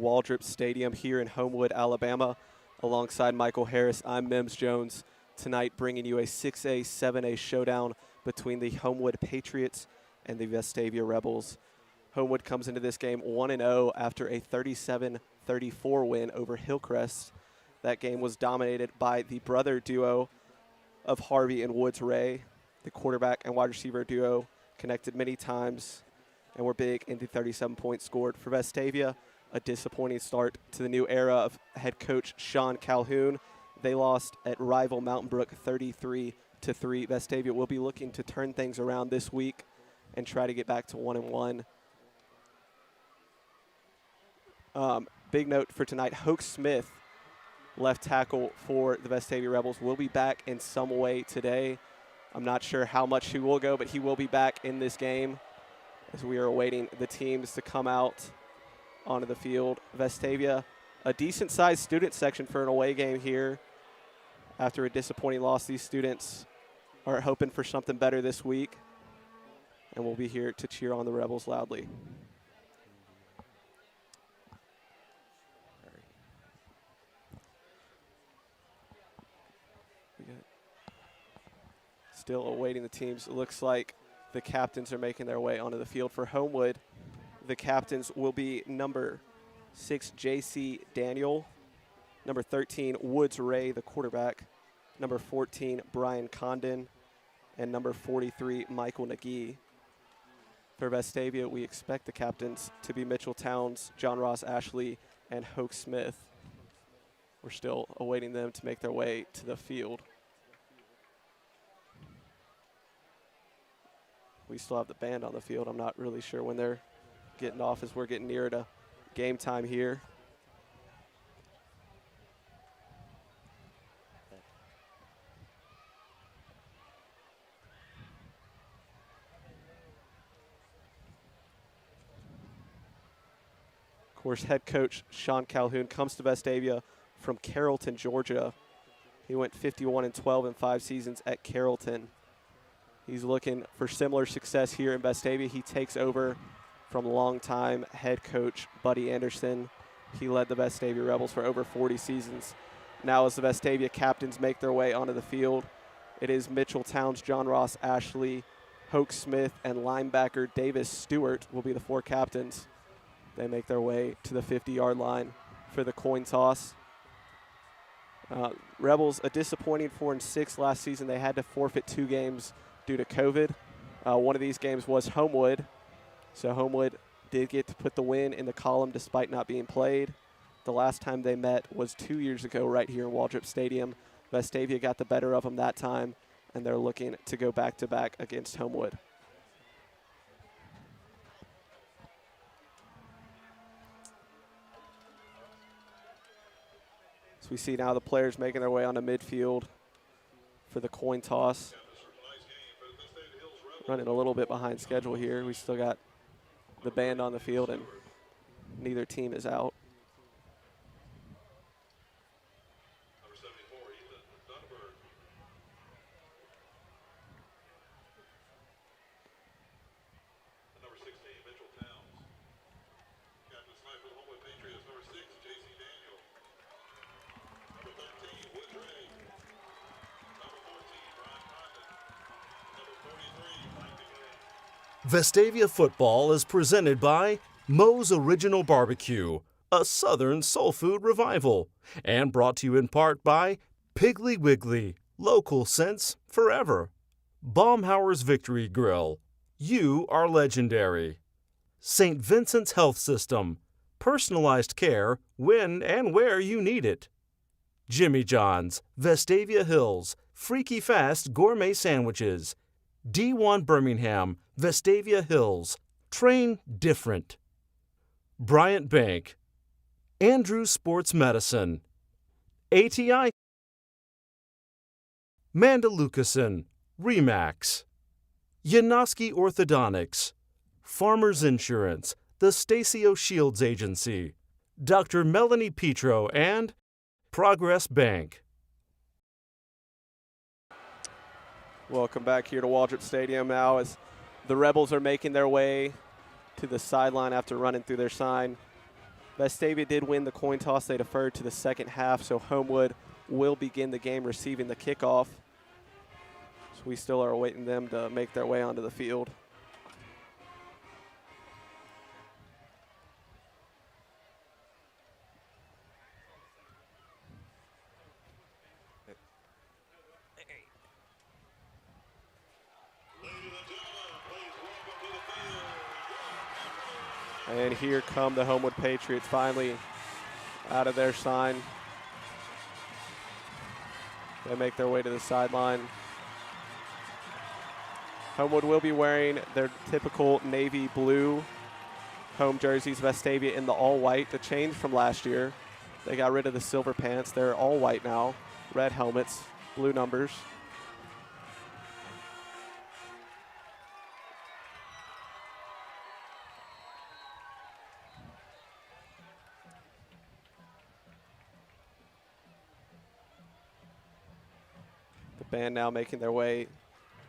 Waldrop Stadium here in Homewood, Alabama. Alongside Michael Harris, I'm Mims Jones. Tonight bringing you a 6A, 7A showdown between the Homewood Patriots and the Vestavia Rebels. Homewood comes into this game 1-0 after a 37-34 win over Hillcrest. That game was dominated by the brother duo of Harvey and Woods Ray. The quarterback and wide receiver duo connected many times and were big in the 37 points scored. For Vestavia, a disappointing start to the new era of head coach Sean Calhoun. They lost at rival Mountain Brook 33-3. Vestavia will be looking to turn things around this week and try to get back to 1-1. Big note for tonight, Hoke Smith, left tackle for the Vestavia Rebels, will be back in some way today. I'm not sure how much he will go, but he will be back in this game as we are awaiting the teams to come out onto the field. Vestavia, a decent-sized student section for an away game here. After a disappointing loss, these students are hoping for something better this week, and we'll be here to cheer on the Rebels loudly. Still awaiting the teams. It looks like the captains are making their way onto the field. For Homewood, the captains will be number 6, J.C. Daniel, number 13, Woods Ray, the quarterback, number 14, Brian Condon, and number 43, Michael Nagy. For Vestavia, we expect the captains to be Mitchell Towns, John Ross Ashley, and Hoke Smith. We're still awaiting them to make their way to the field. We still have the band on the field. I'm not really sure when they're getting off as we're getting nearer to game time here. Of course, head coach Sean Calhoun comes to Vestavia from Carrollton, Georgia. He went 51-12 in 5 seasons at Carrollton. He's looking for similar success here in Vestavia. He takes over from longtime head coach Buddy Anderson. He led the Vestavia Rebels for over 40 seasons. Now as the Vestavia captains make their way onto the field, it is Mitchell Towns, John Ross Ashley, Hoke Smith, and linebacker Davis Stewart will be the 4 captains. They make their way to the 50-yard line for the coin toss. Rebels, a disappointing 4-6 last season. They had to forfeit 2 games due to COVID. One of these games was Homewood. So Homewood did get to put the win in the column despite not being played. The last time they met was 2 years ago right here in Waldrop Stadium. Vestavia got the better of them that time, and they're looking to go back-to-back against Homewood. So we see now the players making their way onto midfield for the coin toss. Running a little bit behind schedule here. We still got the band on the field, and neither team is out. Number 74, Ethan Dunberg. And number 16, Mitchell Towns. Captain sniper of the Homewood Patriots, number 6, J.C. Daniel. Number 13, Woods Ray. Number 14, Brian Condon. Number 43, Mike Nagy. Vestavia football is presented by Moe's Original Barbecue, a Southern soul food revival, and brought to you in part by Piggly Wiggly, local sense forever. Baumhauer's Victory Grill, you are legendary. St. Vincent's Health System, personalized care when and where you need it. Jimmy John's, Vestavia Hills, freaky fast gourmet sandwiches. D1 Birmingham, Vestavia Hills, train different. Bryant Bank, Andrews Sports Medicine, ATI, Mandalucason, Remax, Yanoski Orthodontics, Farmers Insurance, the Stacio Shields Agency, Dr. Melanie Petro, and Progress Bank. Welcome back here to Waldrop Stadium now as the Rebels are making their way to the sideline after running through their sign. Vestavia did win the coin toss. They deferred to the second half, so Homewood will begin the game receiving the kickoff. So we still are awaiting them to make their way onto the field. And here come the Homewood Patriots finally out of their sign. They make their way to the sideline. Homewood will be wearing their typical navy blue home jerseys. Vestavia in the all white, the change from last year. They got rid of the silver pants. They're all white now. Red helmets, blue numbers. The band now making their way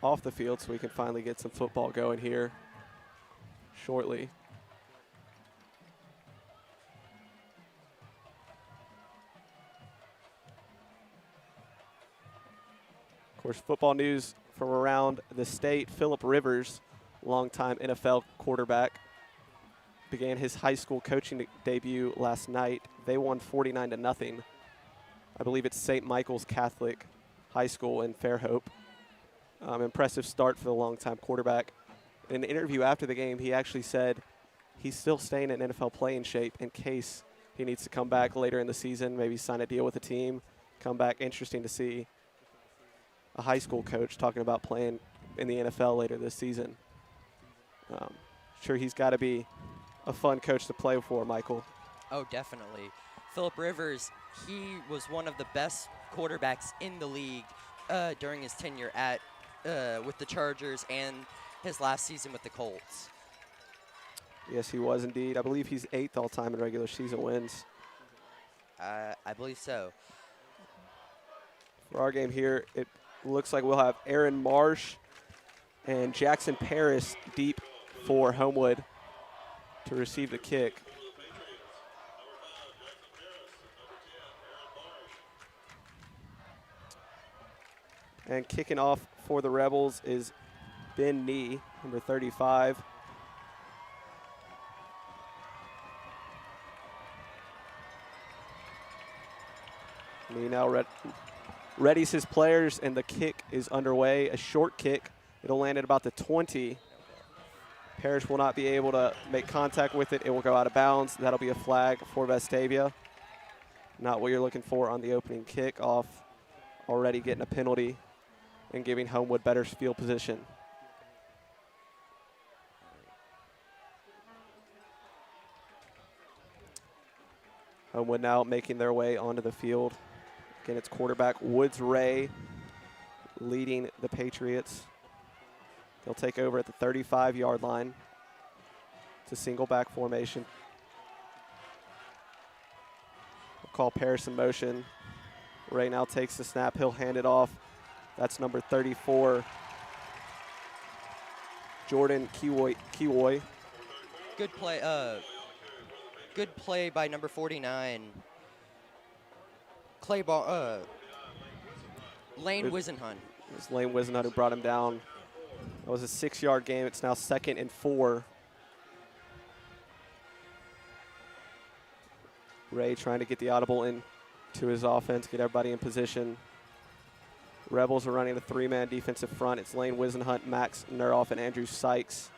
off the field so we can finally get some football going here shortly. Of course, football news from around the state. Phillip Rivers, longtime NFL quarterback, began his high school coaching debut last night. They won 49-0. I believe it's St. Michael's Catholic High School in Fairhope. Impressive start for the longtime quarterback. In an interview after the game, he actually said he's still staying in NFL playing shape in case he needs to come back later in the season, maybe sign a deal with a team, come back. Interesting to see a high school coach talking about playing in the NFL later this season. Sure, he's got to be a fun coach to play for, Michael. Oh, definitely. Phillip Rivers, he was one of the best quarterbacks in the league during his tenure at with the Chargers and his last season with the Colts. Yes, he was indeed. I believe he's 8th all-time in regular season wins. I believe so. For our game here, it looks like we'll have Aaron Marsh and Jackson Paris deep for Homewood to receive the kick. And kicking off for the Rebels is Ben Nee, number 35. Nee now readies his players, and the kick is underway. A short kick. It'll land at about the 20. Parrish will not be able to make contact with it. It will go out of bounds. That'll be a flag for Vestavia. Not what you're looking for on the opening kickoff. Already getting a penalty and giving Homewood better field position. Homewood now making their way onto the field. Again, it's quarterback Woods Ray leading the Patriots. They'll take over at the 35-yard line. It's a single back formation. We'll call Paris in motion. Ray now takes the snap. He'll hand it off. That's number 34, Jordan Kiwoy. Good play by number 49, Lane Wisenhunt. It was Lane Wisenhunt who brought him down. That was a 6-yard game. It's now 2nd and 4. Ray trying to get the audible into his offense, get everybody in position. Rebels are running a 3-man defensive front. It's Lane Wisenhunt, Max Neroff, and Andrew Sykes.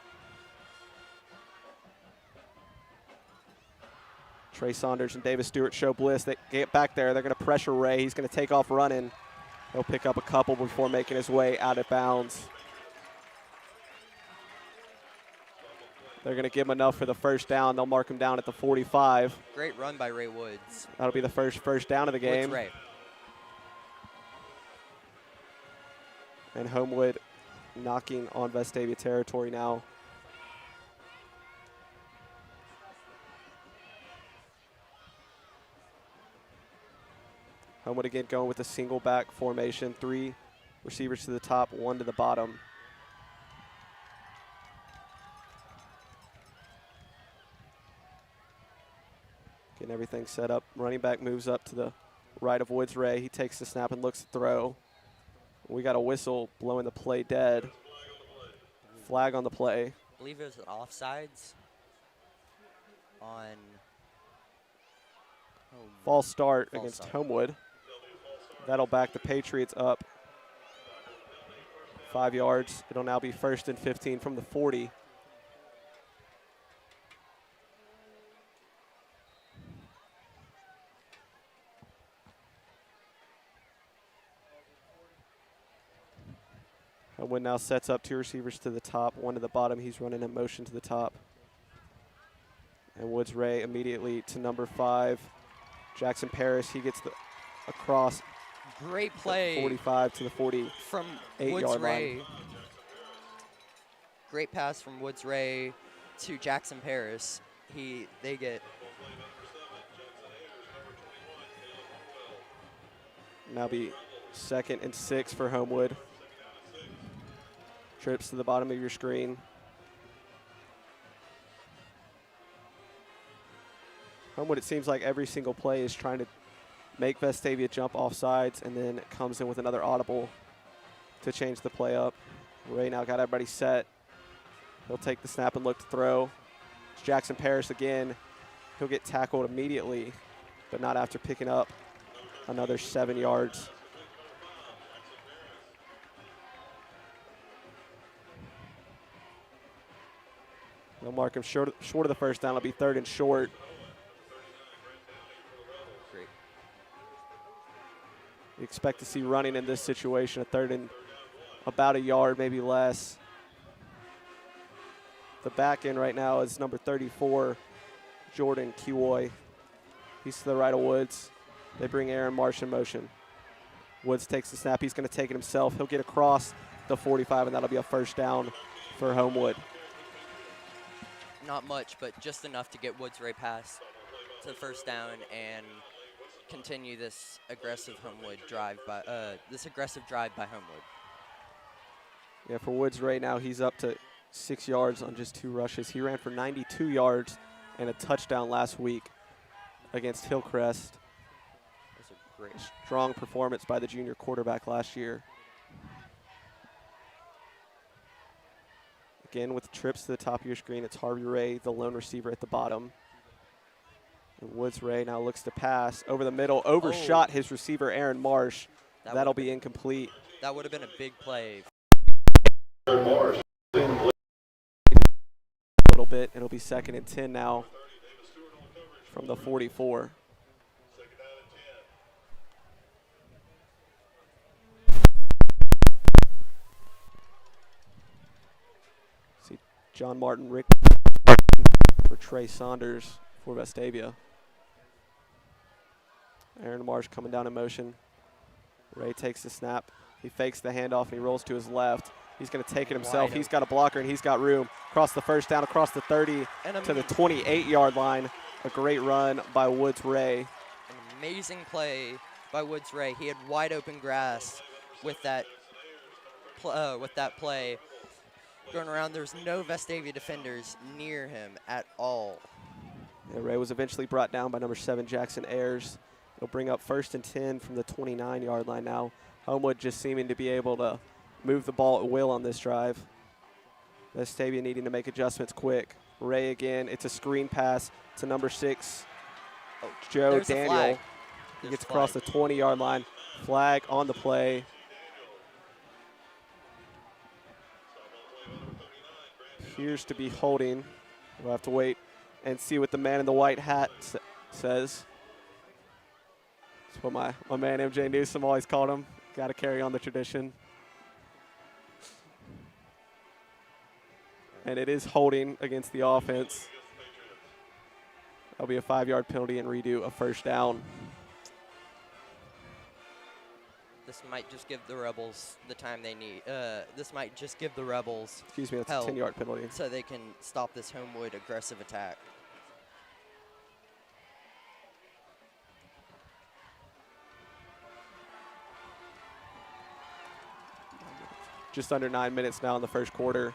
Trey Saunders and Davis Stewart show bliss. They get back there. They're going to pressure Ray. He's going to take off running. He'll pick up a couple before making his way out of bounds. They're going to give him enough for the first down. They'll mark him down at the 45. Great run by Ray Woods. That'll be the first down of the game. Woods Ray. And Homewood knocking on Vestavia territory now. Homewood again going with a single back formation. 3 receivers to the top, 1 to the bottom. Getting everything set up. Running back moves up to the right of Woods Ray. He takes the snap and looks to throw. We got a whistle blowing the play dead. Flag on the play. I believe it was offsides on False start False against start. Homewood. That'll back the Patriots up 5 yards. It'll now be 1st and 15 from the 40. Homewood now sets up 2 receivers to the top, 1 to the bottom. He's running in motion to the top. And Woods Ray immediately to number 5, Jackson Paris. He gets the across. Great play 45 to the 48 from Woods yard Ray. line. Great pass from Woods Ray to Jackson Paris. They get Now be 2nd and 6 for Homewood. Trips to the bottom of your screen. Homewood, it seems like every single play is trying to make Vestavia jump off sides, and then it comes in with another audible to change the play up. Ray now got everybody set. He'll take the snap and look to throw. It's Jackson Paris again. He'll get tackled immediately, but not after picking up another 7 yards. They'll mark him short of the first down. It'll be 3rd and short. great. You expect to see running in this situation, a 3rd and about a yard, maybe less. The back end right now is number 34, Jordan Kiwoy. He's to the right of Woods. They bring Aaron Marsh in motion. Woods takes the snap. He's going to take it himself. He'll get across the 45, and that'll be a 1st down for Homewood. Not much, but just enough to get Woods Ray past to 1st down and continue this aggressive drive by Homewood. Yeah, for Woods Ray now, he's up to 6 yards on just 2 rushes. He ran for 92 yards and a touchdown last week against Hillcrest. That's a great. Strong performance by the junior quarterback last year. Again, with trips to the top of your screen, it's Harvey Ray, the lone receiver at the bottom. And Woods Ray now looks to pass over the middle, overshot his receiver, Aaron Marsh. That'll be incomplete. That would have been a big play. A little bit. It'll be 2nd and 10 now from the 44. See John Martin, Rick for Trey Saunders for Vestavia. Aaron Marsh coming down in motion. Ray takes the snap. He fakes the handoff and he rolls to his left. He's going to take it himself. He's got a blocker and he's got room. Across the 1st down, across the 30 to the 28-yard line. A great run by Woods Ray. An amazing play by Woods Ray. He had wide open grass with that play. Going around, there's no Vestavia defenders near him at all. Yeah, Ray was eventually brought down by number 7, Jackson Ayers. It'll bring up 1st and 10 from the 29-yard line now. Homewood just seeming to be able to move the ball at will on this drive. Vestavia needing to make adjustments quick. Ray again, it's a screen pass to number 6, Joe Daniel. He gets across the 20-yard line. Flag on the play. Appears to be holding. We'll have to wait and see what the man in the white hat says. That's what my man MJ Newsom always called him. Got to carry on the tradition. And it is holding against the offense. That'll be a 5-yard penalty and redo a 1st down. This might just give the Rebels the time they need. This might just give the Rebels. Excuse me, that's a 10-yard penalty. So they can stop this Homewood aggressive attack. Just under 9 minutes now in the 1st quarter.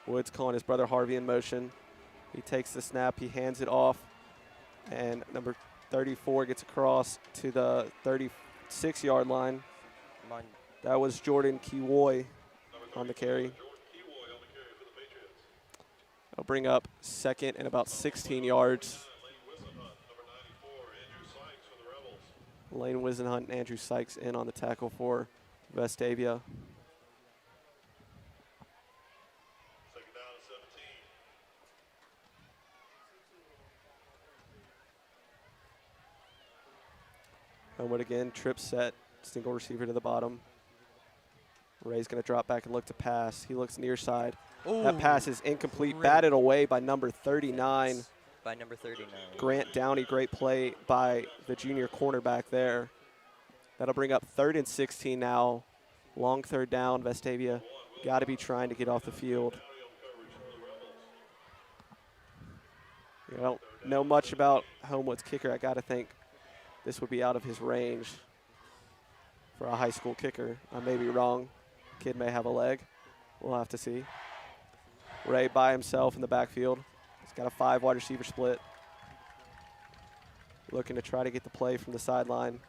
Woods calling his brother Harvey in motion. He takes the snap, he hands it off, and number 34 gets across to the 36-yard line. Come on. That was Jordan Kiwoy on the carry. I'll bring up second and about 16 yards. Lane Wisenhunt and Andrew Sykes in on the tackle for Vestavia. Second down and 17. Homewood again, trip set, single receiver to the bottom. Ray's going to drop back and look to pass. He looks near side. That pass is incomplete, batted away by number 39. By number 39. Grant Downey, great play by the junior cornerback there. That'll bring up 3rd and 16 now. Long third down, Vestavia got to be trying to get off the field. I don't know much about Homewood's kicker. I got to think this would be out of his range for a high school kicker. I may be wrong. Kid may have a leg. We'll have to see. Ray by himself in the backfield. He's got a 5 wide receiver split. Looking to try to get the play from the sideline.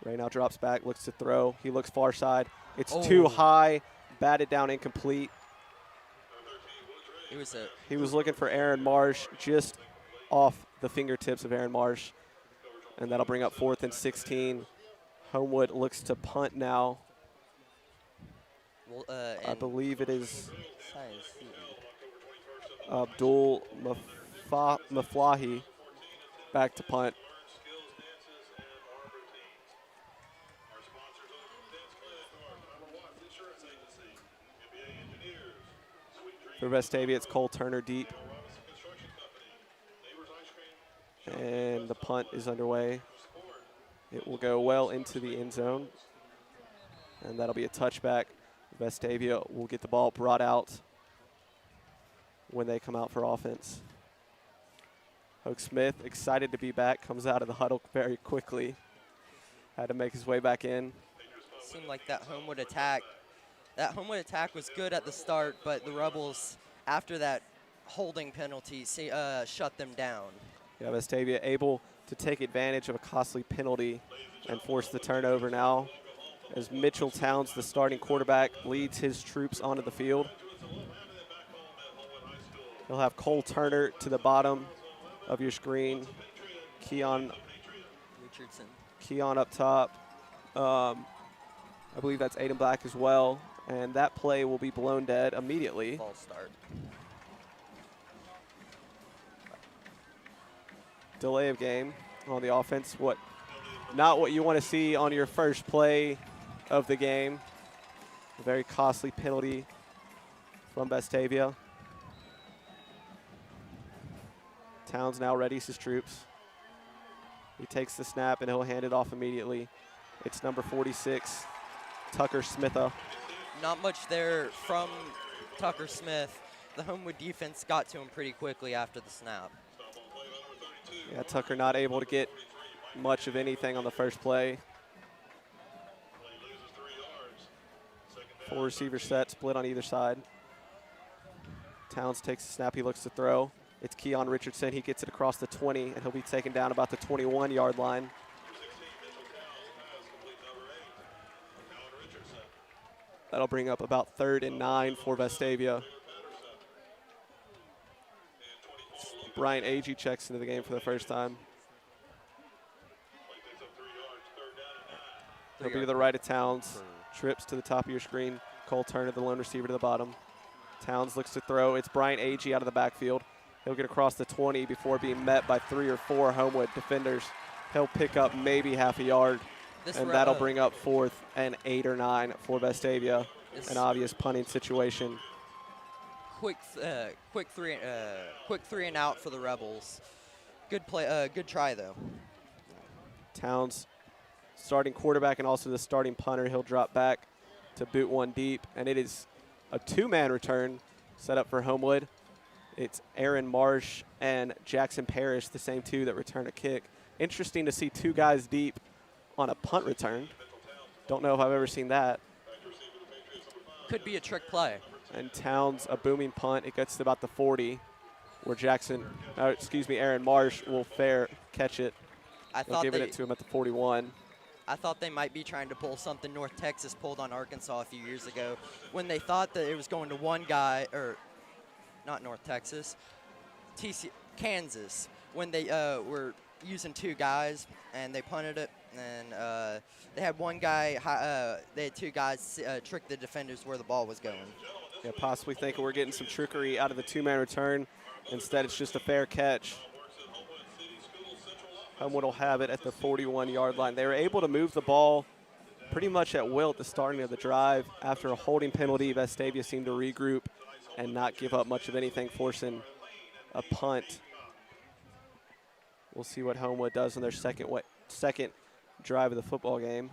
Ray now drops back, looks to throw. He looks far side. It's too high, batted down, incomplete. He was looking for Aaron Marsh, just off the fingertips of Aaron Marsh. And that'll bring up 4th and 16. Homewood looks to punt now. Well, I believe it is Abdul Maflahi back to punt. For Vestavia, it's Cole Turner deep. And the punt is underway. It will go well into the end zone. And that'll be a touchback. Vestavia will get the ball brought out when they come out for offense. Hoke Smith, excited to be back, comes out of the huddle very quickly. Had to make his way back in. Seemed like that Homewood attack was good at the start, but the Rebels, after that holding penalty, shut them down. Yeah, Vestavia able to take advantage of a costly penalty and force the turnover now as Mitchell Towns, the starting quarterback, leads his troops onto the field. He'll have Cole Turner to the bottom of your screen. Keon up top. I believe that's Aiden Black as well. And that play will be blown dead immediately. False start. Delay of game on the offense. Not what you want to see on your first play of the game. A very costly penalty from Vestavia. Towns now readies his troops. He takes the snap and he'll hand it off immediately. It's number 46, Tucker Smitha. Not much there from Tucker Smith. The Homewood defense got to him pretty quickly after the snap. Yeah, Tucker not able to get much of anything on the first play. 4 receiver set, split on either side. Towns takes the snap, he looks to throw. It's Keon Richardson, he gets it across the 20, and he'll be taken down about the 21-yard line. That'll bring up about 3rd and 9 for Vestavia. Brian Agee checks into the game for the first time. He'll be to the right of Towns. Trips to the top of your screen. Cole Turner, the lone receiver, to the bottom. Towns looks to throw. It's Brian Agee out of the backfield. He'll get across the 20 before being met by 3 or 4 Homewood defenders. He'll pick up maybe half a yard, and that'll bring up 4th and 8 or 9 for Vestavia. An obvious punting situation. Quick three and out for the Rebels. Good play. Good try though. Towns, starting quarterback and also the starting punter. He'll drop back to boot one deep, and it is a 2-man return set up for Homewood. It's Aaron Marsh and Jackson Parrish, the same 2 that return a kick. Interesting to see 2 guys deep on a punt return. Don't know if I've ever seen that. Could be a trick play. And Towns, a booming punt. It gets to about the 40, where Aaron Marsh will catch it. They'll give it to him at the 41. I thought they might be trying to pull something North Texas pulled on Arkansas a few years ago when they thought that it was going to one guy, or not North Texas, Kansas, when they were using two guys and they punted it, and they had one guy, they had two guys trick the defenders where the ball was going. Yeah, possibly thinking we're getting some trickery out of the two-man return. Instead, it's just a fair catch. Homewood will have it at the 41-yard line. They were able to move the ball pretty much at will at the starting of the drive. After a holding penalty, Vestavia seemed to regroup and not give up much of anything, forcing a punt. We'll see what Homewood does in their second drive of the football game.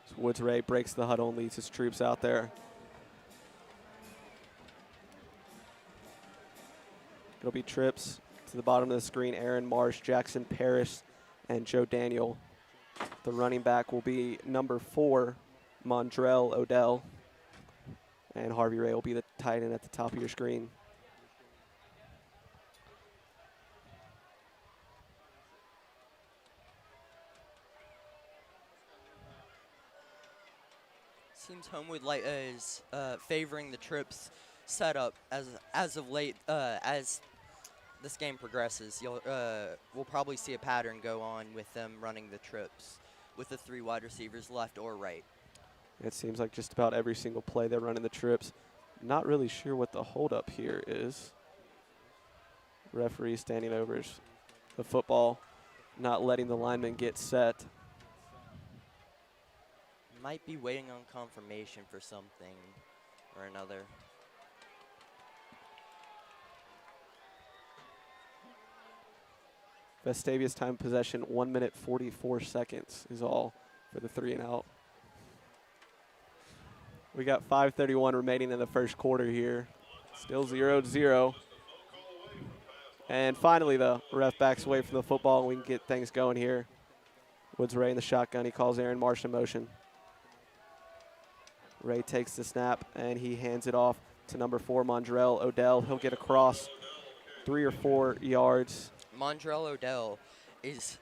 So Woods Ray breaks the huddle and leads his troops out there. It'll be trips to the bottom of the screen. Aaron Marsh, Jackson Parrish, and Joe Daniel. The running back will be number 4, Mondrell Odell. And Harvey Ray will be the tight end at the top of your screen. Seems Homewood is favoring the trips setup as of late. As this game progresses, we'll probably see a pattern go on with them running the trips with the 3 wide receivers left or right. It seems like just about every single play they're running the trips. Not really sure what the holdup here is. Referee standing over the football, not letting the lineman get set. Might be waiting on confirmation for something or another. Vestavia's time of possession, 1 minute 44 seconds is all for the 3 and out. We got 5:31 remaining in the first quarter here. Still 0-0. And finally the ref backs away from the football and we can get things going here. Woods Ray in the shotgun. He calls Aaron Marsh in motion. Ray takes the snap and he hands it off to number 4, Mondrell Odell. He'll get across 3 or 4 yards. Mondrell Odell is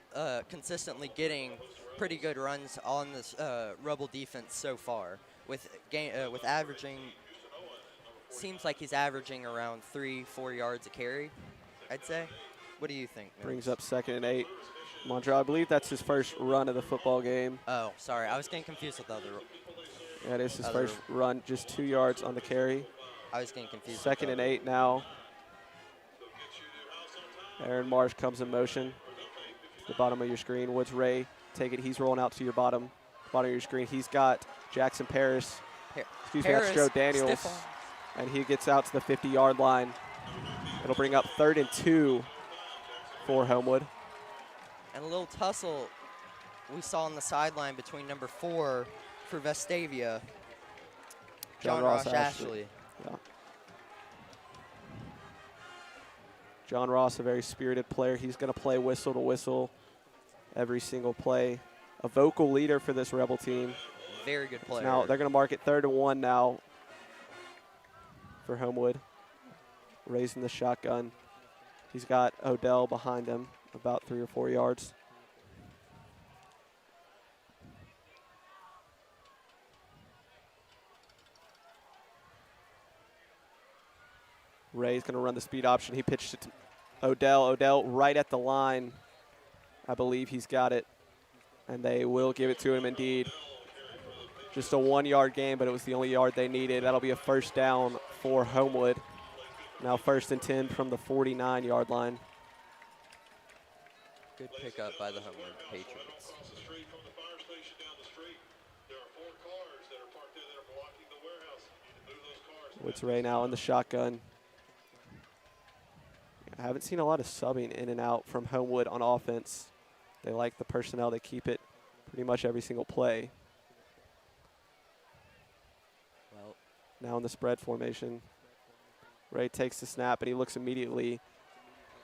consistently getting pretty good runs on this Rebel defense so far. With averaging, seems like he's averaging around 3-4 yards a carry, I'd say. What do you think, Mills? Brings up 2nd and 8. Mondrell, I believe that's his first run of the football game. Oh, sorry, I was getting confused with the other. That is his first run, just 2 yards on the carry. I was getting confused. 2nd and 8 now. Aaron Marsh comes in motion to the bottom of your screen. Woods Ray, take it. He's rolling out to your bottom of your screen. He's got Jackson Parrish. That's Joe Daniels. And he gets out to the 50-yard line. It'll bring up 3rd and 2 for Homewood. And a little tussle we saw on the sideline between number 4 for Vestavia, John Ross Ashley. Yeah. John Ross, a very spirited player. He's going to play whistle to whistle every single play. A vocal leader for this Rebel team. Very good player. Now they're going to mark it 3rd and 1 now for Homewood. Raising the shotgun. He's got Odell behind him, about 3 or 4 yards. Ray's going to run the speed option. He pitched it to Odell. Odell right at the line. I believe he's got it. And they will give it to him indeed. Just a 1-yard gain, but it was the only yard they needed. That'll be a first down for Homewood. Now 1st and 10 from the 49-yard line. Good pickup by the Homewood Patriots. Across the street from the fire station down the street, there are 4 cars that are parked there that are blocking the warehouse. You need to move those cars. Woods Ray now in the shotgun. I haven't seen a lot of subbing in and out from Homewood on offense. They like the personnel. They keep it pretty much every single play. Well, now in the spread formation. Ray takes the snap, and he looks immediately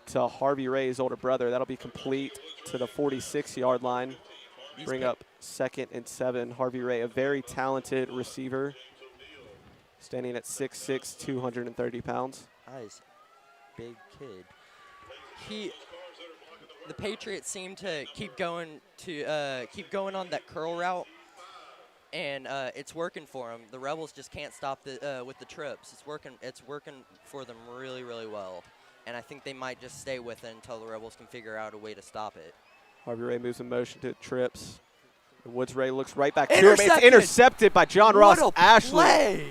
to Harvey Ray's older brother. That'll be complete to the 46-yard line. Bring up 2nd and 7. Harvey Ray, a very talented receiver, standing at 6'6", 230 pounds. Nice, big kid. The Patriots seem to keep going on that curl route, and it's working for them. The Rebels just can't stop with the trips. It's working for them really, really well, and I think they might just stay with it until the Rebels can figure out a way to stop it. Harvey Ray moves in motion to trips. Woods Ray looks right back to him. It's intercepted by John Ross Ashley. Play.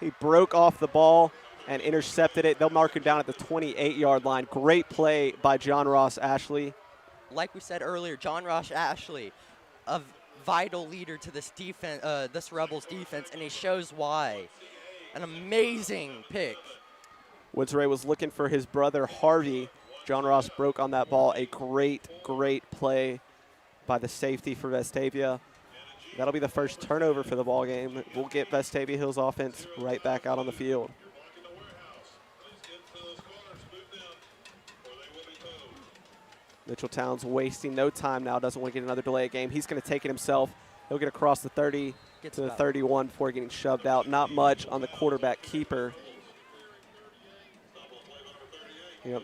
He broke off the ball and intercepted it. They'll mark him down at the 28-yard line. Great play by John Ross Ashley. Like we said earlier, John Ross Ashley, a vital leader to this defense, this Rebels defense, and he shows why. An amazing pick. Woods Ray was looking for his brother Harvey. John Ross broke on that ball. A great, great play by the safety for Vestavia. That'll be the first turnover for the ball game. We'll get Vestavia Hills offense right back out on the field. Mitchell Towns wasting no time now. Doesn't want to get another delay game. He's going to take it himself. He'll get across the 30 to the 31 before getting shoved out. Not much on the quarterback keeper. Yep.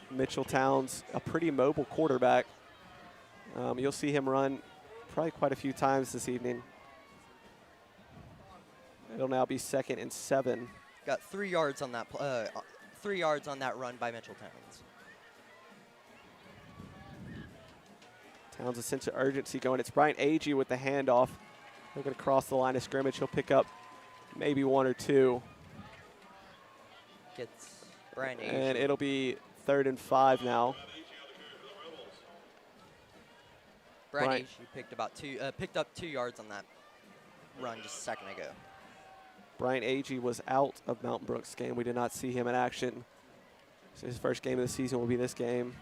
Mitchell Towns, a pretty mobile quarterback. You'll see him run probably quite a few times this evening. It'll now be 2nd and 7. Got 3 yards on that 3 yards on that run by Mitchell Towns. Towns a sense of urgency going. It's Brian Agee with the handoff. They're going to cross the line of scrimmage. He'll pick up maybe 1 or 2. Gets Brian Agee. And it'll be 3rd and 5 now. Brian Agee picked up 2 yards on that run just a second ago. Brian Agee was out of Mountain Brook's game. We did not see him in action. So his first game of the season will be this game.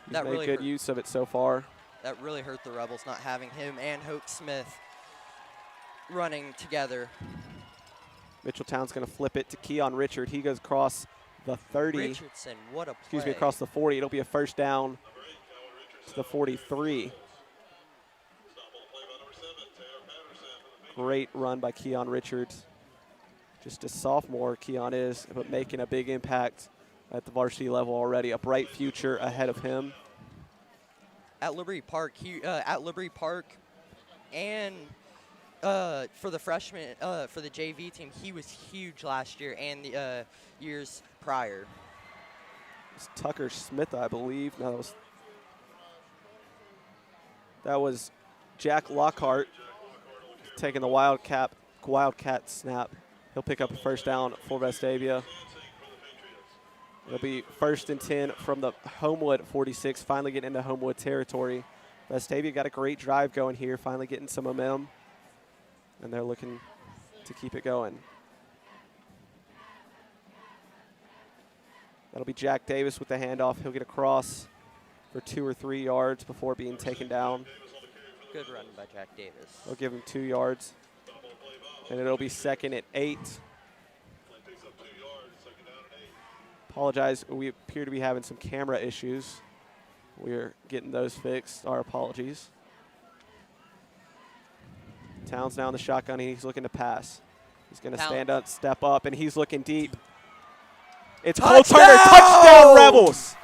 He's That made really good hurt. use of it so far. That really hurt the Rebels not having him and Hope Smith running together. Mitchell Towns going to flip it to Keon Richard. He goes across the 30. Richardson, what a play. Excuse me, across the 40. It'll be a first down to the 43. Great run by Keon Richards. Just a sophomore, Keon is, but making a big impact at the varsity level already. A bright future ahead of him. At Liberty Park, and for the freshman, for the JV team, he was huge last year and the years prior. It's Tucker Smith, I believe. No, that was Jack Lockhart taking the Wildcat snap. He'll pick up a first down for Vestavia. It'll be 1st and 10 from the Homewood 46, finally getting into Homewood territory. Vestavia got a great drive going here, finally getting some momentum, and they're looking to keep it going. That'll be Jack Davis with the handoff. He'll get across for 2 or 3 yards before being taken down. Good run by Jack Davis. They'll give him 2 yards, and it'll be 2nd and 8. Apologize, we appear to be having some camera issues. We're getting those fixed. Our apologies. Towns now in the shotgun, and he's looking to pass. He's going to stand up, step up, and he's looking deep. It's Cole Turner, touchdown Rebels!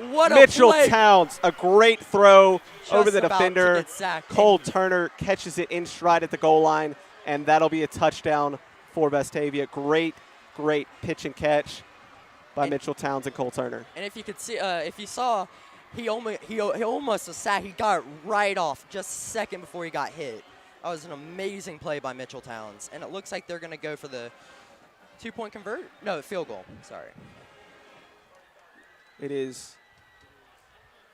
What a Mitchell play. Towns, a great throw over the Just about to defender. get sacked. Cole Turner catches it in stride at the goal line, and that'll be a touchdown for Vestavia. Great, great pitch and catch by Mitchell Towns and Cole Turner. And if you could see, if you saw, he almost was sacked. He got it right off just a second before he got hit. That was an amazing play by Mitchell Towns. And it looks like they're going to go for the 2-point convert. No, field goal. Sorry. It is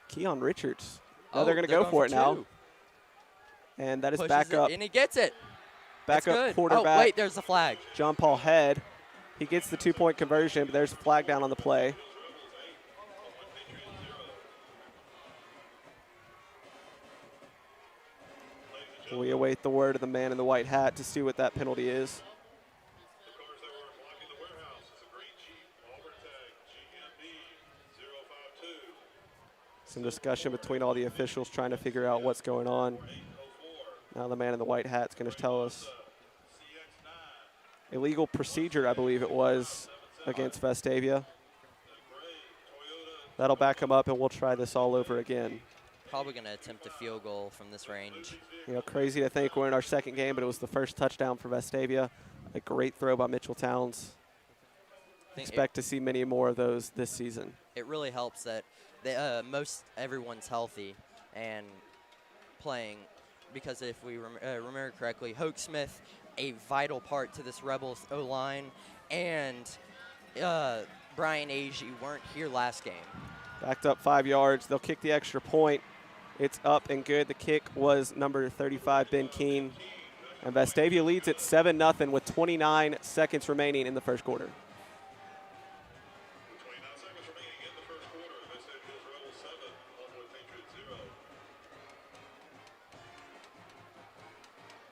Keon Richards. Now they're going to go for it now. And that is backup. And he gets it. Backup quarterback. Oh, wait, there's the flag. John Paul Head. He gets the 2-point conversion, but there's a flag down on the play. We await the word of the man in the white hat to see what that penalty is. Some discussion between all the officials trying to figure out what's going on. Now the man in the white hat's going to tell us. Illegal procedure, I believe it was, against Vestavia. That'll back him up, and we'll try this all over again. Probably going to attempt a field goal from this range. You know, crazy to think we're in our second game, but it was the first touchdown for Vestavia. A great throw by Mitchell Towns. Expect to see many more of those this season. It really helps that most everyone's healthy and playing, because if we remember correctly, Hoke Smith, a vital part to this Rebels O-line, and Brian Agee weren't here last game. Backed up 5 yards. They'll kick the extra point. It's up and good. The kick was number 35, Ben Keene. And Vestavia leads at 7-0 with 29 seconds remaining in the first quarter. 29 seconds remaining in the first quarter. Vestavia's Rebels 7, Homewood Patriots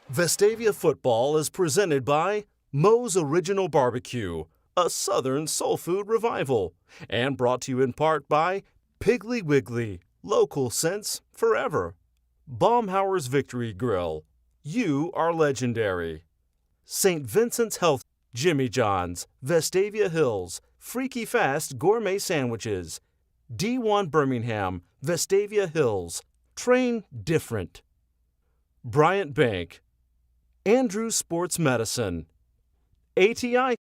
0. Vestavia football is presented by Moe's Original Barbecue, a Southern soul food revival, and brought to you in part by Piggly Wiggly, local sense forever. Baumhauer's Victory Grill, you are legendary. St. Vincent's Health, Jimmy John's, Vestavia Hills, Freaky Fast Gourmet Sandwiches, D1 Birmingham, Vestavia Hills, Train Different. Bryant Bank, Andrews Sports Medicine, ATI,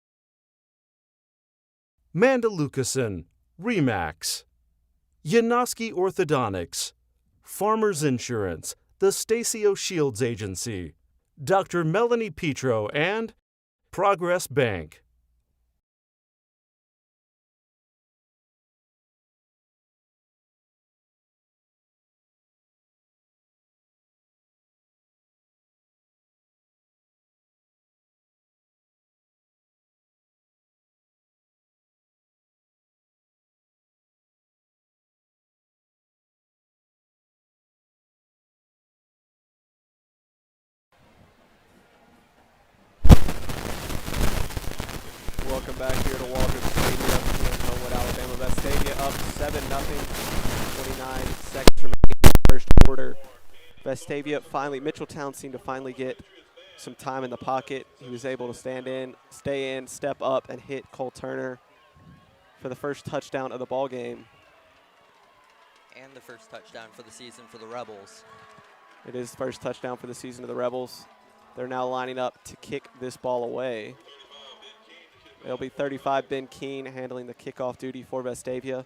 Mandalucason, Remax, Yanoski Orthodontics, Farmers Insurance, the Stacio Shields Agency, Dr. Melanie Petro, and Progress Bank. Welcome back here to Waldron Stadium in Homewood, Alabama. Vestavia up 7-0, 29 seconds remaining in the first quarter. Vestavia finally, Mitchell Towns seemed to finally get some time in the pocket. He was able to stay in, step up, and hit Cole Turner for the first touchdown of the ball game. And the first touchdown for the season for the Rebels. It is the first touchdown for the season of the Rebels. They're now lining up to kick this ball away. It'll be 35, Ben Keene, handling the kickoff duty for Vestavia.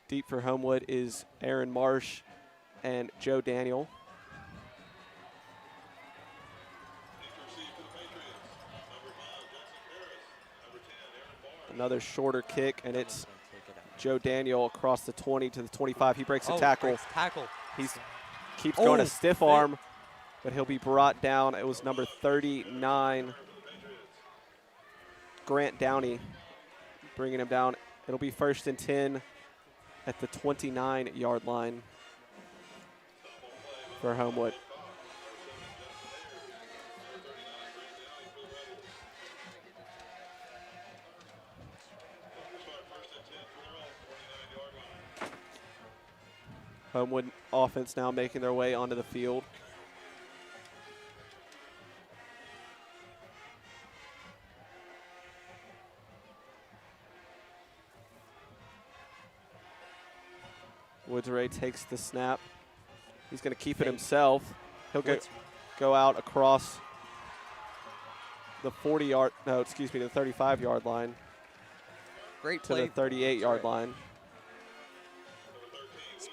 Deep for Homewood is Aaron Marsh and Joe Daniel. Another shorter kick, and it's Joe Daniel across the 20 to the 25. He breaks a tackle. He keeps going a stiff arm, but he'll be brought down. It was number 39, Grant Downey, bringing him down. It'll be 1st and 10 at the 29-yard line for Homewood. Homewood offense now making their way onto the field. Woodsray takes the snap. He's going to keep it himself. He'll go out across the 40-yard, no, excuse me, the 35-yard line. Great to play. the 38-yard line.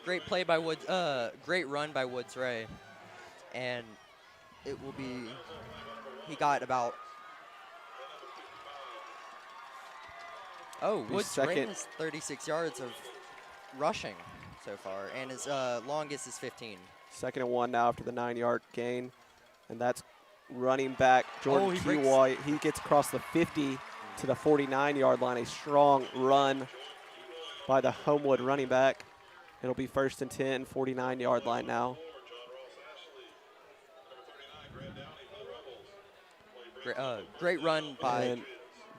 Great play by Woods. Great run by Woodsray, and it will be. He got about. Oh, Woodsray has 36 yards of rushing so far, and his longest is 15. 2nd and 1 now after the 9-yard gain, and that's running back Jordan Kiwai. He gets across the 50 to the 49-yard line. A strong run by the Homewood running back. It'll be 1st and 10, 49-yard line now. Great run by. And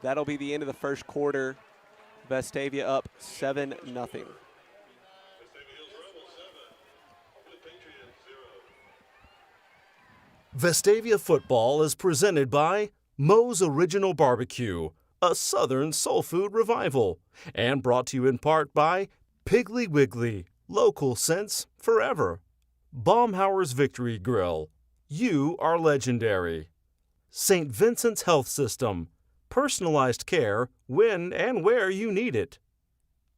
that'll be the end of the first quarter. Vestavia up 7-0. Vestavia Hills Rebels 7, Homewood Patriots 0. Vestavia football is presented by Moe's Original Barbecue, a Southern soul food revival, and brought to you in part by Piggly Wiggly, local sense forever. Baumhauer's Victory Grill, you are legendary. St. Vincent's Health System, personalized care when and where you need it.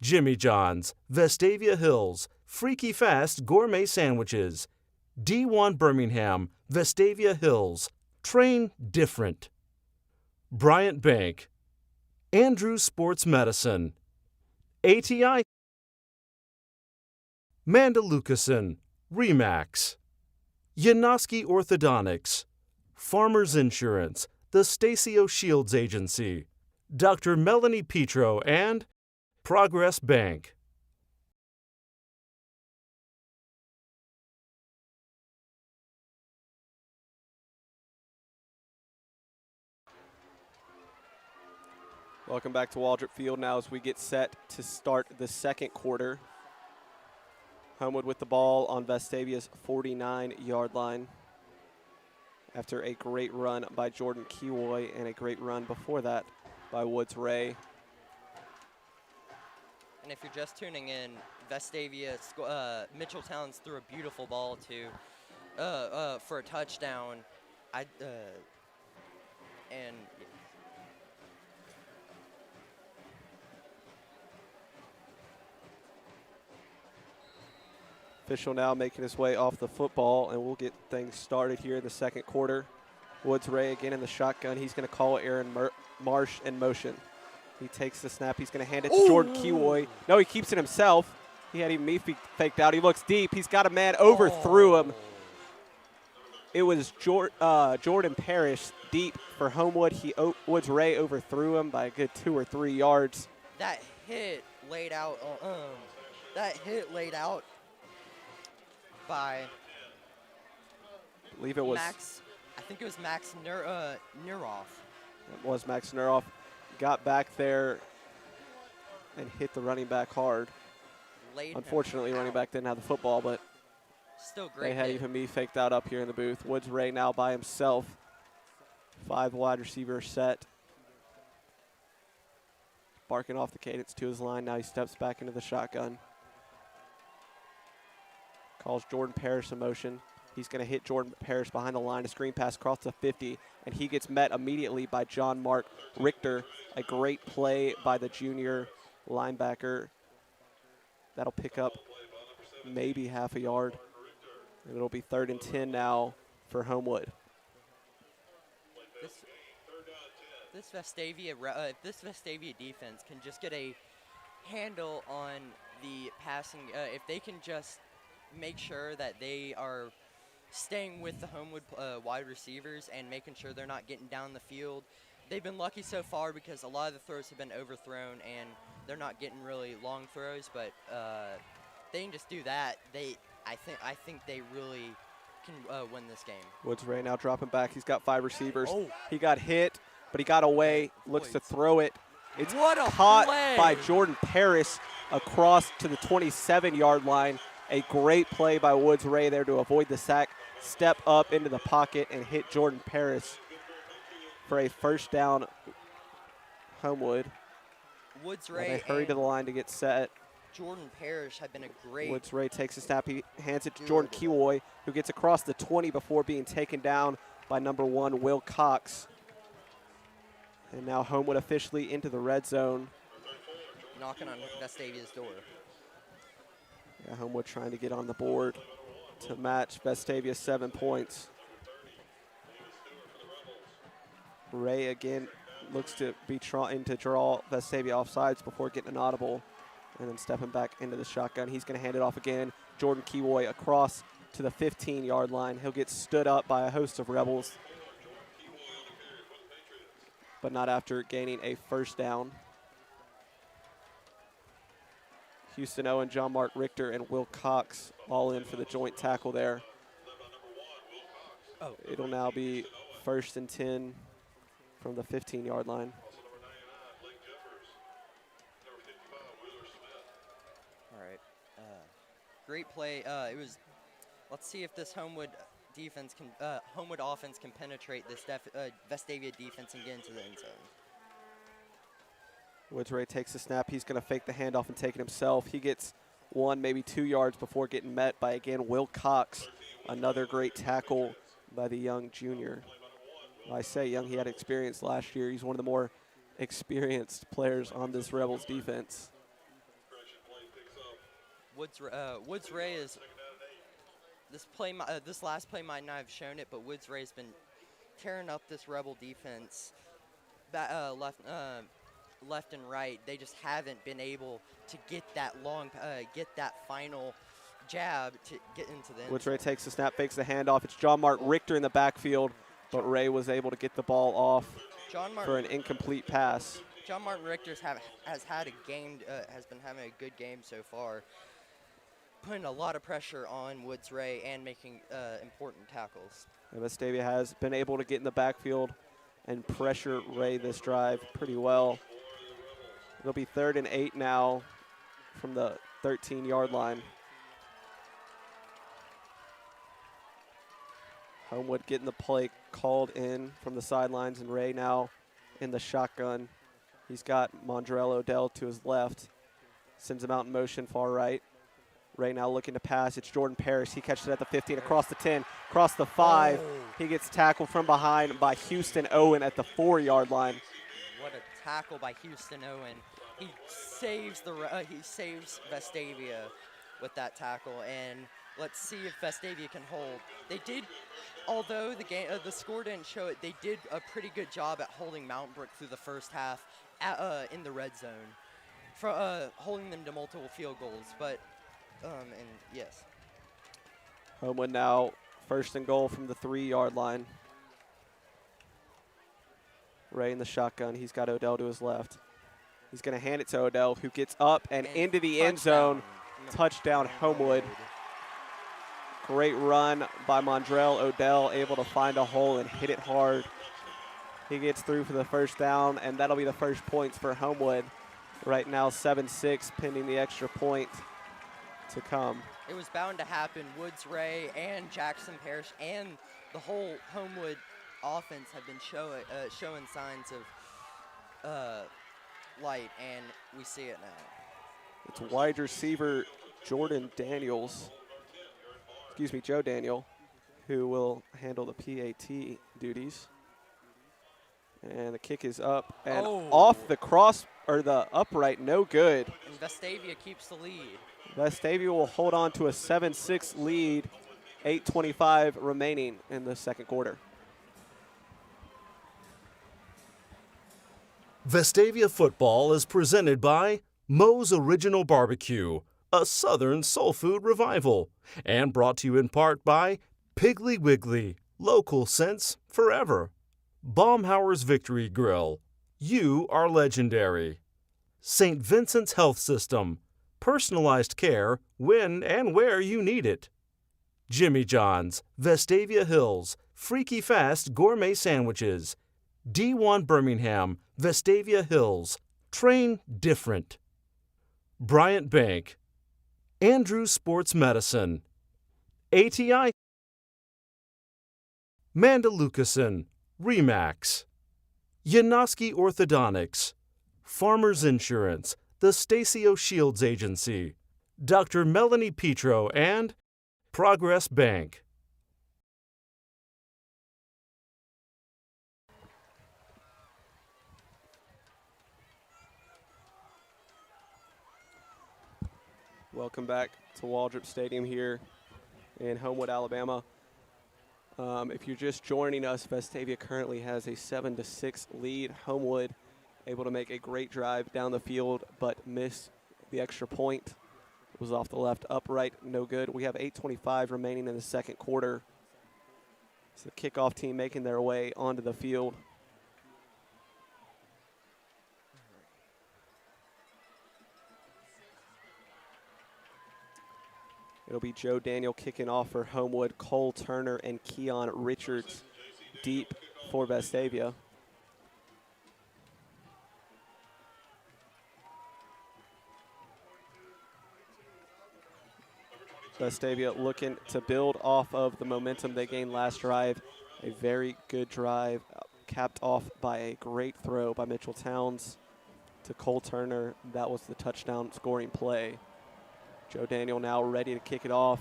Jimmy John's, Vestavia Hills, freaky fast gourmet sandwiches. D1 Birmingham, Vestavia Hills, train different. Bryant Bank, Andrews Sports Medicine, ATI, Mandalucason, Remax, Yanoski Orthodontics, Farmers Insurance, the Stacio Shields Agency, Dr. Melanie Petro, and Progress Bank. Welcome back to Waldrop Field now as we get set to start the second quarter. Homewood with the ball on Vestavia's 49-yard line after a great run by Jordan Kiwoy and a great run before that by Woods Ray. And if you're just tuning in, Vestavia, Mitchell Towns threw a beautiful ball for a touchdown. Official now making his way off the football, and we'll get things started here in the second quarter. Woods Ray again in the shotgun. He's going to call Aaron Marsh in motion. He takes the snap. He's going to hand it to Jordan Kiwoy. No, he keeps it himself. He had even me faked out. He looks deep. He's got a man overthrew him. It was Jordan Parrish deep for Homewood. Woods Ray overthrew him by a good 2 or 3 yards. That hit laid out. By I believe it was Max. I think it was Max Neroff. It was Max Neroff. Got back there and hit the running back hard. Unfortunately, running back didn't have the football, but still great. They had even me faked out up here in the booth. Woods Ray now by himself. 5 wide receivers set. Barking off the cadence to his line. Now he steps back into the shotgun. Calls Jordan Parrish in motion. He's going to hit Jordan Parrish behind the line. A screen pass across the 50, and he gets met immediately by John Mark Richter. A great play by the junior linebacker. That'll pick up maybe half a yard. And it'll be 3rd and 10 now for Homewood. This Vestavia defense can just get a handle on the passing, if they can just make sure that they are staying with the Homewood wide receivers and making sure they're not getting down the field. They've been lucky so far because a lot of the throws have been overthrown and they're not getting really long throws, but they can just do that. I think they really can win this game. Woods Ray now dropping back. He's got 5 receivers. He got hit, but he got away, looks to throw it. It's caught by Jordan Parrish across to the 27-yard line. A great play by Woods Ray there to avoid the sack, step up into the pocket, and hit Jordan Parrish for a first down. Homewood. Woods Ray they hurry to the line to get set. Jordan Parrish have been a great. Woods Ray takes a snap. He hands it to Jordan Kiwoy, who gets across the 20 before being taken down by number 1, Will Cox. And now Homewood officially into the red zone. Knocking on Vestavia's door. Yeah, Homewood trying to get on the board to match Vestavia's 7 points. Ray again looks to be trying to draw Vestavia offsides before getting an audible and then stepping back into the shotgun. He's going to hand it off again. Jordan Kiwoy across to the 15-yard line. He'll get stood up by a host of Rebels, but not after gaining a first down. Houston Owen, John Mark Richter, and Will Cox all in for the joint tackle there. It'll now be 1st and 10 from the 15-yard line. great play. It was. Let's see if this Homewood offense can penetrate this Vestavia defense and get into the end zone. Woodsray takes the snap. He's going to fake the handoff and take it himself. He gets 1, maybe 2 yards before getting met by, again, Will Cox. Another great tackle by the young junior. I say young, he had experience last year. He's one of the more experienced players on this Rebels defense. Woodsray is this last play might not have shown it, but Woodsray's been tearing up this Rebel defense left and right. They just haven't been able to get that final jab to get into the end Woodsray zone. takes the snap, fakes the handoff. It's John Mark Richter in the backfield, but Ray was able to get the ball off for an incomplete pass. John Martin Richter has been having a good game so far, putting a lot of pressure on Woodsray and making important tackles. And Vestavia has been able to get in the backfield and pressure Ray this drive pretty well. It'll be 3rd and 8 now from the 13-yard line. Homewood getting the play called in from the sidelines, and Ray now in the shotgun. He's got Mondrell Odell to his left, sends him out in motion far right. Ray now looking to pass. It's Jordan Parrish. He catches it at the 15, across the 10, across the 5. Oh. He gets tackled from behind by Houston Owen at the 4-yard line. What a tackle by Houston Owen. He saves Vestavia with that tackle, and let's see if Vestavia can hold. They did, although the score didn't show it, they did a pretty good job at holding Mountain Brook through the first half in the red zone, for holding them to multiple field goals. But and yes. Homewood now 1st and goal from the 3-yard line. Ray in the shotgun. He's got Odell to his left. He's going to hand it to Odell, who gets up and into the end zone. Touchdown, Homewood. Great run by Mondrell Odell, able to find a hole and hit it hard. He gets through for the first down, and that'll be the first points for Homewood. Right now, 7-6, pending the extra point to come. It was bound to happen. Woodsray and Jackson Parrish and the whole Homewood offense have been showing signs of light, and we see it now. It's wide receiver Joe Daniel, who will handle the PAT duties. And the kick is up and off the cross, or the upright, no good. And Vestavia keeps the lead. Vestavia will hold on to a 7-6 lead, 8:25 remaining in the second quarter. Vestavia football is presented by Moe's Original Barbecue, a Southern soul food revival, and brought to you in part by Piggly Wiggly, local sense forever. Baumhauer's Victory Grill, you are legendary. St. Vincent's Health System, personalized care when and where you need it. Jimmy John's, Vestavia Hills, freaky fast gourmet sandwiches. D1 Birmingham, Vestavia Hills, train different. Bryant Bank, Andrews Sports Medicine, ATI, Mandalucason, Remax, Yanoski Orthodontics, Farmers Insurance, the Stacio Shields Agency, Dr. Melanie Petro, and Progress Bank. Welcome back to Waldrop Stadium here in Homewood, Alabama. If you're just joining us, Vestavia currently has a 7-6 lead. Homewood able to make a great drive down the field, but missed the extra point. It was off the left upright, no good. We have 8:25 remaining in the second quarter. It's the kickoff team making their way onto the field. It'll be Joe Daniel kicking off for Homewood, Cole Turner and Keon Richards deep for Vestavia. Number 25, Vestavia looking to build off of the momentum they gained last drive. A very good drive, capped off by a great throw by Mitchell Towns to Cole Turner. That was the touchdown scoring play. Joe Daniel now ready to kick it off.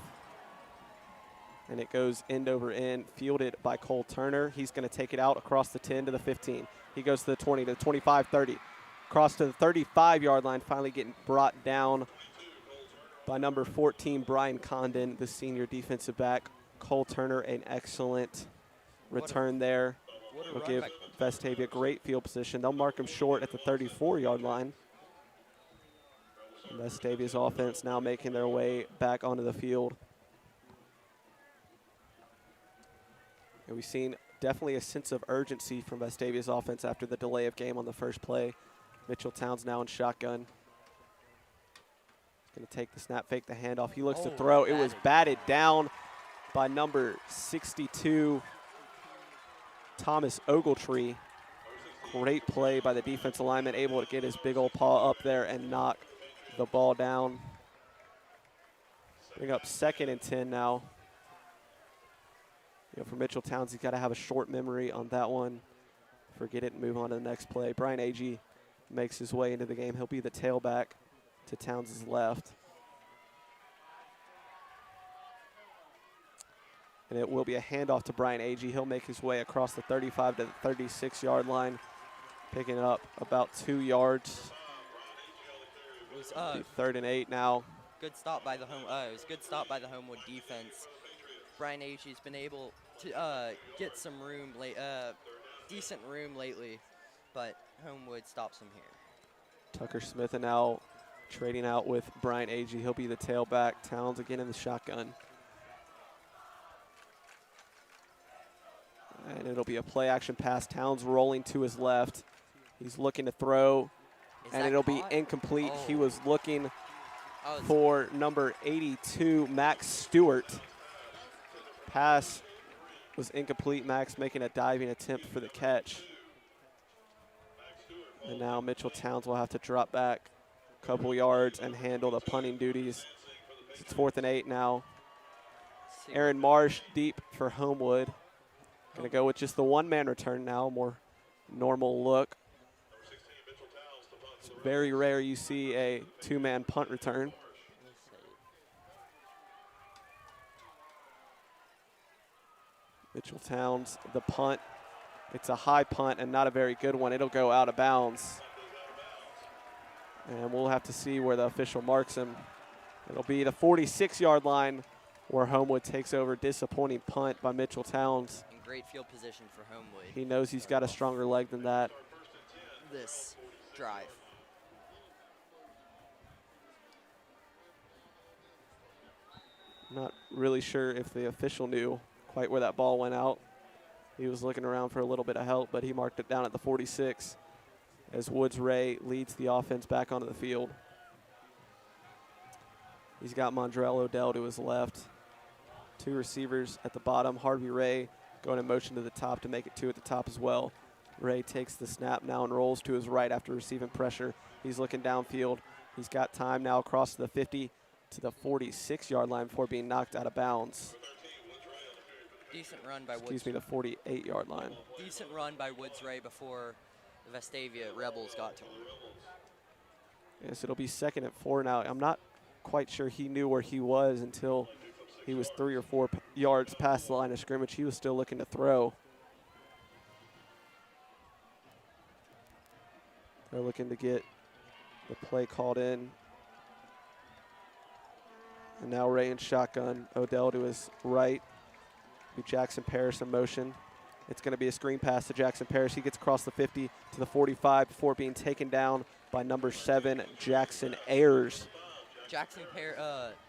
And it goes end over end, fielded by Cole Turner. He's going to take it out across the 10 to the 15. He goes to the 20 to the 25, 30. Across to the 35-yard line, finally getting brought down by number 14, Brian Condon, the senior defensive back. Cole Turner, an excellent return there. Will give Vestavia great field position. They'll mark him short at the 34-yard line. And Vestavia's offense now making their way back onto the field. And we've seen definitely a sense of urgency from Vestavia's offense after the delay of game on the first play. Mitchell Towns now in shotgun. He's going to take the snap, fake the handoff. He looks to throw. It was batted down by number 62, Thomas Ogletree. Great play by the defensive lineman, able to get his big old paw up there and knock the ball down. Bring up 2nd and 10 now. You know, for Mitchell Towns, he's got to have a short memory on that one. Forget it and move on to the next play. Brian Agee makes his way into the game. He'll be the tailback to Towns' left. And it will be a handoff to Brian Agee. He'll make his way across the 35 to the 36-yard line, picking up about 2 yards. It was 3rd and 8 now. good stop by the it was a good stop by the Homewood defense. Brian Agee's been able to get some room, decent room lately, but Homewood stops him here. Tucker Smith and now trading out with Brian Agee. He'll be the tailback. Towns again in the shotgun. And it'll be a play action pass. Towns rolling to his left. He's looking to throw, and it'll be incomplete. He was looking for number 82, Max Stewart. Pass was incomplete. Max making a diving attempt for the catch. And now Mitchell Towns will have to drop back a couple yards and handle the punting duties. It's 4th and 8 now. Aaron Marsh deep for Homewood. Going to go with just the one-man return now, more normal look. It's very rare you see a two-man punt return. Mitchell Towns, the punt. It's a high punt and not a very good one. It'll go out of bounds. And we'll have to see where the official marks him. It'll be the 46-yard line where Homewood takes over. Disappointing punt by Mitchell Towns. In great field position for Homewood. He knows he's got a stronger leg than that. This drive. Not really sure if the official knew quite where that ball went out. He was looking around for a little bit of help, but he marked it down at the 46 as Woods Ray leads the offense back onto the field. He's got Mondrell Odell to his left. 2 receivers at the bottom. Harvey Ray going in motion to the top to make it 2 at the top as well. Ray takes the snap now and rolls to his right after receiving pressure. He's looking downfield. He's got time now across the 50 to the 46-yard line before being knocked out of bounds. Decent run by Woods. Excuse me, the 48-yard line. Decent run by Woods Ray before the Vestavia Rebels got to him. Yes, it'll be 2nd and 4 now. I'm not quite sure he knew where he was until he was 3 or 4 yards past the line of scrimmage. He was still looking to throw. They're looking to get the play called in. And now Ray in shotgun. Odell to his right. Jackson Parrish in motion. It's going to be a screen pass to Jackson Parrish. He gets across the 50 to the 45 before being taken down by number 7, Jackson Ayers. Jackson Parrish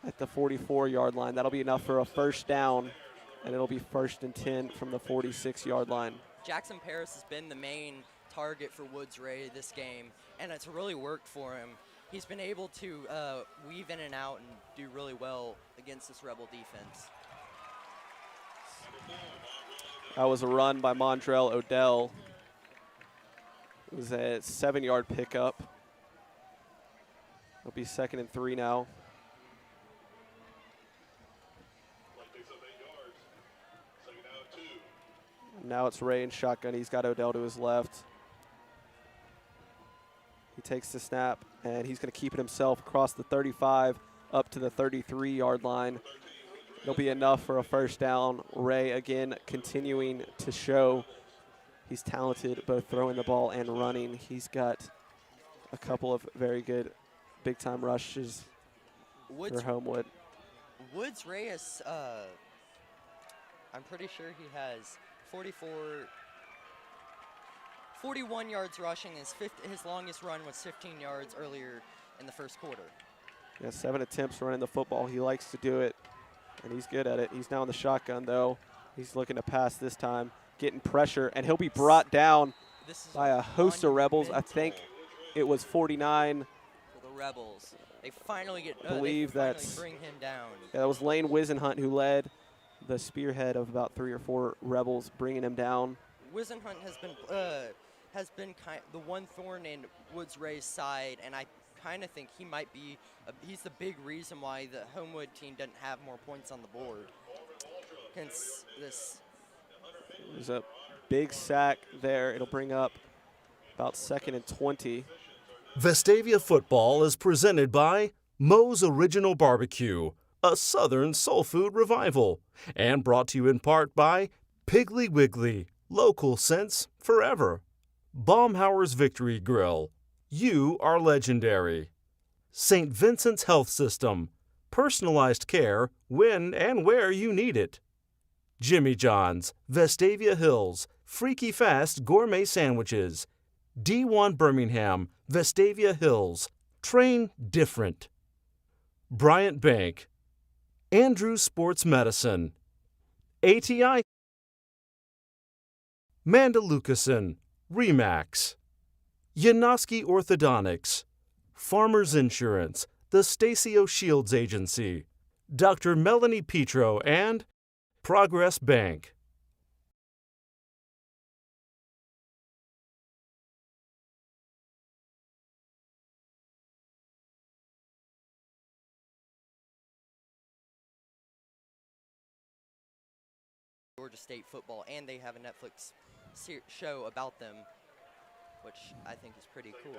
at the 44-yard line. That'll be enough for a first down, and it'll be 1st and 10 from the 46-yard line. Jackson Parrish has been the main target for Woods Ray this game, and it's really worked for him. He's been able to weave in and out and do really well against this Rebel defense. That was a run by Mondrell Odell. It was a 7-yard pickup. It'll be 2nd and 3 now. Now it's Ray in shotgun. He's got Odell to his left. He takes the snap, and he's going to keep it himself across the 35 up to the 33-yard line. It'll be enough for a first down. Ray, again, continuing to show he's talented both throwing the ball and running. He's got a couple of very good big-time rushes for Homewood. Woods Reyes, I'm pretty sure he has 41 yards rushing. His longest run was 15 yards earlier in the first quarter. Yeah, 7 attempts running the football. He likes to do it, and he's good at it. He's now in the shotgun, though. He's looking to pass this time, getting pressure, and he'll be brought down by a host of Rebels. I think it was 49. For the Rebels. They finally get. Believe they finally that's bring him down. Yeah, that was Lane Wisenhunt who led the spearhead of about 3 or 4 Rebels, bringing him down. Wisenhunt has been the one thorn in Woods Ray's side, and I kind of think he might be. He's the big reason why the Homewood team doesn't have more points on the board. Hence this. There's a big sack there. It'll bring up about 2nd and 20. Vestavia football is presented by Moe's Original Barbecue, a Southern soul food revival, and brought to you in part by Piggly Wiggly, local sense forever. Baumhauer's Victory Grill, you are legendary. St. Vincent's Health System, personalized care when and where you need it. Jimmy John's, Vestavia Hills, freaky fast gourmet sandwiches. D1 Birmingham, Vestavia Hills, train different. Bryant Bank, Andrews Sports Medicine, ATI, Mandalucason, Remax, Yanoski Orthodontics, Farmers Insurance, the Stacio Shields Agency, Dr. Melanie Petro, and Progress Bank. Georgia State football, and they have a Netflix show about them, which I think is pretty cool.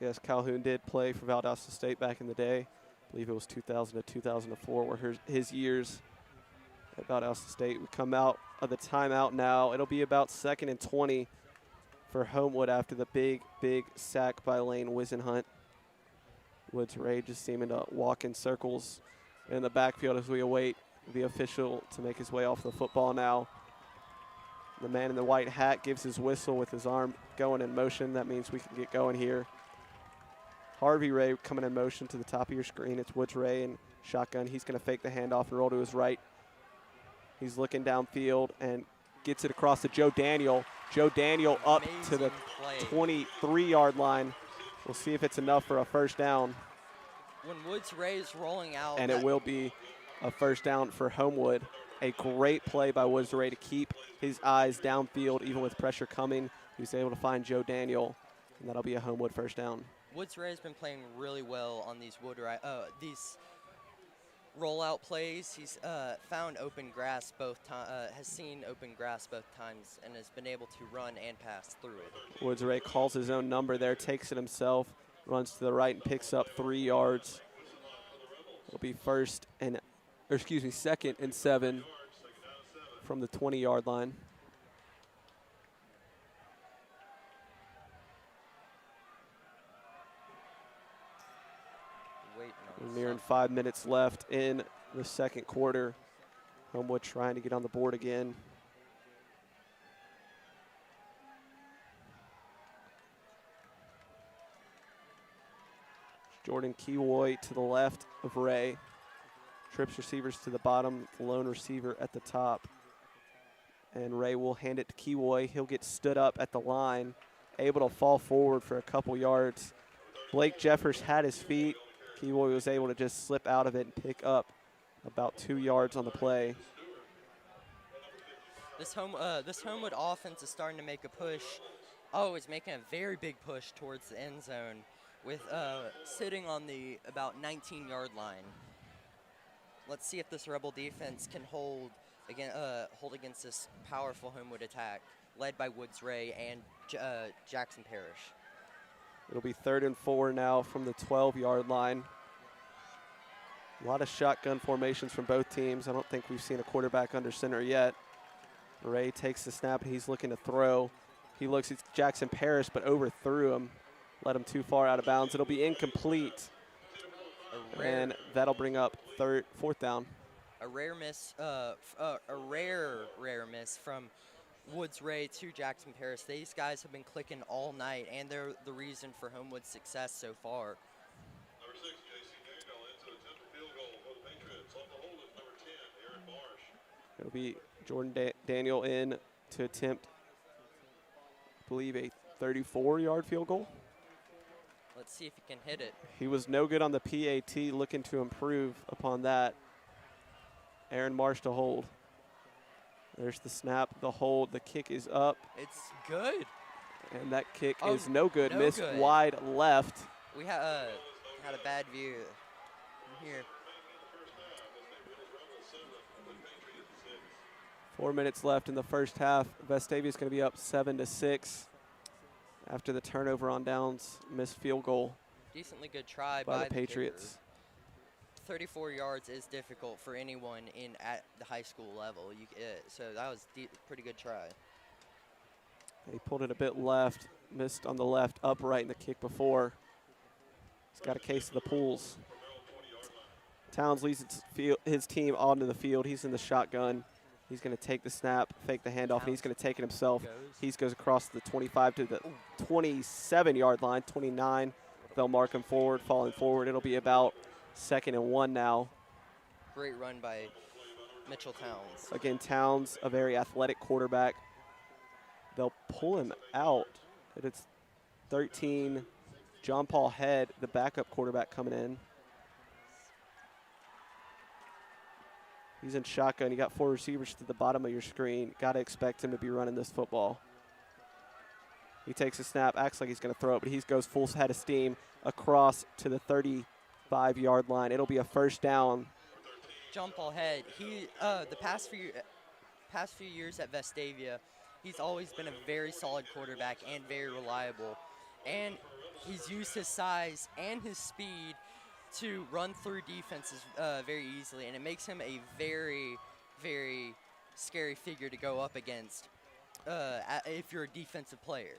Yes, Calhoun did play for Valdosta State back in the day. I believe it was 2000 to 2004 were his years at Valdosta State. We come out of the timeout now. It'll be about 2nd and 20 for Homewood after the big sack by Lane Wisenhunt. Woods Ray just seeming to walk in circles in the backfield as we await the official to make his way off the football now. The man in the white hat gives his whistle with his arm going in motion. That means we can get going here. Harvey Ray coming in motion to the top of your screen. It's Woods Ray in shotgun. He's going to fake the handoff and roll to his right. He's looking downfield and gets it across to Joe Daniel. Joe Daniel up to the 23-yard line. We'll see if it's enough for a first down. When Woods Ray is rolling out. And it will be a first down for Homewood. A great play by Woods Ray to keep his eyes downfield even with pressure coming. He was able to find Joe Daniel, and that'll be a Homewood first down. Woods Ray has been playing really well on these these rollout plays. He's found open grass has seen open grass both times and has been able to run and pass through it. Woods Ray calls his own number there, takes it himself, runs to the right and picks up 3 yards. It'll be 2nd and 7 from the 20-yard line. We're nearing 5 minutes left in the second quarter. Homewood trying to get on the board again. Jordan Kiwoy to the left of Ray. Trips receivers to the bottom, the lone receiver at the top. And Ray will hand it to Kiwoy. He'll get stood up at the line, able to fall forward for a couple yards. Blake Jeffers had his feet. Kiwoy was able to just slip out of it and pick up about 2 yards on the play. This Homewood offense is starting to make a push. Oh, it's making a very big push towards the end zone with sitting on the about 19-yard line. Let's see if this Rebel defense can hold again, hold against this powerful Homewood attack led by Woods Ray and Jackson Parrish. It'll be 3rd and 4 now from the 12-yard line. A lot of shotgun formations from both teams. I don't think we've seen a quarterback under center yet. Ray takes the snap, and he's looking to throw. He looks at Jackson Parrish, but overthrew him. Led him too far out of bounds. It'll be incomplete. And that'll bring up 4th down. A rare miss, rare miss from Woods Ray to Jackson Parrish. These guys have been clicking all night, and they're the reason for Homewood's success so far. Number 6, J.C. Daniel into attempt a field goal for the Patriots. On the hold is number 10, Aaron Marsh. It'll be Jordan Daniel in to attempt, I believe, a 34-yard field goal. Let's see if he can hit it. He was no good on the PAT, looking to improve upon that. Aaron Marsh to hold. There's the snap, the hold, the kick is up. It's good. And that kick Oh, is no good, no missed good. wide left. We had a bad view from here. 4 minutes left in the first half. Vestavia's going to be up 7-6 after the turnover on downs, missed field goal Decently good try by by the Patriots. kicker. 34 yards is difficult for anyone at the high school level. So that was pretty good try. He pulled it a bit left, missed on the left, upright in the kick before. He's got a case of the pools. Towns leads his team onto the field. He's in the shotgun. He's going to take the snap, fake the handoff, and he's going to take it himself. He goes across the 25 to the 27-yard line, 29. They'll mark him forward, falling forward. It'll be about 2nd and 1 now. Great run by Mitchell Towns. Again, Towns, a very athletic quarterback. They'll pull him out. It's 13. John Paul Head, the backup quarterback, coming in. He's in shotgun. You got 4 receivers to the bottom of your screen. Got to expect him to be running this football. He takes a snap, acts like he's going to throw it, but he goes full head of steam across to the 35-yard line. It'll be a 1st down. John Paul Head, the past few years at Vestavia, he's always been a very solid quarterback and very reliable. And he's used his size and his speed to run through defenses very easily, and it makes him a very, very scary figure to go up against if you're a defensive player.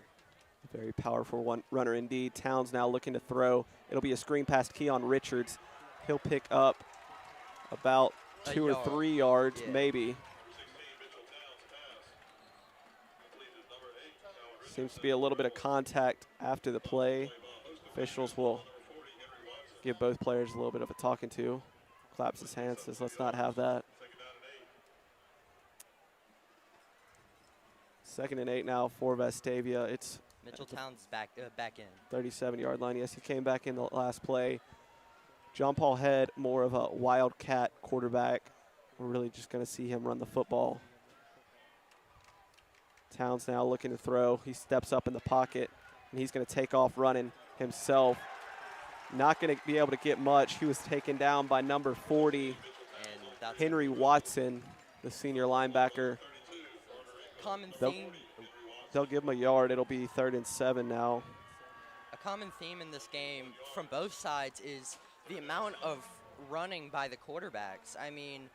Very powerful runner indeed. Towns now looking to throw. It'll be a screen past Keon Richards. He'll pick up about 2 or 3 yards, maybe. Seems to be a little bit of contact after the play. Officials will give both players a little bit of a talking to. Claps his hands, says, let's not have that. 2nd and 8 now for Vestavia. It's Mitchell Towns back in. 37-yard line. Yes, he came back in the last play. John Paul Head, more of a wildcat quarterback. We're really just going to see him run the football. Towns now looking to throw. He steps up in the pocket, and he's going to take off running himself. Not going to be able to get much. He was taken down by number 40, Henry Watson, the senior linebacker. Common theme. They'll give him a yard. It'll be 3rd and 7 now. A common theme in this game from both sides is the amount of running by the quarterbacks. I mean,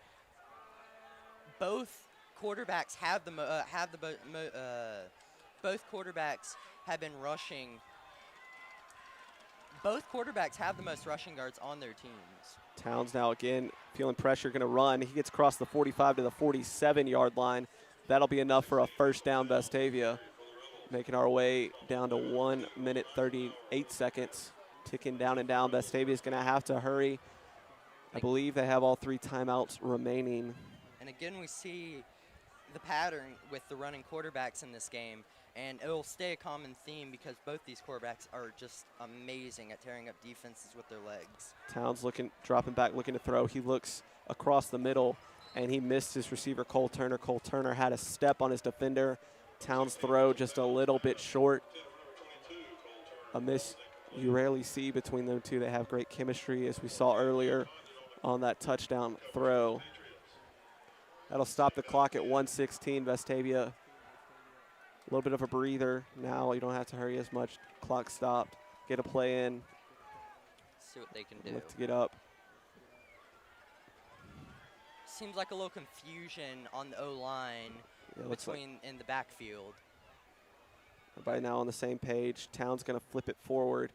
both quarterbacks both quarterbacks have been rushing. Both quarterbacks have the most rushing yards on their teams. Towns now again feeling pressure, going to run. He gets across the 45 to the 47-yard line. That'll be enough for a 1st down, Vestavia. Making our way down to 1 minute 38 seconds. Ticking down and down. Vestavia's going to have to hurry. I believe they have all 3 timeouts remaining. And again, we see the pattern with the running quarterbacks in this game. And it'll stay a common theme because both these quarterbacks are just amazing at tearing up defenses with their legs. Towns dropping back, looking to throw. He looks across the middle, and he missed his receiver, Cole Turner. Cole Turner had a step on his defender. Towns throw just a little bit short. A miss you rarely see between them two. They have great chemistry, as we saw earlier on that touchdown throw. That'll stop the clock at 1:16. Vestavia, a little bit of a breather. Now you don't have to hurry as much. Clock stopped. Get a play in. See what they can do. Look to get up. Seems like a little confusion on the O-line between in the backfield. Everybody now on the same page. Town's going to flip it forward.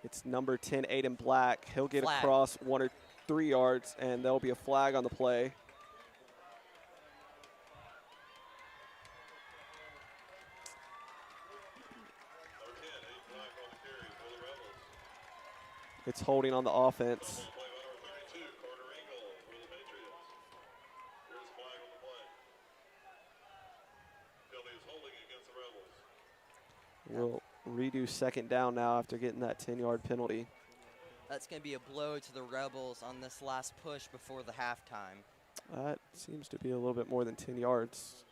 It's number 10, Aiden Black. He'll get across 1 or 3 yards, and there'll be a flag on the play. It's holding on the offense. We'll redo second down now after getting that 10-yard penalty. That's going to be a blow to the Rebels on this last push before the halftime. That seems to be a little bit more than 10 yards.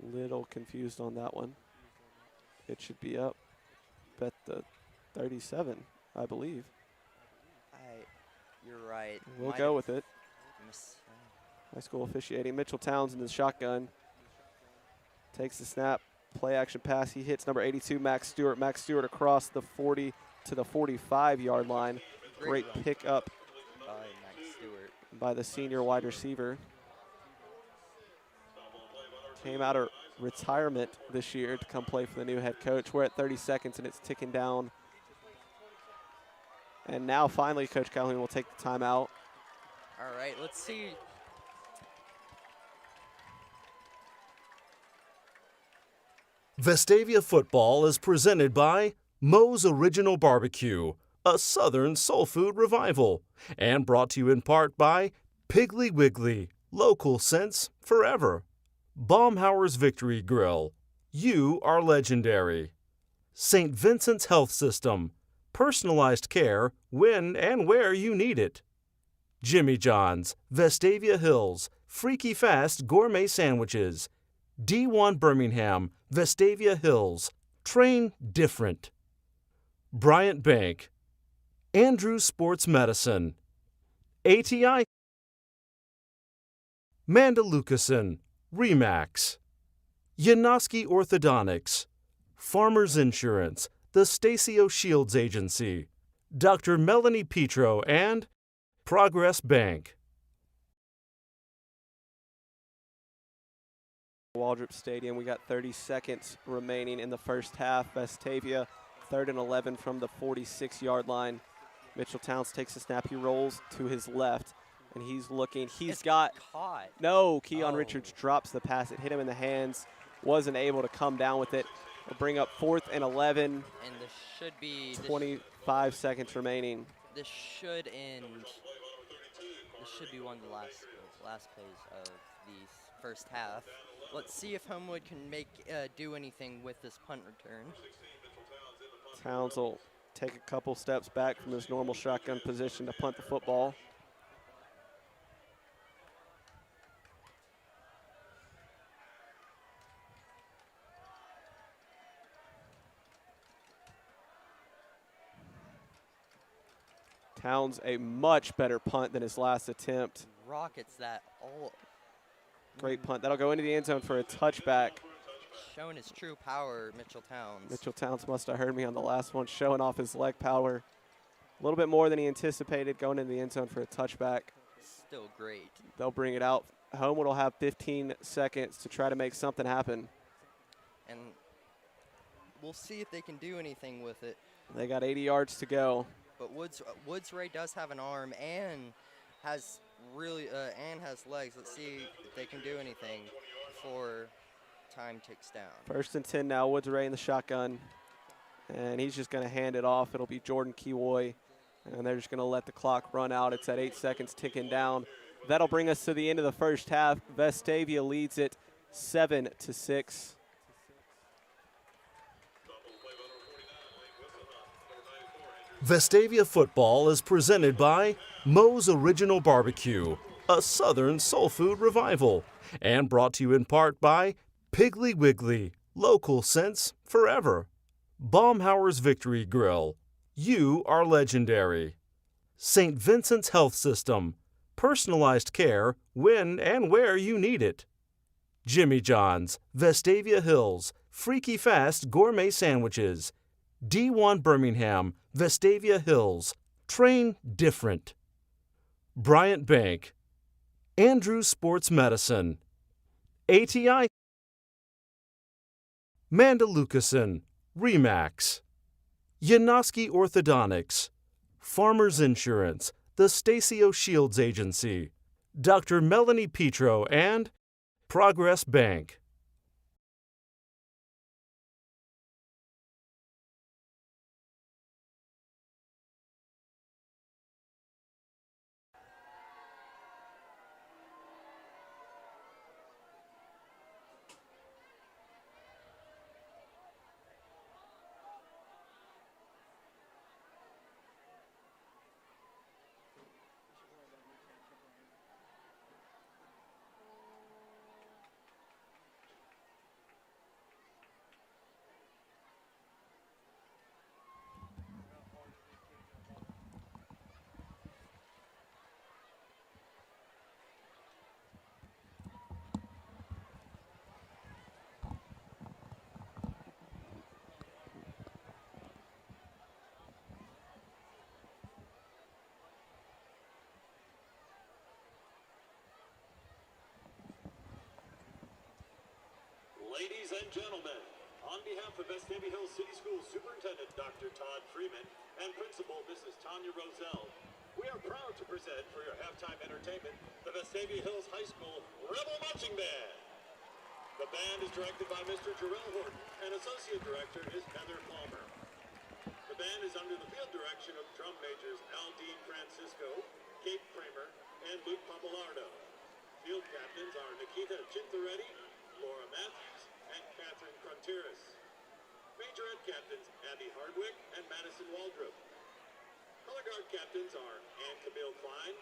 Little confused on that one. It should be up at the 37, I believe. You're right. We'll go with it. High school officiating. Mitchell Towns in the shotgun. Takes the snap. Play action pass. He hits number 82, Max Stewart. Max Stewart across the 40 to the 45-yard line. Great pick up by Max Stewart. By the senior wide receiver. Came out of retirement this year to come play for the new head coach. We're at 30 seconds and it's ticking down. And now finally Coach Calhoun will take the timeout. All right, let's see. Vestavia football is presented by Moe's Original Barbecue, a Southern soul food revival, and brought to you in part by Piggly Wiggly, local sense forever. Baumhauer's Victory Grill, you are legendary. St. Vincent's Health System, personalized care when and where you need it. Jimmy John's, Vestavia Hills, freaky fast gourmet sandwiches. D1 Birmingham, Vestavia Hills, train different. Bryant Bank, Andrews Sports Medicine, ATI, Mandalucason, Remax, Yanoski Orthodontics, Farmers Insurance, the Stacio Shields Agency, Dr. Melanie Petro, and Progress Bank. Waldrop Stadium. We got 30 seconds remaining in the first half. Vestavia, 3rd and 11 from the 46-yard line. Mitchell Towns takes a snap. He rolls to his left, and he's looking. He's got caught. No, Keon Richards drops the pass. It hit him in the hands. Wasn't able to come down with it. We'll bring up 4th and 11. And this should be 25 seconds remaining. This should end. This should be one of the last plays of the first half. Let's see if Homewood can do anything with this punt return. Towns will take a couple steps back from his normal shotgun position to punt the football. Towns a much better punt than his last attempt. Rockets that all. Great punt. That'll go into the end zone for a touchback. Showing his true power, Mitchell Towns. Mitchell Towns must have heard me on the last one, showing off his leg power. A little bit more than he anticipated, going into the end zone for a touchback. Still great. They'll bring it out. Homewood will have 15 seconds to try to make something happen. And we'll see if they can do anything with it. They got 80 yards to go. But Woods Ray does have an arm and has has legs. Let's see if they can do anything before time ticks down. 1st and 10 now. Woods Ray in the shotgun, and he's just going to hand it off. It'll be Jordan Kiwoy, and they're just going to let the clock run out. It's at 8 seconds ticking down. That'll bring us to the end of the first half. Vestavia leads it 7-6. Vestavia football is presented by Moe's Original Barbecue, a Southern soul food revival, and brought to you in part by Piggly Wiggly, local sense forever. Baumhauer's Victory Grill, you are legendary. St. Vincent's Health System, Personalized care when and where you need it. Jimmy John's, Vestavia Hills, Freaky Fast Gourmet Sandwiches. D1 Birmingham, Vestavia Hills. Train different. Bryant Bank. Andrews Sports Medicine. ATI. Mandalucason, Remax. Yanoski Orthodontics. Farmers Insurance, the Stacio Shields Agency. Dr. Melanie Petro and Progress Bank. Ladies and gentlemen, on behalf of Vestavia Hills City Schools Superintendent Dr. Todd Freeman and Principal Mrs. Tanya Roselle, we are proud to present for your halftime entertainment the Vestavia Hills High School Rebel Marching Band. The band is directed by Mr. Jarrell Horton and Associate Director is Heather Palmer. The band is under the field direction of drum majors Aldine Francisco, Kate Kramer, and Luke Papalardo. Field captains are Nikita Chintaretti, Laura Matthews, and Catherine Frontiers. Majorette captains Abby Hardwick and Madison Waldrop. Color guard captains are Ann Camille Klein,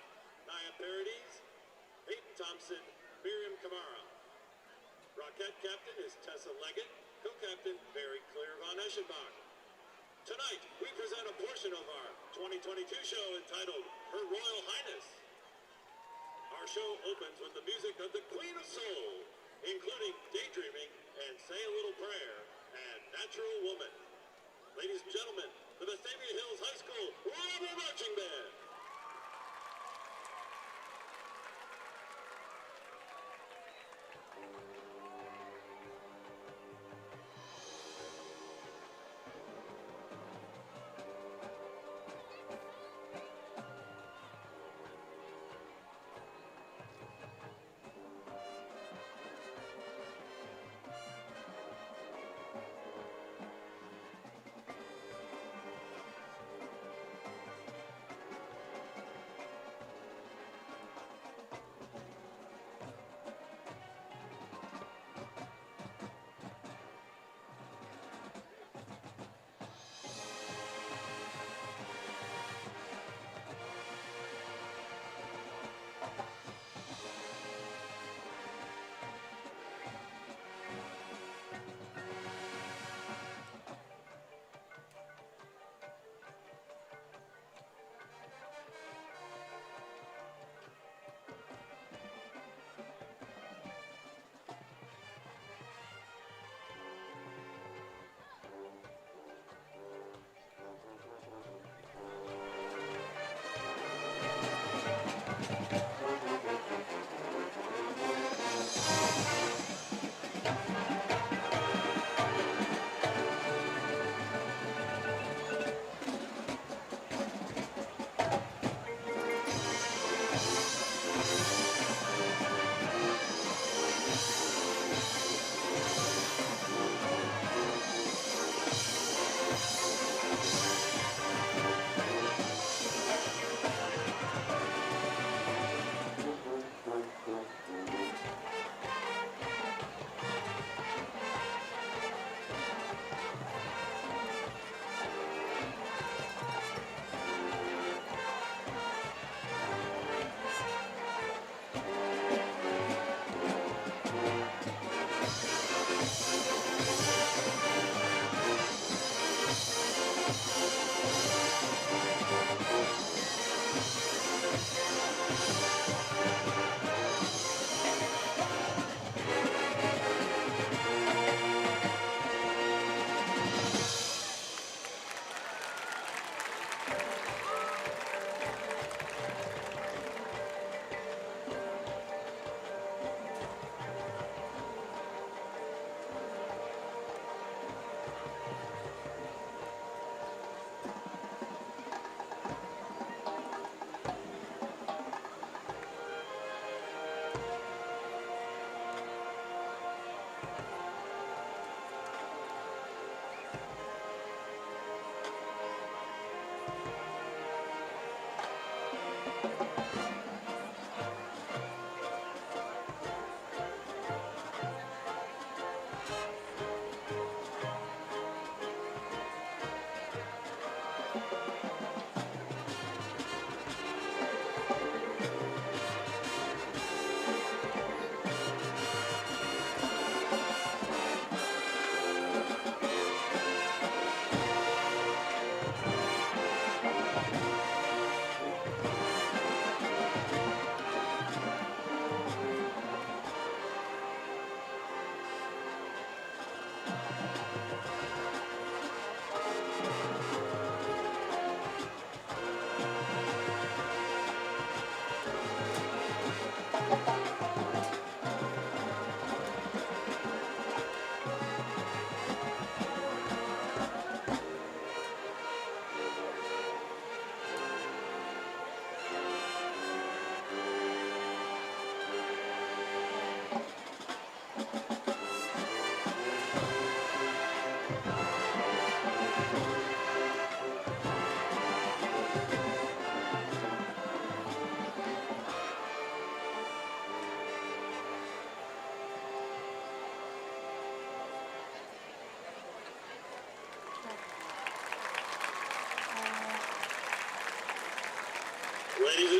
Nia Paradies, Hayden Thompson, Miriam Kamara. Rockette captain is Tessa Leggett, co-captain Barry Claire von Eschenbach. Tonight, we present a portion of our 2022 show entitled Her Royal Highness. Our show opens with the music of the Queen of Soul, including Daydreaming and Say a Little Prayer and Natural Woman. Ladies and gentlemen, the Vestavia Hills High School Rebel Marching Band.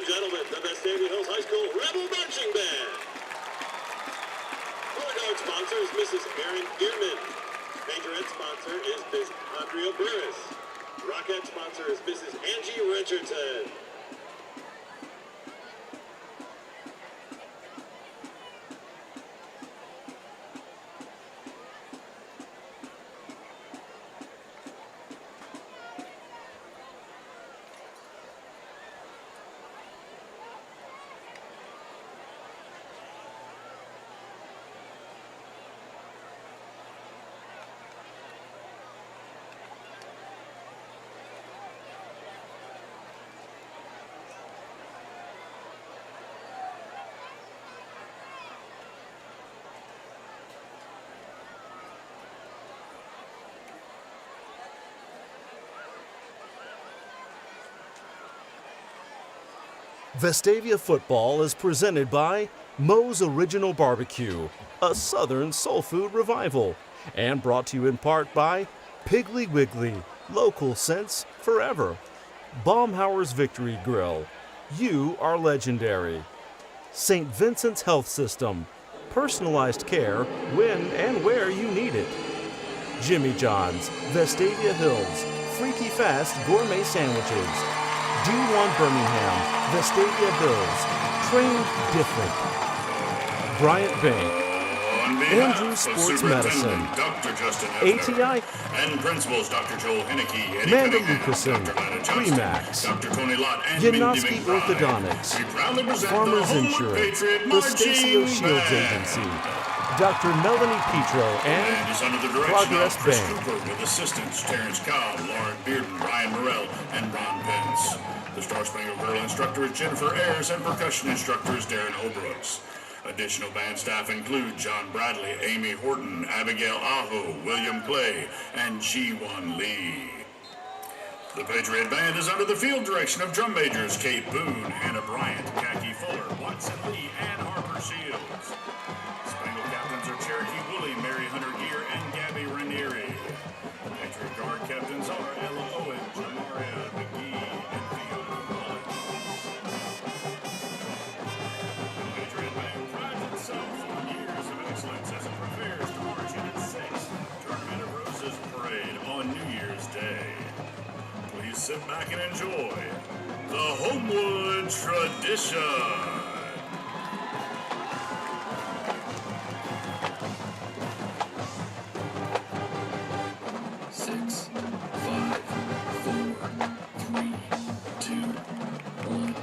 gentlemen, the Vestavia Hills High School Rebel Marching Band. Color guard sponsor is Mrs. Erin Gearman. Majorette sponsor is Ms. Andrea Burris. Rockette sponsor is Mrs. Angie Richardson. Vestavia football is presented by Moe's Original Barbecue, a Southern soul food revival, and brought to you in part by Piggly Wiggly, local sense forever. Baumhauer's Victory Grill, you are legendary. St. Vincent's Health System, personalized care when and where you need it. Jimmy John's, Vestavia Hills, freaky fast gourmet sandwiches. D1 Birmingham, Vestavia Hills, trained different. Bryant Bank, Andrew Sports Medicine, Dr. Justin ATI, and principals Dr. Joel Henneke, Eddie Amanda Cunningham, Lucasen, Dr. Lana Johnston, Remax, Dr. Tony Lott, and Yanoski Mindy McBride. Orthodontics, We proudly present Farmers the Homewood Insurance, Patriot the Marching Stacio Shields Band. Agency, Dr. Melanie Petro, And and is under the direction Progress of Chris Bank. Cooper with assistants Terrence Cobb, Lauren Bearden, Ryan Morrell, and Ron Pence. The Star Spangled Girl instructor is Jennifer Ayers and percussion instructor is Darren Obrooks. Additional band staff include John Bradley, Amy Horton, Abigail Aho, William Clay, and G1 Lee. The Patriot Band is under the field direction of drum majors Kate Boone, Hannah Bryant, Khaki Fuller, Watson Lee, and Harper Shields. Spangled captains are Cherokee Woolley, Mary Hunter Gear, and Gabby Ranieri. The Patriot Guard captains are Ella Owen, Jamaria McGee, and Fiona Mullins. The Patriot Band prides itself on years of excellence as it prepares to march in its 6th Tournament of Roses parade on New Year's Day. Please sit back and enjoy the Homewood tradition. 6, 5, 4, 3, 2, 1.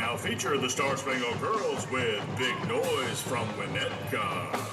now feature the Star Spangled Girls with Big Noise from Winnetka.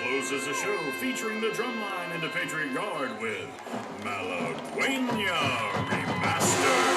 Closes the show featuring the drumline and the Patriot Guard with Malagueña Remastered.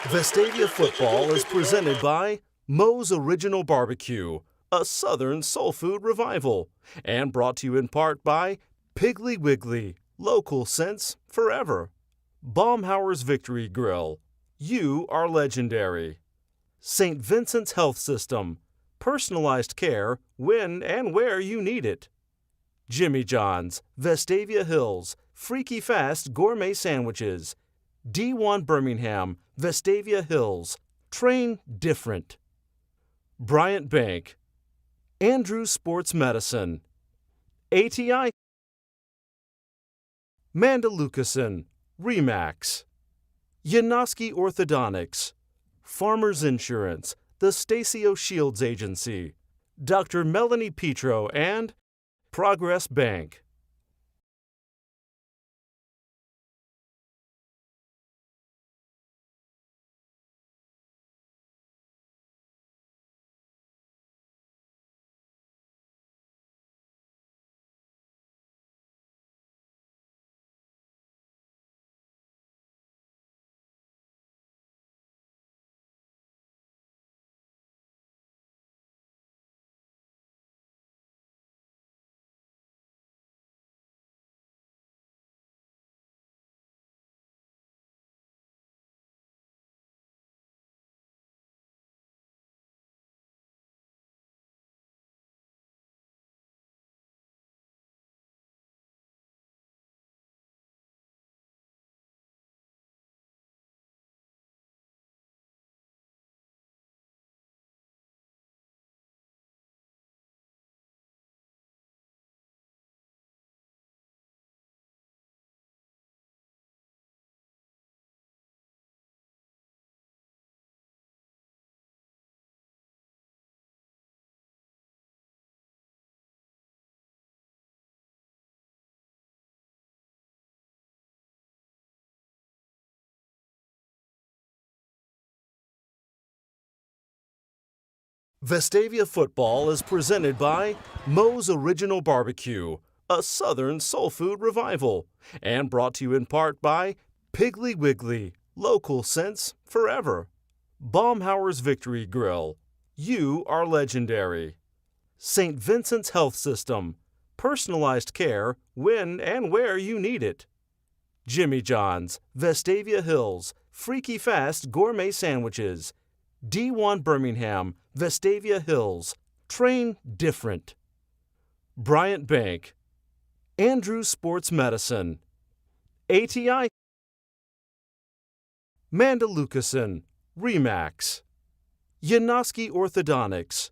Vestavia football is presented by Moe's Original Barbecue, a Southern soul food revival, and brought to you in part by Piggly Wiggly, local sense forever. Baumhauer's Victory Grill, you are legendary. St. Vincent's Health System, personalized care when and where you need it. Jimmy John's, Vestavia Hills, freaky fast gourmet sandwiches. D1 Birmingham, Vestavia Hills, train different. Bryant Bank, Andrews Sports Medicine, ATI, Mandalucason, Remax, Yanoski Orthodontics, Farmers Insurance, the Stacio Shields Agency, Dr. Melanie Petro, and Progress Bank. Vestavia football is presented by Moe's Original Barbecue, a Southern soul food revival, and brought to you in part by Piggly Wiggly, local sense forever. Baumhauer's Victory Grill, you are legendary. St. Vincent's Health System, personalized care when and where you need it. Jimmy John's, Vestavia Hills, freaky fast gourmet sandwiches. D1 Birmingham, Vestavia Hills, train different. Bryant Bank, Andrews Sports Medicine, ATI, Mandalucason, Remax, Yanoski Orthodontics,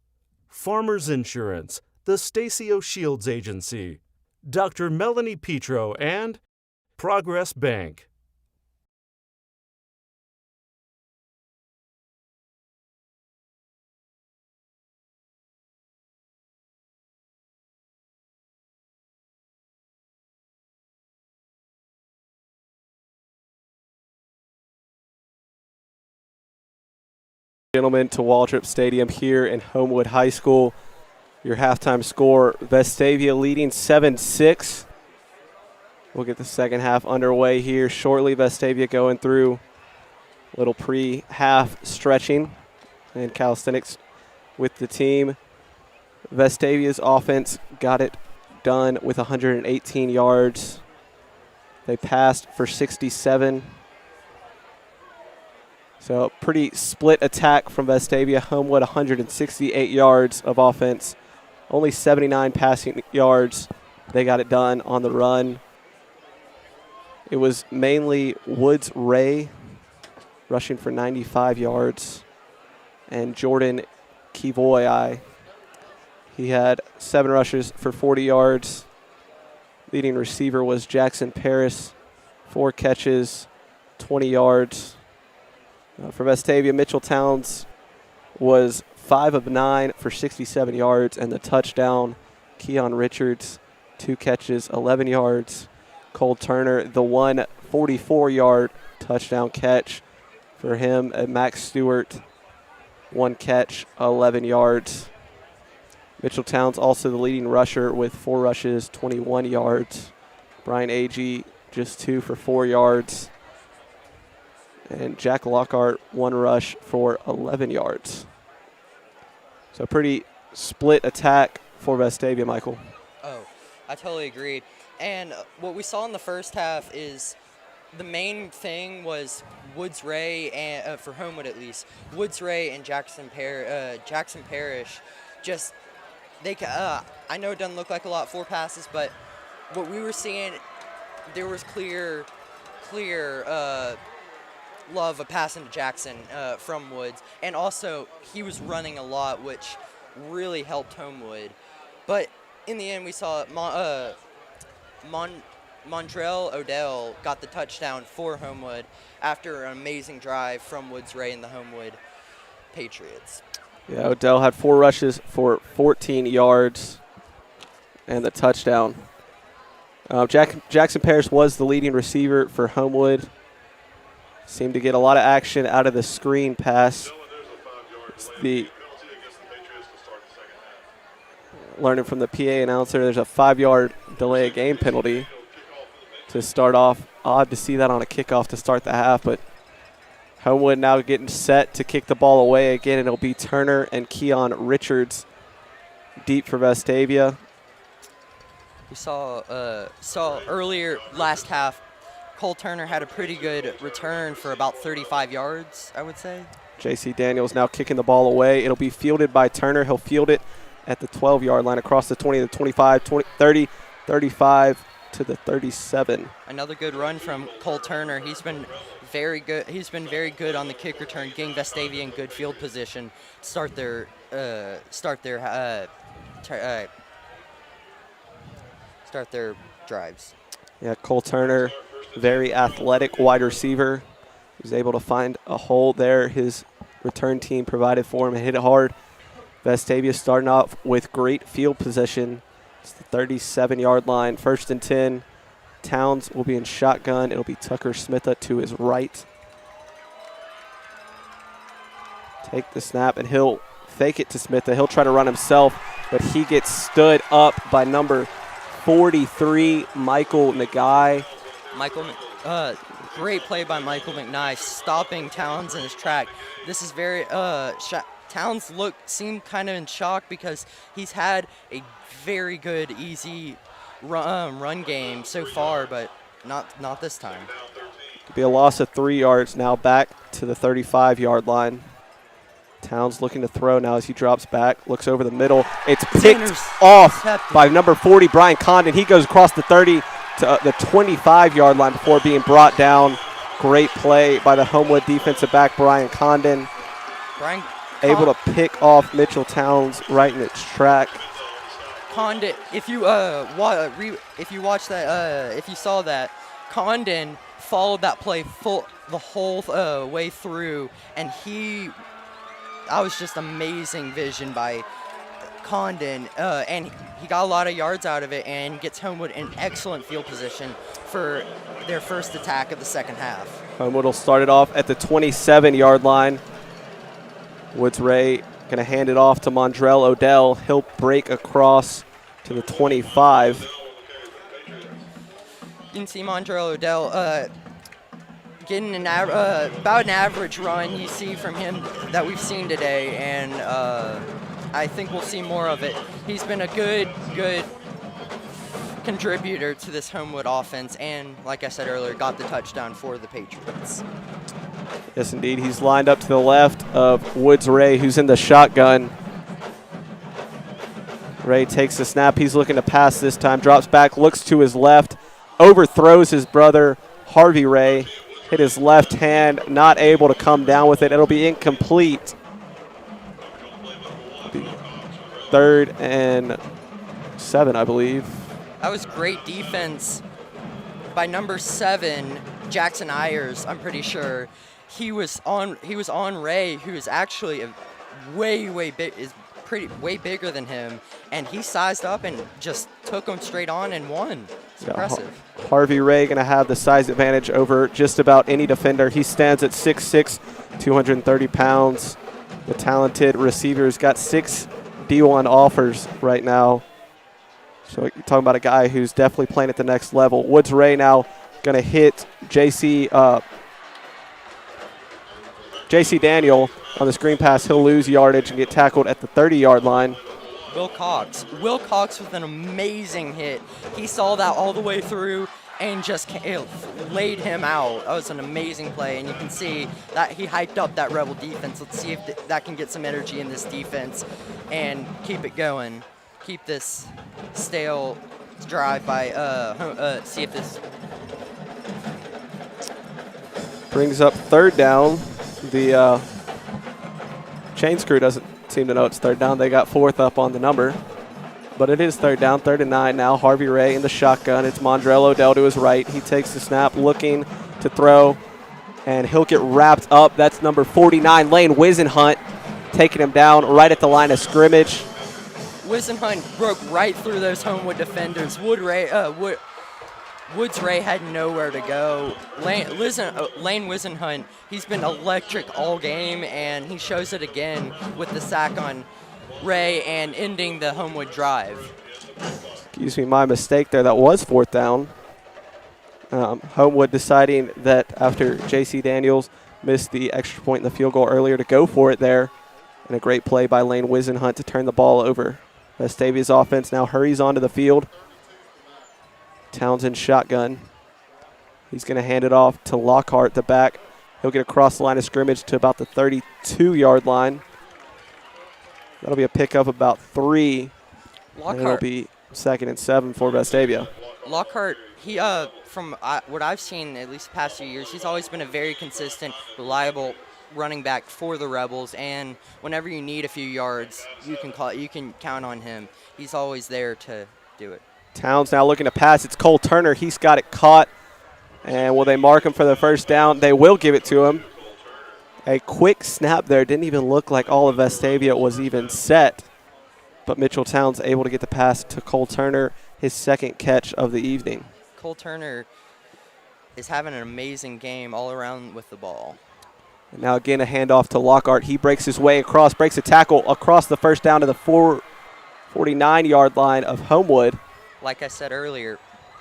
Farmers Insurance, the Stacio Shields Agency, Dr. Melanie Petro, and Progress Bank. Gentlemen, to Waltrip Stadium here in Homewood High School. Your halftime score, Vestavia leading 7-6. We'll get the second half underway here shortly. Vestavia going through a little pre-half stretching and calisthenics with the team. Vestavia's offense got it done with 118 yards. They passed for 67. So pretty split attack from Vestavia. Homewood 168 yards of offense, only 79 passing yards. They got it done on the run. It was mainly Woods Ray rushing for 95 yards, and Jordan Kivoy. He had 7 rushes for 40 yards. Leading receiver was Jackson Paris, 4 catches, 20 yards. For Vestavia, Mitchell Towns was 5 of 9 for 67 yards, and the touchdown. Keon Richards, 2 catches, 11 yards. Cole Turner, the 144-yard touchdown catch for him. And Max Stewart, 1 catch, 11 yards. Mitchell Towns also the leading rusher with 4 rushes, 21 yards. Brian Agee, just 2 for 4 yards. And Jack Lockhart, 1 rush for 11 yards. So pretty split attack for Vestavia, Michael. Oh, I totally agree. And what we saw in the first half is the main thing was Woods Ray, and for Homewood at least, Woods Ray and Jackson Parrish just, I know it doesn't look like a lot, 4 passes, but what we were seeing, there was clear love of passing to Jackson from Woods. And also, he was running a lot, which really helped Homewood. But in the end, we saw Mondrell Odell got the touchdown for Homewood after an amazing drive from Woods Ray and the Homewood Patriots. Yeah, Odell had 4 rushes for 14 yards and the touchdown. Jackson Parrish was the leading receiver for Homewood. Seemed to get a lot of action out of the screen pass. Learning from the PA announcer, there's a 5-yard delay of game penalty to start off. Odd to see that on a kickoff to start the half, but Homewood now getting set to kick the ball away again, and it'll be Turner and Keon Richards deep for Vestavia. We saw earlier last half, Cole Turner had a pretty good return for about 35 yards, I would say. J.C. Daniels now kicking the ball away. It'll be fielded by Turner. He'll field it at the 12-yard line across the 20, the 25, 20, 30, 35 to the 37. Another good run from Cole Turner. He's been very good. He's been very good on the kick return, getting Vestavia in good field position to start their drives. Yeah, Cole Turner, very athletic wide receiver. He was able to find a hole there. His return team provided for him and hit it hard. Vestavia starting off with great field position. It's the 37-yard line, 1st and 10. Towns will be in shotgun. It'll be Tucker Smitha to his right. Take the snap, and he'll fake it to Smitha. He'll try to run himself, but he gets stood up by number 43, Michael Nagai. Great play by Michael McKnight, stopping Towns in his track. This is very Towns seemed kind of in shock because he's had a very good, easy run game so far, but not this time. Could be a loss of 3 yards now, back to the 35-yard line. Towns looking to throw now as he drops back, looks over the middle. It's picked off by number 40, Brian Condon. He goes across the 30 to the 25-yard line before being brought down. Great play by the Homewood defensive back, Brian Condon. Able to pick off Mitchell Towns right in its track. Condon, if you watch that, if you saw that, Condon followed that play the whole way through, and that was just amazing vision by Condon, and he got a lot of yards out of it and gets Homewood in excellent field position for their first attack of the second half. Homewood will start it off at the 27-yard line. Woods Ray going to hand it off to Mondrell Odell. He'll break across to the 25. You can see Mondrell Odell getting about an average run you see from him that we've seen today, and I think we'll see more of it. He's been a good contributor to this Homewood offense, and like I said earlier, got the touchdown for the Patriots. Yes, indeed. He's lined up to the left of Woods Ray, who's in the shotgun. Ray takes the snap. He's looking to pass this time. Drops back, looks to his left, overthrows his brother, Harvey Ray. Hit his left hand, not able to come down with it. It'll be incomplete. 3rd and 7, I believe. That was great defense by number 7, Jackson Ayers, I'm pretty sure. He was on Ray, who is actually way bigger than him, and he sized up and just took him straight on and won. It's impressive. Harvey Ray going to have the size advantage over just about any defender. He stands at 6'6", 230 pounds. The talented receiver's got 6 D1 offers right now. So you're talking about a guy who's definitely playing at the next level. Woods Ray now going to hit J.C. J.C. Daniel on the screen pass. He'll lose yardage and get tackled at the 30-yard line. Will Cox with an amazing hit. He saw that all the way through and just laid him out. That was an amazing play, and you can see that he hyped up that Rebel defense. Let's see if that can get some energy in this defense and keep it going. Keep this stale drive by, see if this brings up third down. The chain screw doesn't seem to know it's third down. They got fourth up on the number. But it is third down, 3rd and 9 now. Harvey Ray in the shotgun. It's Mondrell Odell to his right. He takes the snap, looking to throw, and he'll get wrapped up. That's number 49, Lane Wisenhunt, taking him down right at the line of scrimmage. Wisenhunt broke right through those Homewood defenders. Woods Ray had nowhere to go. Lane Wisenhunt, he's been electric all game, and he shows it again with the sack on Ray and ending the Homewood drive. Excuse me, my mistake there. That was 4th down. Homewood deciding that after J.C. Daniels missed the extra point in the field goal earlier to go for it there. And a great play by Lane Wisenhunt to turn the ball over. Vestavia's offense now hurries onto the field. Townsend shotgun. He's going to hand it off to Lockhart, the back. He'll get across the line of scrimmage to about the 32-yard line. That'll be a pickup about 3. And it'll be 2nd and 7 for Vestavia. Lockhart, he from what I've seen at least the past few years, he's always been a very consistent, reliable running back for the Rebels. And whenever you need a few yards, you can count on him. He's always there to do it. Towns now looking to pass. It's Cole Turner. He's got it caught. And will they mark him for the first down? They will give it to him. A quick snap there. Didn't even look like all of Vestavia was even set. But Mitchell Towns able to get the pass to Cole Turner, his 2nd catch of the evening. Cole Turner is having an amazing game all around with the ball. And now again a handoff to Lockhart. He breaks his way across, breaks a tackle across the first down to the 49-yard line of Homewood. Like I said earlier,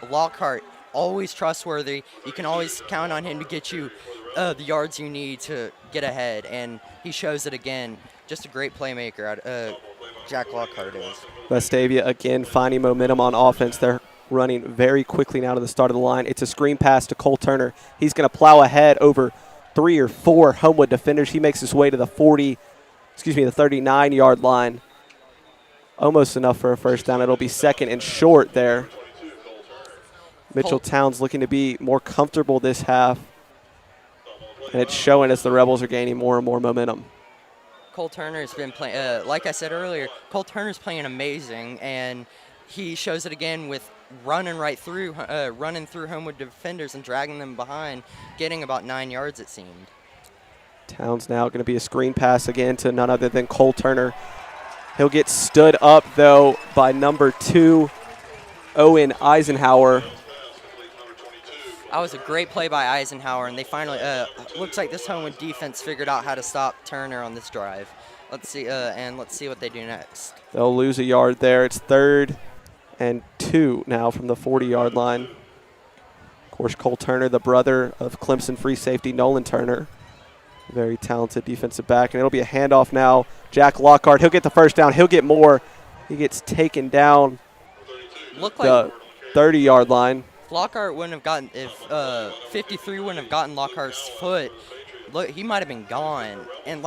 Lockhart, always trustworthy. You can always count on him to get you the yards you need to get ahead, and he shows it again. Just a great playmaker, Jack Lockhart is. Vestavia again finding momentum on offense. They're running very quickly now to the start of the line. It's a screen pass to Cole Turner. He's going to plow ahead over 3 or 4 Homewood defenders. He makes his way to the 39-yard line. Almost enough for a first down. It'll be 2nd and short there. Mitchell Towns looking to be more comfortable this half. And it's showing as the Rebels are gaining more and more momentum. Cole Turner's been playing, like I said earlier, Cole Turner's playing amazing, and he shows it again with running through Homewood defenders and dragging them behind, getting about 9 yards it seemed. Towns now going to be a screen pass again to none other than Cole Turner. He'll get stood up, though, by number 2, Owen Eisenhower. That was a great play by Eisenhower, and they finally looks like this Homewood defense figured out how to stop Turner on this drive. Let's see what they do next. They'll lose a yard there. It's 3rd and 2 now from the 40-yard line. Of course, Cole Turner, the brother of Clemson free safety Nolan Turner. Very talented defensive back, and it'll be a handoff now. Jack Lockhart, he'll get the first down. He'll get more. He gets taken down the 30-yard line. Lockhart wouldn't have gotten, if 53 wouldn't have gotten Lockhart's foot, look, he might have been gone. And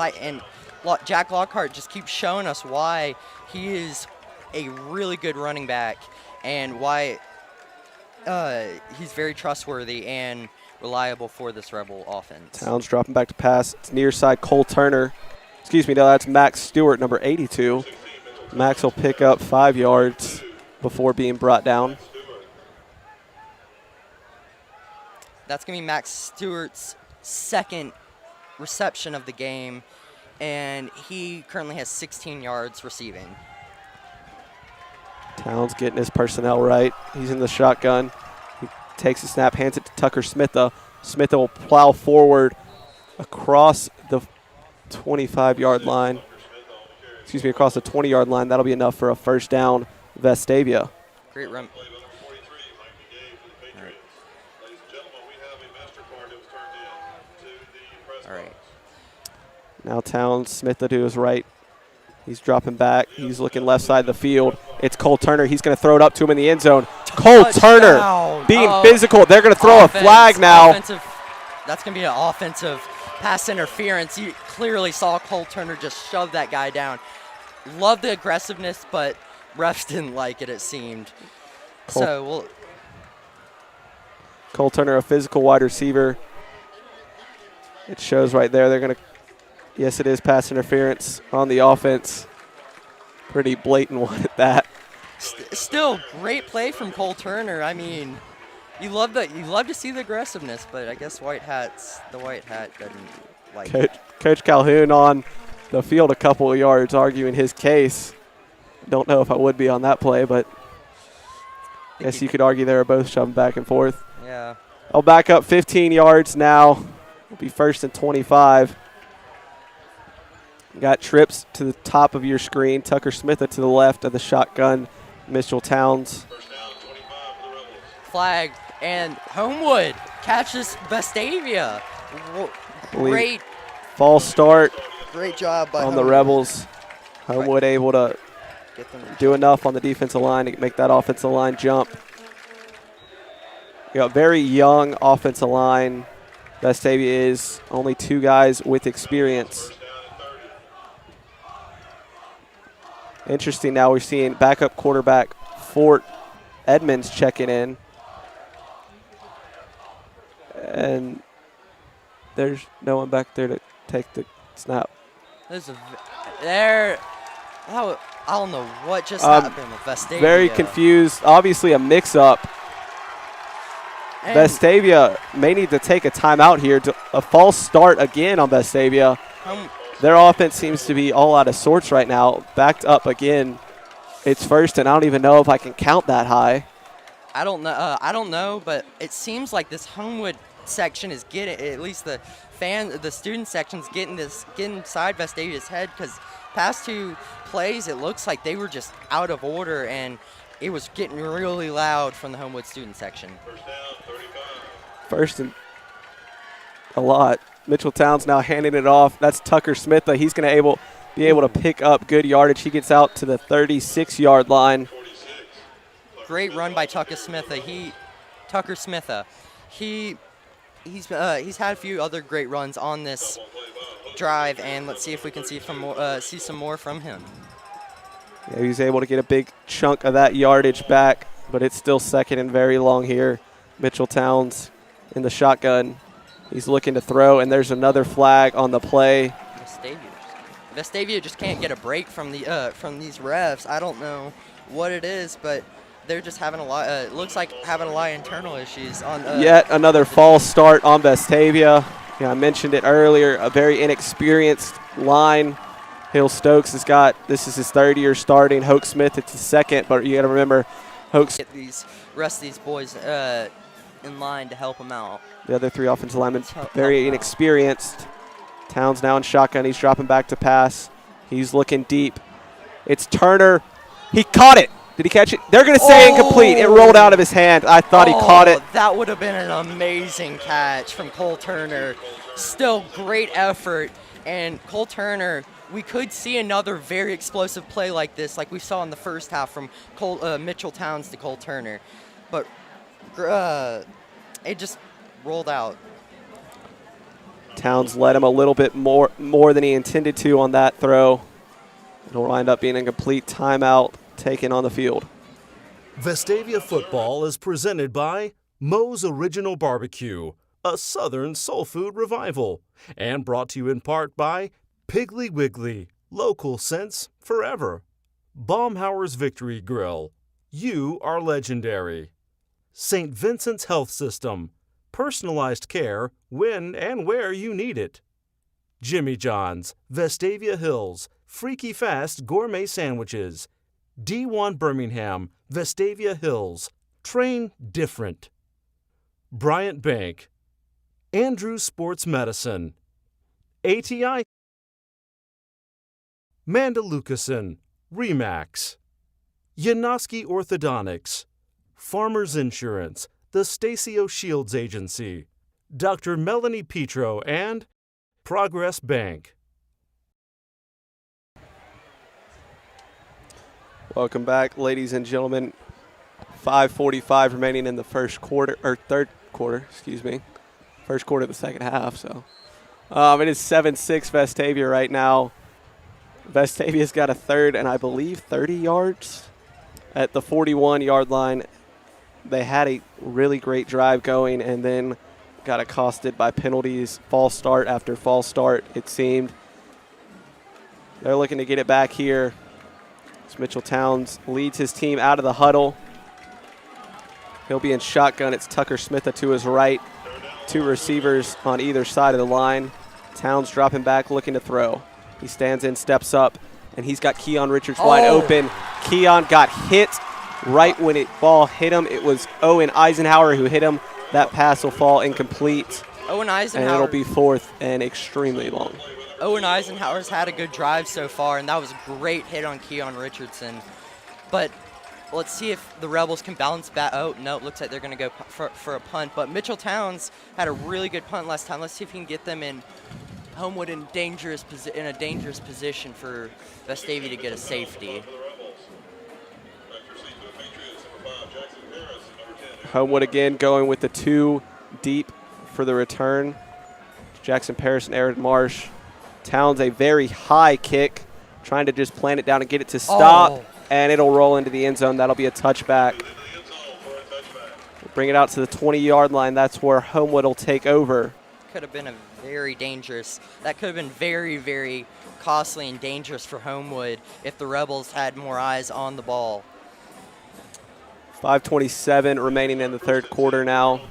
Jack Lockhart just keeps showing us why he is a really good running back and why he's very trustworthy and reliable for this Rebel offense. Towns dropping back to pass. It's near side Cole Turner. Excuse me, no, that's Max Stewart, number 82. Max will pick up 5 yards before being brought down. That's going to be Max Stewart's 2nd reception of the game, and he currently has 16 yards receiving. Towns getting his personnel right. He's in the shotgun. He takes the snap, hands it to Tucker Smitha. Smitha will plow forward across the 25-yard line. Excuse me, across the 20-yard line. That'll be enough for a first down, Vestavia. Great run. Ladies and gentlemen, we have a MasterCard that was turned in to the president. All right. Now Towns, Smith to his right. He's dropping back. He's looking left side of the field. It's Cole Turner. He's going to throw it up to him in the end zone. Cole Turner being physical. They're going to throw a flag now. That's going to be an offensive pass interference. You clearly saw Cole Turner just shove that guy down. Love the aggressiveness, but refs didn't like it, it seemed. Cole Turner, a physical wide receiver. It shows right there. They're going to, yes, it is pass interference on the offense. Pretty blatant one at that. Still, great play from Cole Turner. I mean, you love to see the aggressiveness, but I guess the white hat doesn't like it. Coach Calhoun on the field a couple of yards arguing his case. Don't know if I would be on that play, but I guess you could argue they were both shoving back and forth. Yeah. I'll back up 15 yards now. It'll be 1st and 25. Got trips to the top of your screen. Tucker Smith to the left of the shotgun. Mitchell Towns. First down, 25 for the Rebels. Flag, and Homewood catches Vestavia. Great. False start Great job by on the Rebels. Homewood able to do enough on the defensive line to make that offensive line jump. We got very young offensive line. Vestavia is only 2 guys with experience. Interesting, now we're seeing backup quarterback Fort Edmonds checking in. And there's no one back there to take the snap. I don't know what just happened with Vestavia. Very confused. Obviously a mix-up. Vestavia may need to take a timeout here. A false start again on Vestavia. Their offense seems to be all out of sorts right now. Backed up again. It's 1st, and I don't even know if I can count that high. I don't know, but it seems like this Homewood section is getting, at least the student section's getting inside Vestavia's head, because past 2 plays, it looks like they were just out of order, and it was getting really loud from the Homewood student section. First down, 35. 1st and a lot. Mitchell Towns now handing it off. That's Tucker Smith. He's going to be able to pick up good yardage. He gets out to the 36-yard line. 46. Great run by Tucker Smith. He's had a few other great runs on this drive, and let's see if we can see some more from him. Yeah, he was able to get a big chunk of that yardage back, but it's still 2nd and very long here. Mitchell Towns in the shotgun. He's looking to throw, and there's another flag on the play. Vestavia just can't get a break from these refs. I don't know what it is, but they're just having a lot. It looks like having a lot of internal issues on. Yet another false start on Vestavia. Yeah, I mentioned it earlier. A very inexperienced line. Hill Stokes this is his 3rd year starting. Hoke Smith, it's his 2nd, but you got to remember, Hoke's. Get these rest of these boys in line to help him out. The other 3 offensive linemen, very inexperienced. Towns now in shotgun. He's dropping back to pass. He's looking deep. It's Turner. He caught it. Did he catch it? They're going to say incomplete. It rolled out of his hand. I thought he caught it. That would have been an amazing catch from Cole Turner. Still great effort. And Cole Turner, we could see another very explosive play like this, like we saw in the first half from Mitchell Towns to Cole Turner. But it just rolled out. Towns led him a little bit more than he intended to on that throw. It'll wind up being a complete timeout taken on the field. Vestavia football is presented by Moe's Original Barbecue, a Southern soul food revival, and brought to you in part by Piggly Wiggly, local sense forever. Baumhauer's Victory Grill, you are legendary. St. Vincent's Health System, personalized care when and where you need it. Jimmy John's, Vestavia Hills, freaky fast gourmet sandwiches. D1 Birmingham, Vestavia Hills, train different. Bryant Bank, Andrews Sports Medicine, ATI, Mandalucason, Remax, Yanoski Orthodontics, Farmers Insurance, the Stacio Shields Agency, Dr. Melanie Petro, and Progress Bank. Welcome back, ladies and gentlemen. 5:45 remaining in the third quarter, excuse me. First quarter of the second half, so. It is 7-6 Vestavia right now. Vestavia's got a third and I believe 30 yards at the 41-yard line. They had a really great drive going and then got accosted by penalties, false start after false start, it seemed. They're looking to get it back here. As Mitchell Towns leads his team out of the huddle. He'll be in shotgun. It's Tucker Smith to his right. Two receivers on either side of the line. Towns dropping back, looking to throw. He stands in, steps up, and he's got Keon Richards wide open. Keon got hit right when ball hit him. It was Owen Eisenhower who hit him. That pass will fall incomplete. Owen Eisenhower. And it'll be fourth and extremely long. Owen Eisenhower's had a good drive so far, and that was a great hit on Keon Richardson. But let's see if the Rebels can balance back. Oh, no, it looks like they're going to go for a punt. But Mitchell Towns had a really good punt last time. Let's see if he can get them in Homewood in a dangerous position for Vestavia to get a safety. Homewood again going with the two deep for the return. Jackson Paris and Aaron Marsh. Towns a very high kick, trying to just plant it down and get it to stop, and it'll roll into the end zone. That'll be a touchback. Bring it out to the 20-yard line. That's where Homewood will take over. Could have been a very dangerous. That could have been very, very costly and dangerous for Homewood if the Rebels had more eyes on the ball. 5:27 remaining in the third quarter now.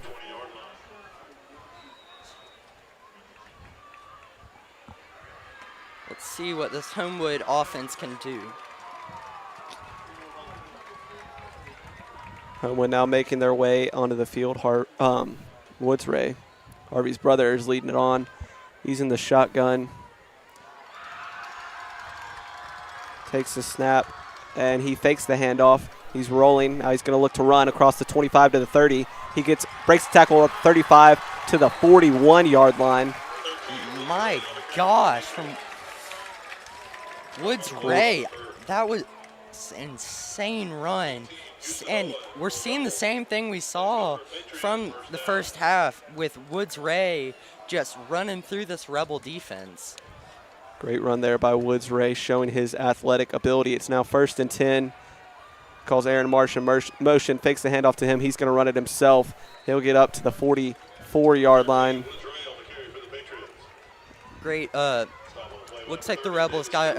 Let's see what this Homewood offense can do. Homewood now making their way onto the field. Woods Ray, Harvey's brother, is leading it on. He's in the shotgun. Takes the snap, and he fakes the handoff. He's rolling. Now he's going to look to run across the 25 to the 30. He breaks the tackle at 35 to the 41-yard line. My gosh, from Woods Ray, that was an insane run. And we're seeing the same thing we saw from the first half with Woods Ray just running through this Rebel defense. Great run there by Woods Ray, showing his athletic ability. It's now 1st and 10. Calls Aaron Marsh in motion, fakes the handoff to him. He's going to run it himself. He'll get up to the 44-yard line. Great. Looks like the Rebels got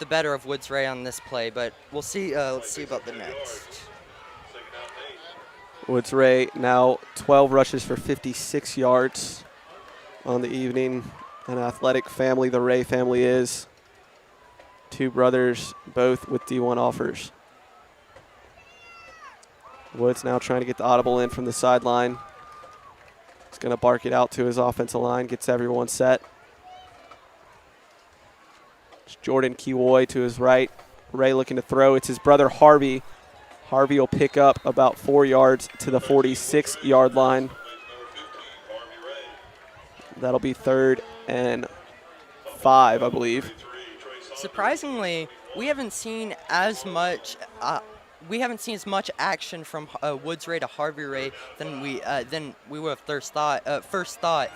the better of Woods Ray on this play, but we'll see. Let's see about the next. Woods Ray now 12 rushes for 56 yards on the evening. An athletic family the Ray family is. Two brothers, both with D1 offers. Woods now trying to get the audible in from the sideline. He's going to bark it out to his offensive line, gets everyone set. It's Jordan Kiwoy to his right. Ray looking to throw. It's his brother Harvey. Harvey will pick up about 4 yards to the 46-yard line. That'll be 3rd and 5, I believe. Surprisingly, we haven't seen as much. We haven't seen as much action from Woods Ray to Harvey Ray than we would have first thought.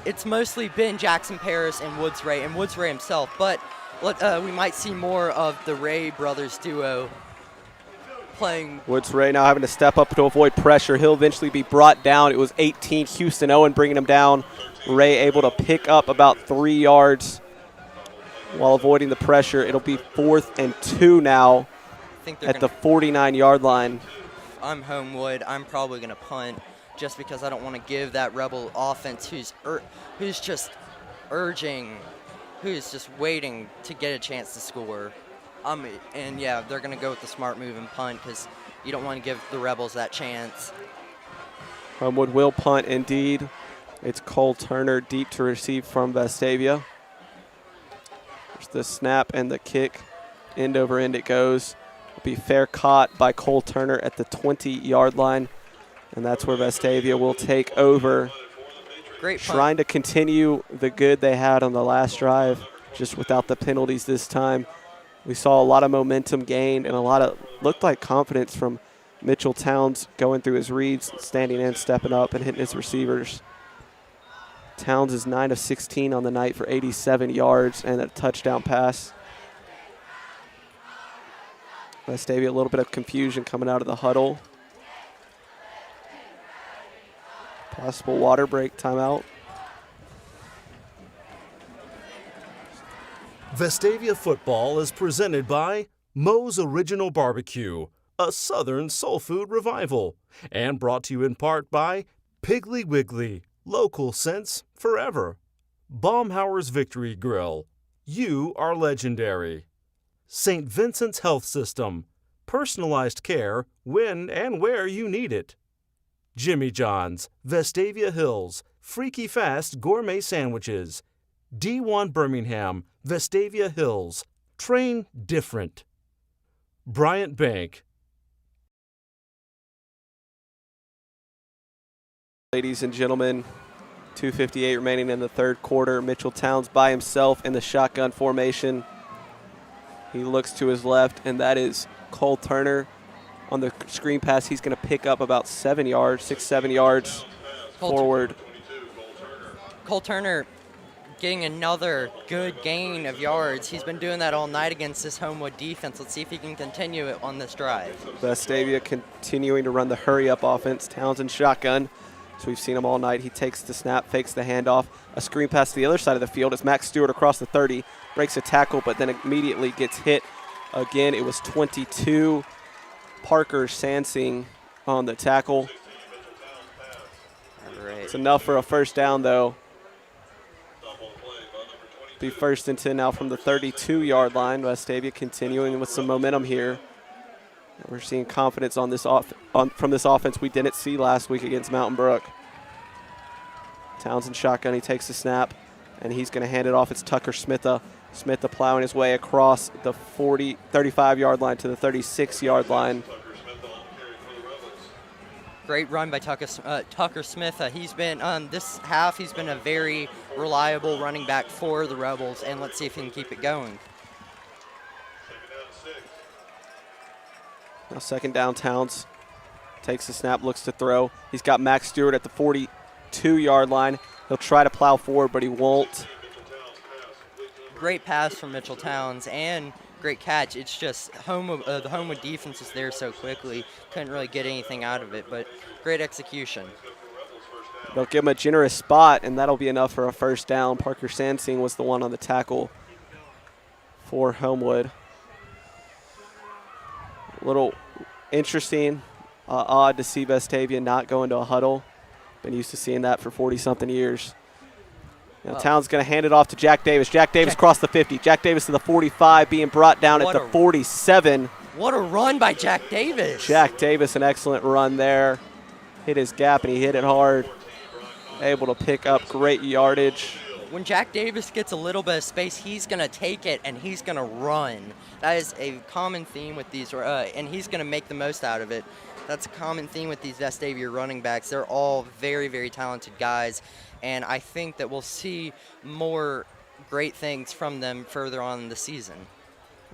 It's mostly been Jackson Paris and Woods Ray himself, but we might see more of the Ray brothers duo playing. Woods Ray now having to step up to avoid pressure. He'll eventually be brought down. It was 18 Houston Owen bringing him down. Ray able to pick up about 3 yards while avoiding the pressure. It'll be 4th and 2 now at the 49-yard line. I'm Homewood. I'm probably going to punt just because I don't want to give that Rebel offense who's just waiting to get a chance to score. And yeah, they're going to go with the smart move and punt because you don't want to give the Rebels that chance. Homewood will punt indeed. It's Cole Turner deep to receive from Vestavia. There's the snap and the kick. End over end it goes. It'll be fair caught by Cole Turner at the 20-yard line. And that's where Vestavia will take over. Great punt. Trying to continue the good they had on the last drive, just without the penalties this time. We saw a lot of momentum gained and a lot of looked like confidence from Mitchell Towns going through his reads, standing in, stepping up, and hitting his receivers. Towns is 9 of 16 on the night for 87 yards and a touchdown pass. Vestavia, a little bit of confusion coming out of the huddle. Possible water break timeout. Vestavia football is presented by Moe's Original Barbecue, a Southern soul food revival, and brought to you in part by Piggly Wiggly, local sense forever. Baumhauer's Victory Grill, you are legendary. St. Vincent's Health System, personalized care when and where you need it. Jimmy John's, Vestavia Hills, freaky fast gourmet sandwiches. D1 Birmingham, Vestavia Hills, train different. Bryant Bank. Ladies and gentlemen, 2:58 remaining in the third quarter. Mitchell Towns by himself in the shotgun formation. He looks to his left, and that is Cole Turner. On the screen pass, he's going to pick up about 7 yards, 6-7 yards forward. Cole Turner getting another good gain of yards. He's been doing that all night against this Homewood defense. Let's see if he can continue it on this drive. Vestavia continuing to run the hurry-up offense. Towns in shotgun. So we've seen him all night. He takes the snap, fakes the handoff. A screen pass to the other side of the field as Max Stewart across the 30, breaks a tackle, but then immediately gets hit. Again, it was 22. Parker Sansing on the tackle. All right. It's enough for a first down, though. Be first and 10 now from the 32-yard line. Vestavia continuing with some momentum here. We're seeing confidence on this from this offense we didn't see last week against Mountain Brook. Townsend shotgun, he takes the snap, and he's going to hand it off. It's Tucker Smitha. Smitha plowing his way across the 35-yard line to the 36-yard line. Great run by Tucker Smith. He's been this half. He's been a very reliable running back for the Rebels, and let's see if he can keep it going. Now second down, Towns takes the snap, looks to throw. He's got Max Stewart at the 42-yard line. He'll try to plow forward, but he won't. Great pass from Mitchell Towns and great catch. It's just the Homewood defense is there so quickly. Couldn't really get anything out of it, but great execution. They'll give him a generous spot, and that'll be enough for a first down. Parker Sansing was the one on the tackle for Homewood. A little interesting, odd to see Vestavia not go into a huddle. Been used to seeing that for 40-something years. Now Towns going to hand it off to Jack Davis. Jack Davis across the 50. Jack Davis to the 45, being brought down at the 47. What a run by Jack Davis. Jack Davis, an excellent run there. Hit his gap, and he hit it hard. Able to pick up great yardage. When Jack Davis gets a little bit of space, he's going to take it, and he's going to run. That is a common theme with these, and he's going to make the most out of it. That's a common theme with these Vestavia running backs. They're all very, very talented guys, and I think that we'll see more great things from them further on in the season.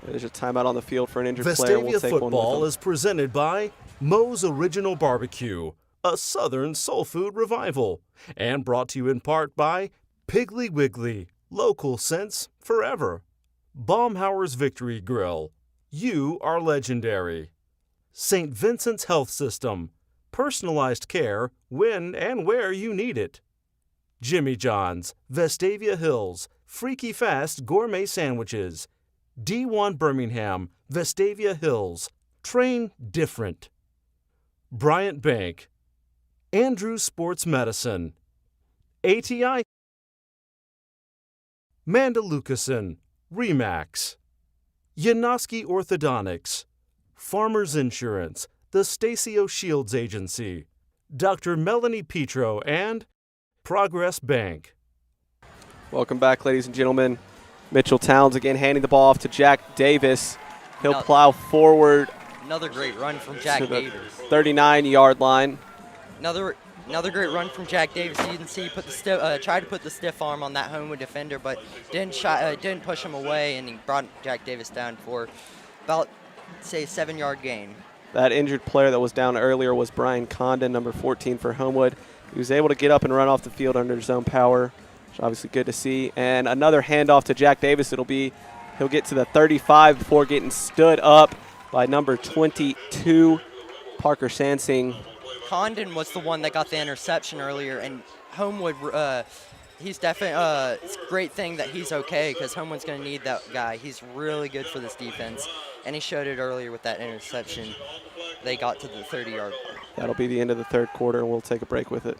There's a timeout on the field for an injured player. Vestavia football is presented by Moe's Original Barbecue, a Southern soul food revival, and brought to you in part by Piggly Wiggly, local sense forever. Baumhauer's Victory Grill, you are legendary. St. Vincent's Health System, personalized care when and where you need it. Jimmy John's, Vestavia Hills, freaky fast gourmet sandwiches. D1 Birmingham, Vestavia Hills, train different. Bryant Bank, Andrews Sports Medicine, ATI, Mandalucason, Remax, Yanoski Orthodontics, Farmers Insurance, the Stacio Shields Agency, Dr. Melanie Petro, and Progress Bank. Welcome back, ladies and gentlemen. Mitchell Towns again handing the ball off to Jack Davis. He'll plow forward. Another great run from Jack to the Davis. 39-yard line. Another Another great run from Jack Davis. You can see he put the tried to put the stiff arm on that Homewood defender, but didn't push him away, and he brought Jack Davis down for about, say, 7-yard gain. That injured player that was down earlier was Brian Condon, number 14 for Homewood. He was able to get up and run off the field under his own power, which is obviously good to see. And another handoff to Jack Davis. He'll get to the 35 before getting stood up by number 22, Parker Sansing. Condon was the one that got the interception earlier, and Homewood, he's definitely, it's a great thing that he's okay, because Homewood's going to need that guy. He's really good for this defense, and he showed it earlier with that interception. They got to the 30-yard line. That'll be the end of the third quarter, and we'll take a break with it.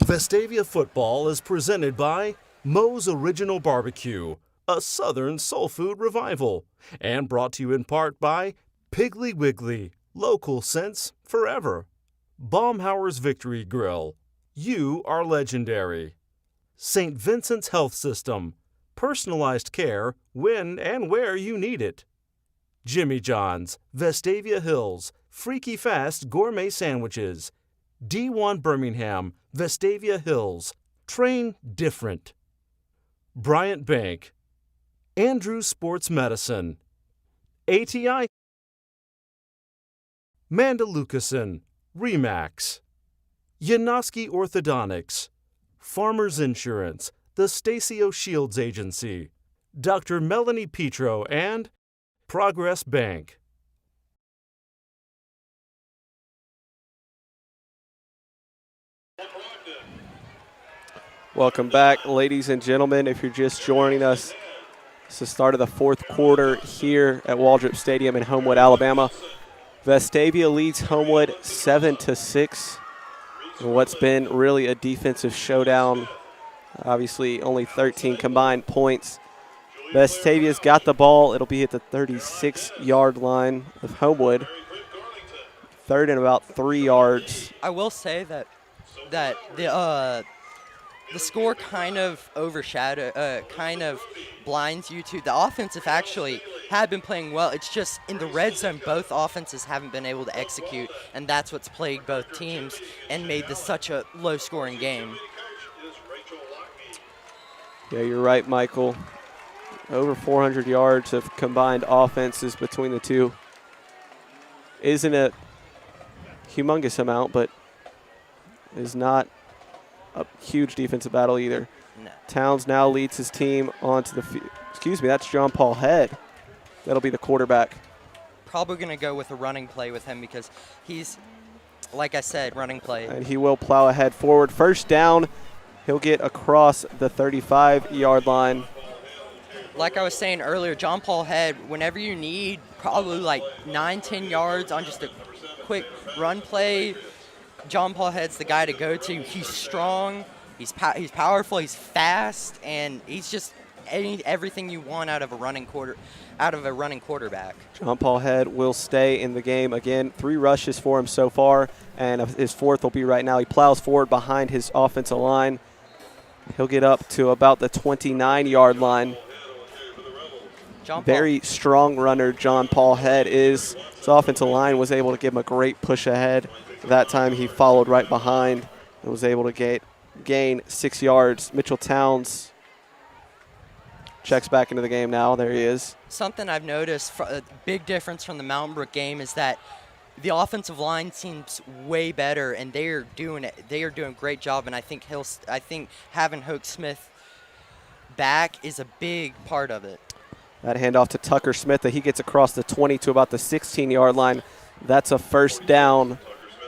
Vestavia football is presented by Moe's Original Barbecue, a Southern soul food revival, and brought to you in part by Piggly Wiggly, local sense forever. Baumhauer's Victory Grill, you are legendary. St. Vincent's Health System, personalized care when and where you need it. Jimmy John's, Vestavia Hills, freaky fast gourmet sandwiches. D1 Birmingham, Vestavia Hills, train different. Bryant Bank, Andrews Sports Medicine, ATI, Mandalucason, Remax, Yanoski Orthodontics, Farmers Insurance, the Stacio Shields Agency, Dr. Melanie Petro, and Progress Bank. Welcome back, ladies and gentlemen. If you're just joining us, it's the start of the fourth quarter here at Waldrop Stadium in Homewood, Alabama. Vestavia leads Homewood 7-6 in what's been really a defensive showdown. Obviously, only 13 combined points. Vestavia's got the ball. It'll be at the 36-yard line of Homewood. Third and about 3 yards. I will say that the score kind of kind of blinds you to the offensive actually had been playing well. It's just in the red zone, both offenses haven't been able to execute, and that's what's plagued both teams and made this such a low-scoring game. Yeah, you're right, Michael. Over 400 yards of combined offenses between the two. Isn't a humongous amount, but is not a huge defensive battle either. No. Towns now leads his team onto the field. Excuse me, that's John Paul Head. That'll be the quarterback. Probably going to go with a running play with him because he's, like I said, running play. And he will plow ahead forward. First down, he'll get across the 35-yard line. Like I was saying earlier, John Paul Head, whenever you need probably like 9-10 yards on just a quick run play, John Paul Head's the guy to go to. He's strong, he's powerful, he's fast, and he's just everything you want out of a running quarterback. John Paul Head will stay in the game again. 3 rushes for him so far, and his fourth will be right now. He plows forward behind his offensive line. He'll get up to about the 29-yard line. Very strong runner John Paul Head is. His offensive line was able to give him a great push ahead. That time he followed right behind and was able to gain 6 yards. Mitchell Towns checks back into the game now. There he is. Something I've noticed, a big difference from the Mountain Brook game, is that the offensive line seems way better, and they are doing it. They are doing a great job, and I think having Hoke Smith back is a big part of it. That handoff to Tucker Smith that he gets across the 20 to about the 16-yard line. That's a first down.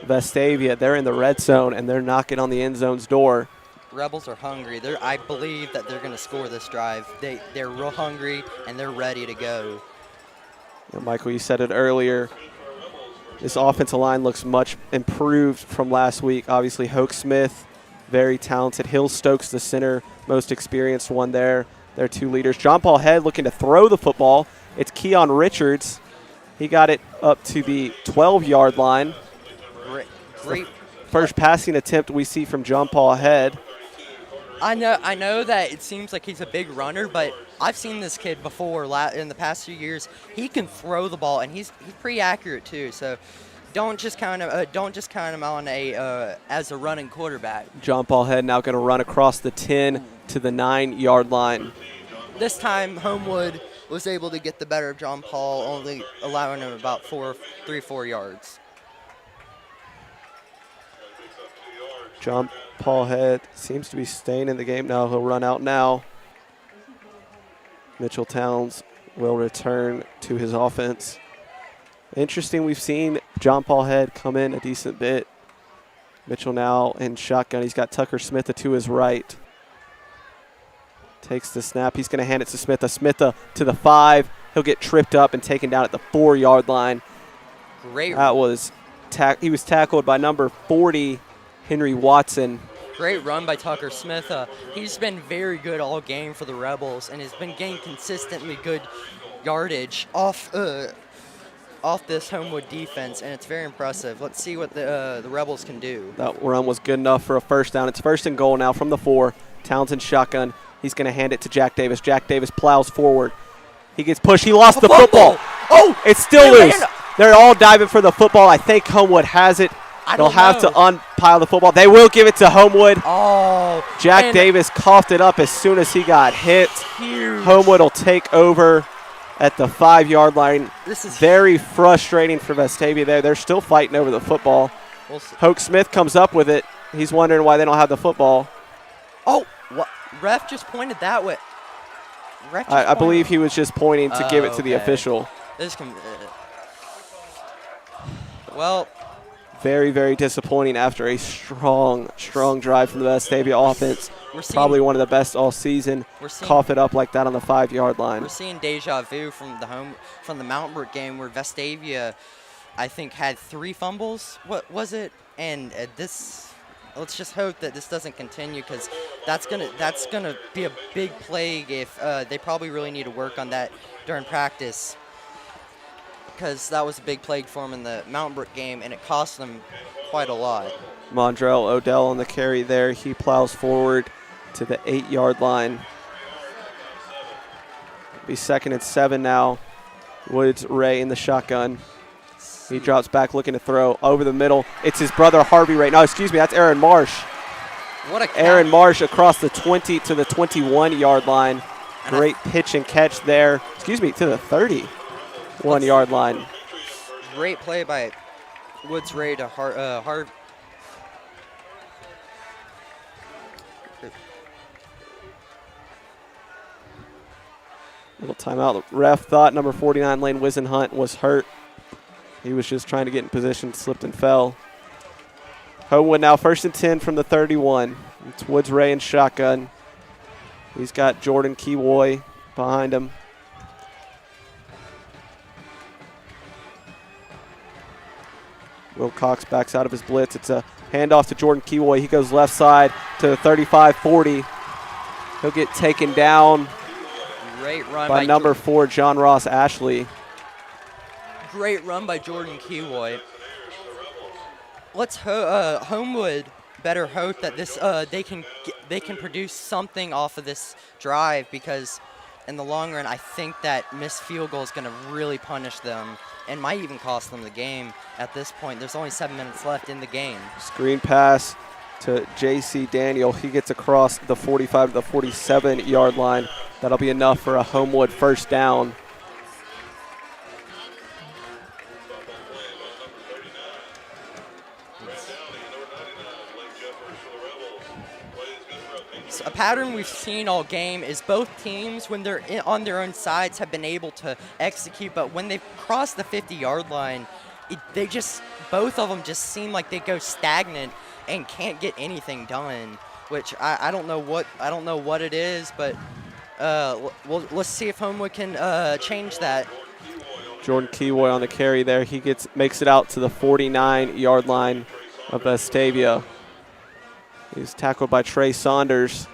Vestavia, they're in the red zone, and they're knocking on the end zone's door. Rebels are hungry. I believe that they're going to score this drive. They're real hungry, and they're ready to go. Yeah, Michael, you said it earlier. This offensive line looks much improved from last week. Obviously, Hoke Smith, very talented. Hill Stokes, the center, most experienced one there. They're 2 leaders. John Paul Head looking to throw the football. It's Keon Richards. He got it up to the 12-yard line. Great. First passing attempt we see from John Paul Head. I know that it seems like he's a big runner, but I've seen this kid before in the past few years. He can throw the ball, and he's pretty accurate too. So don't just count him on as a running quarterback. John Paul Head now going to run across the 10 to the 9-yard line. This time, Homewood was able to get the better of John Paul, only allowing him about 4 yards. John Paul Head seems to be staying in the game now. He'll run out now. Mitchell Towns will return to his offense. Interesting, we've seen John Paul Head come in a decent bit. Mitchell now in shotgun. He's got Tucker Smith to his right. Takes the snap. He's going to hand it to Smith. Smith to the 5. He'll get tripped up and taken down at the 4-yard line. Great. That was he was tackled by number 40, Henry Watson. Great run by Tucker Smith. He's been very good all game for the Rebels and has been getting consistently good yardage off this Homewood defense, and it's very impressive. Let's see what the Rebels can do. That run was good enough for a first down. It's 1st and goal now from the 4. Townsend shotgun. He's going to hand it to Jack Davis. Jack Davis plows forward. He gets pushed. He lost the football. Oh! It's still loose. They're all diving for the football. I think Homewood has it. They'll have to unpile the football. They will give it to Homewood. Oh. Jack Davis coughed it up as soon as he got hit. Huge. Homewood will take over at the 5-yard line. This is very frustrating for Vestavia there. They're still fighting over the football. Hoke Smith comes up with it. He's wondering why they don't have the football. Oh, what? Ref just pointed that way. I believe he was just pointing to give it to the official. This well, very, very disappointing after a strong drive from the Vestavia offense. Probably one of the best all season. Cough it up like that on the 5-yard line. We're seeing deja vu from the Mountain Brook game where Vestavia, I think, had 3 fumbles. What was it? And let's just hope that this doesn't continue, because that's gonna be a big plague if they probably really need to work on that during practice, because that was a big plague for them in the Mountain Brook game, and it cost them quite a lot. Mondrell Odell on the carry there. He plows forward to the 8-yard line. It'll be 2nd and 7 now. Woods Ray in the shotgun. He drops back looking to throw over the middle. It's his brother Harvey Ray. No, excuse me, that's Aaron Marsh. What a catch. Aaron Marsh across the 20 to the 21-yard line. Great pitch and catch there. Excuse me, to the 31-yard line. Great play by Woods Ray to Harvey. Little timeout. The ref thought number 49, Lane Wisenhunt, was hurt. He was just trying to get in position, slipped and fell. Homewood now 1st and 10 from the 31. It's Woods Ray in shotgun. He's got Jordan Keywoy behind him. Will Cox backs out of his blitz. It's a handoff to Jordan Keywoy. He goes left side to the 35-40. He'll get taken down Great run by number 4, John Ross Ashley. Great run by Jordan Keywoy. Let's Homewood better hope that this they can produce something off of this drive, because in the long run I think that missed field goal is going to really punish them and might even cost them the game at this point. There's only 7 minutes left in the game. Screen pass to J.C. Daniel. He gets across the 45 to the 47-yard line. That'll be enough for a Homewood first down. A pattern we've seen all game is both teams, when they're on their own sides, have been able to execute, but when they've crossed the 50-yard line, both of them just seem like they go stagnant and can't get anything done. Which I don't know what it is, but let's see if Homewood can change that. Jordan Keywoy on the carry there. He makes it out to the 49-yard line of Vestavia. He's tackled by Trey Saunders.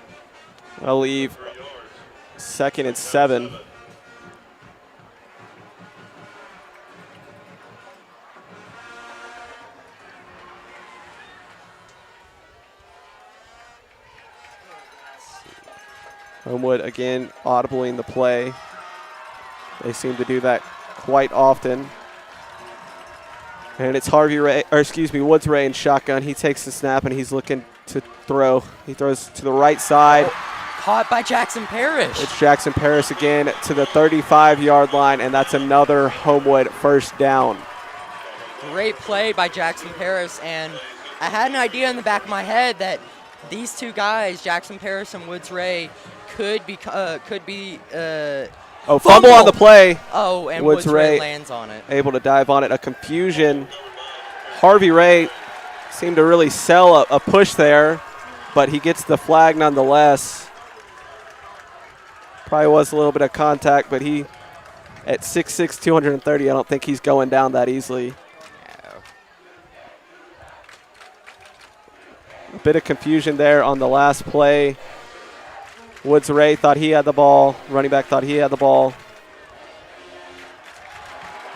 I'll leave 2nd and 7. Homewood again audibling the play. They seem to do that quite often. And it's Woods Ray in shotgun. He takes the snap and he's looking to throw. He throws to the right side. Caught by Jackson Parrish. It's Jackson Parrish again to the 35-yard line, and that's another Homewood first down. Great play by Jackson Parrish, and I had an idea in the back of my head that these two guys, Jackson Parrish and Woods Ray, could be Fumble on the play. Oh, and Woods Ray lands on it. Able to dive on it. A confusion. Harvey Ray seemed to really sell a push there, but he gets the flag nonetheless. Probably was a little bit of contact, but he, at 6'6", 230, I don't think he's going down that easily. A bit of confusion there on the last play. Woods Ray thought he had the ball. Running back thought he had the ball.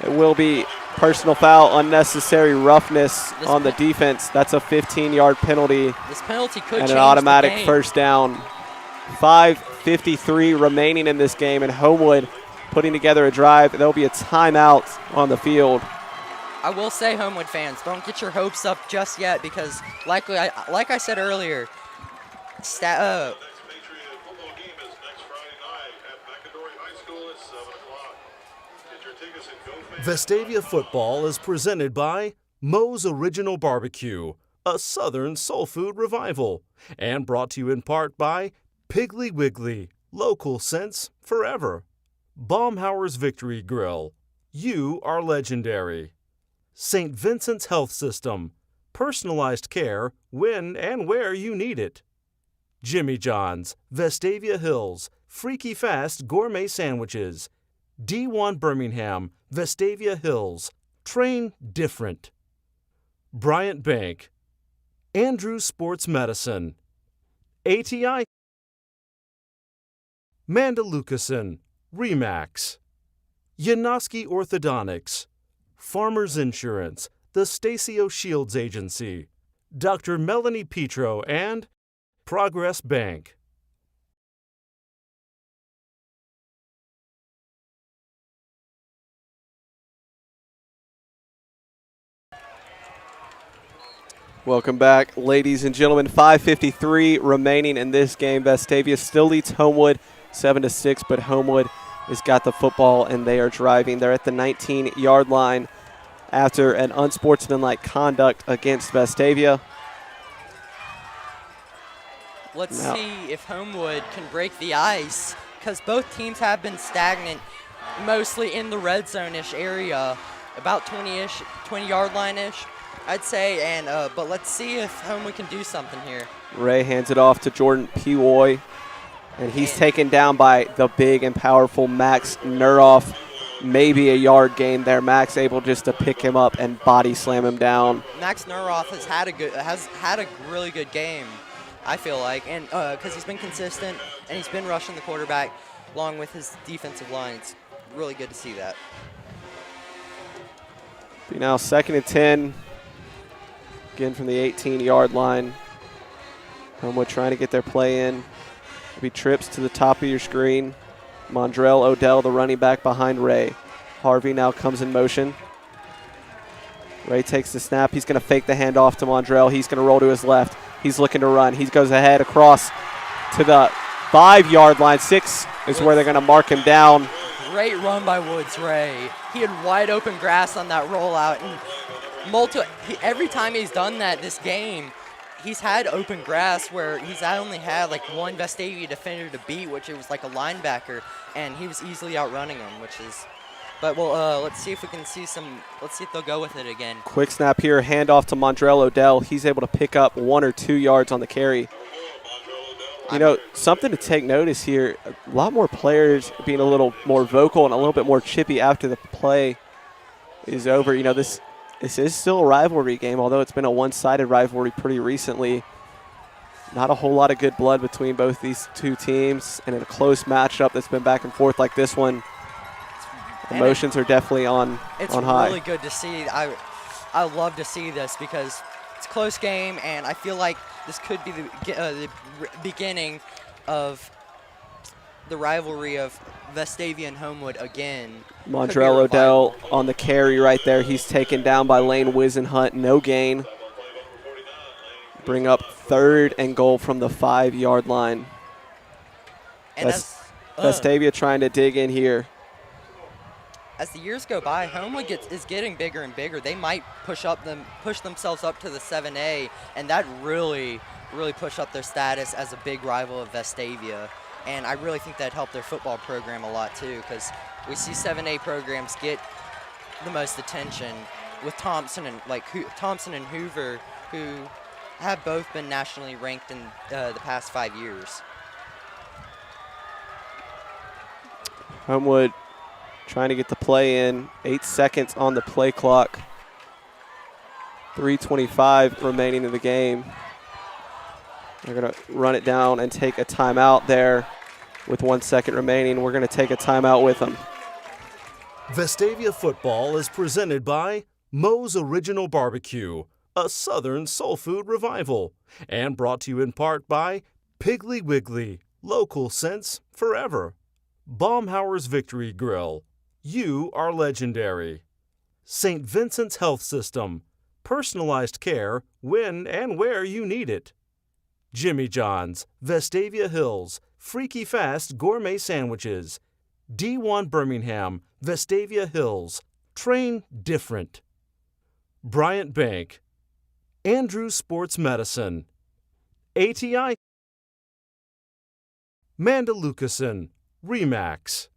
It will be personal foul, unnecessary roughness on the defense. That's a 15-yard penalty. This penalty could and change an automatic the game. First down. 5:53 remaining in this game, and Homewood putting together a drive. There'll be a timeout on the field. I will say, Homewood fans, don't get your hopes up just yet because, like I said earlier, Next Patriot football game is next Friday night at McAdory High School at 7 o'clock. Get your tickets at GoFans. Vestavia football is presented by Moe's Original Barbecue, a Southern soul food revival, and brought to you in part by Piggly Wiggly, local sense forever. Baumhauer's Victory Grill, you are legendary. St. Vincent's Health System, personalized care when and where you need it. Jimmy John's, Vestavia Hills, freaky fast gourmet sandwiches. D1 Birmingham, Vestavia Hills, train different. Bryant Bank, Andrews Sports Medicine, ATI, Mandalucason, Remax, Yanoski Orthodontics, Farmers Insurance, the Stacio Shields Agency, Dr. Melanie Petro, and Progress Bank. Welcome back, ladies and gentlemen. 5:53 remaining in this game. Vestavia still leads Homewood 7-6, but Homewood has got the football and they are driving. They're at the 19-yard line after an unsportsmanlike conduct against Vestavia. Let's see if Homewood can break the ice because both teams have been stagnant, mostly in the red zone-ish area, about 20-yard line-ish, I'd say. And but let's see if Homewood can do something here. Ray hands it off to Jordan Pewoy, and he's taken down by the big and powerful Max Nuroff. Maybe a yard gain there. Max able just to pick him up and body slam him down. Max Nuroff has had a really good game, I feel like, and because he's been consistent and he's been rushing the quarterback along with his defensive line. It's really good to see that. Be now 2nd and 10. Again from the 18-yard line. Homewood trying to get their play in. Be trips to the top of your screen. Mondrell Odell, the running back behind Ray. Harvey now comes in motion. Ray takes the snap. He's going to fake the handoff to Mondrell. He's going to roll to his left. He's looking to run. He goes ahead across to the 5-yard line. 6 is where they're going to mark him down. Great run by Woods Ray. He had wide open grass on that rollout, and every time he's done that this game, he's had open grass where he's only had like one Vestavia defender to beat, which it was like a linebacker, and he was easily outrunning him, which is. But well, let's see if we can see some. Let's see if they'll go with it again. Quick snap here, handoff to Mondrell Odell. He's able to pick up 1 or 2 yards on the carry. You know, something to take notice here, a lot more players being a little more vocal and a little bit more chippy after the play is over. You know, this is still a rivalry game, although it's been a one-sided rivalry pretty recently. Not a whole lot of good blood between both these two teams, and in a close matchup that's been back and forth like this one, emotions are definitely on high. It's really good to see. I love to see this because it's a close game, and I feel like this could be the beginning of the rivalry of Vestavia and Homewood again. Mondrell Odell on the carry right there. He's taken down by Lane Wisenhunt. No gain. Bring up 3rd and goal from the 5-yard line. And Vestavia trying to dig in here. As the years go by, Homewood is getting bigger and bigger. They might push themselves up to the 7A, and that really push up their status as a big rival of Vestavia. And I really think that helped their football program a lot too, because we see 7A programs get the most attention with Thompson and Hoover, who have both been nationally ranked in the past 5 years. Homewood trying to get the play in. 8 seconds on the play clock. 3:25 remaining in the game. They're going to run it down and take a timeout there with 1 second remaining. We're going to take a timeout with them. Vestavia football is presented by Moe's Original Barbecue, a Southern soul food revival, and brought to you in part by Piggly Wiggly, local sense forever. Baumhauer's Victory Grill, you are legendary. St. Vincent's Health System, personalized care when and where you need it. Jimmy John's, Vestavia Hills, freaky fast gourmet sandwiches. D1 Birmingham, Vestavia Hills, train different. Bryant Bank, Andrews Sports Medicine, ATI, Mandalucason, Remax,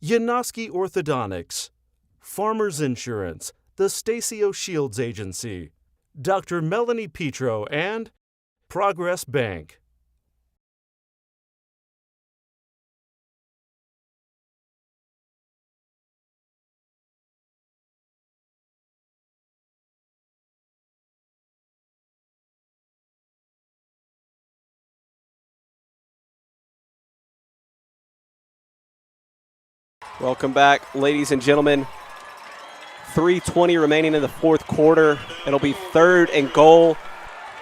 Yanoski Orthodontics, Farmers Insurance, the Stacio Shields Agency, Dr. Melanie Petro, and Progress Bank. Welcome back, ladies and gentlemen. 3:20 remaining in the 4th quarter. It'll be 3rd and goal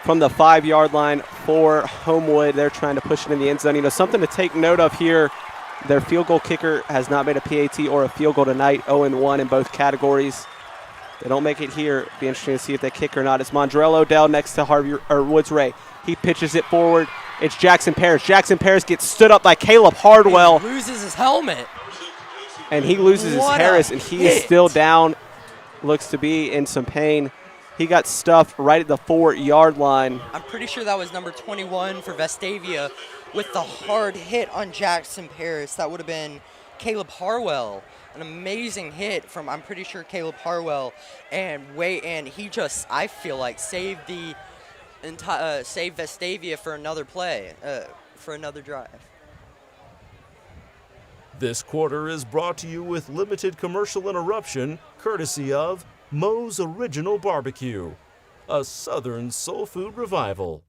from the 5-yard line for Homewood. They're trying to push it in the end zone. You know, something to take note of here, their field goal kicker has not made a PAT or a field goal tonight, 0-1 in both categories. They don't make it here. Be interesting to see if they kick or not. It's Mondrell Odell next to Woods Ray. He pitches it forward. It's Jackson Parrish. Jackson Parrish gets stood up by Caleb Hardwell. He loses his helmet. And he loses his Harris, and he is still down. Looks to be in some pain. He got stuffed right at the 4-yard line. I'm pretty sure that was number 21 for Vestavia with the hard hit on Jackson Parrish. That would have been Caleb Harwell. An amazing hit from, I'm pretty sure, Caleb Harwell. And he just, I feel like, saved Vestavia for another play, for another drive. This quarter is brought to you with limited commercial interruption, courtesy of Moe's Original Barbecue, a Southern soul food revival.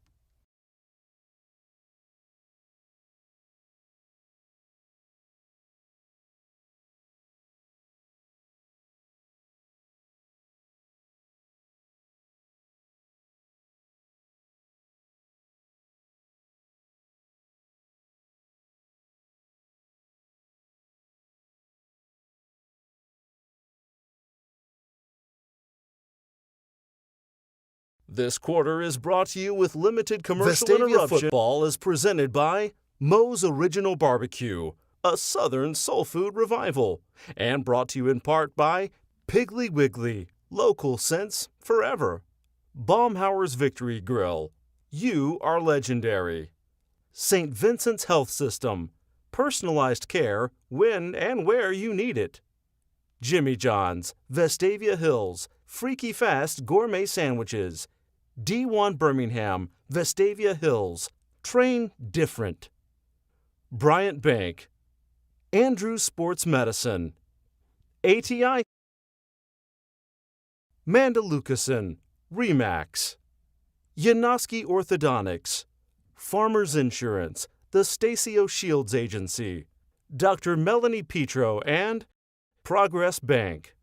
This quarter is brought to you with limited commercial interruption. Football is presented by Moe's Original Barbecue, a Southern soul food revival, and brought to you in part by Piggly Wiggly, local sense forever. Baumhauer's Victory Grill, you are legendary. St. Vincent's Health System, personalized care when and where you need it. Jimmy John's, Vestavia Hills, freaky fast gourmet sandwiches. D1 Birmingham, Vestavia Hills, train different. Bryant Bank, Andrews Sports Medicine, ATI, Mandalucason, Remax, Yanoski Orthodontics, Farmers Insurance, the Stacio Shields Agency, Dr. Melanie Petro, and Progress Bank.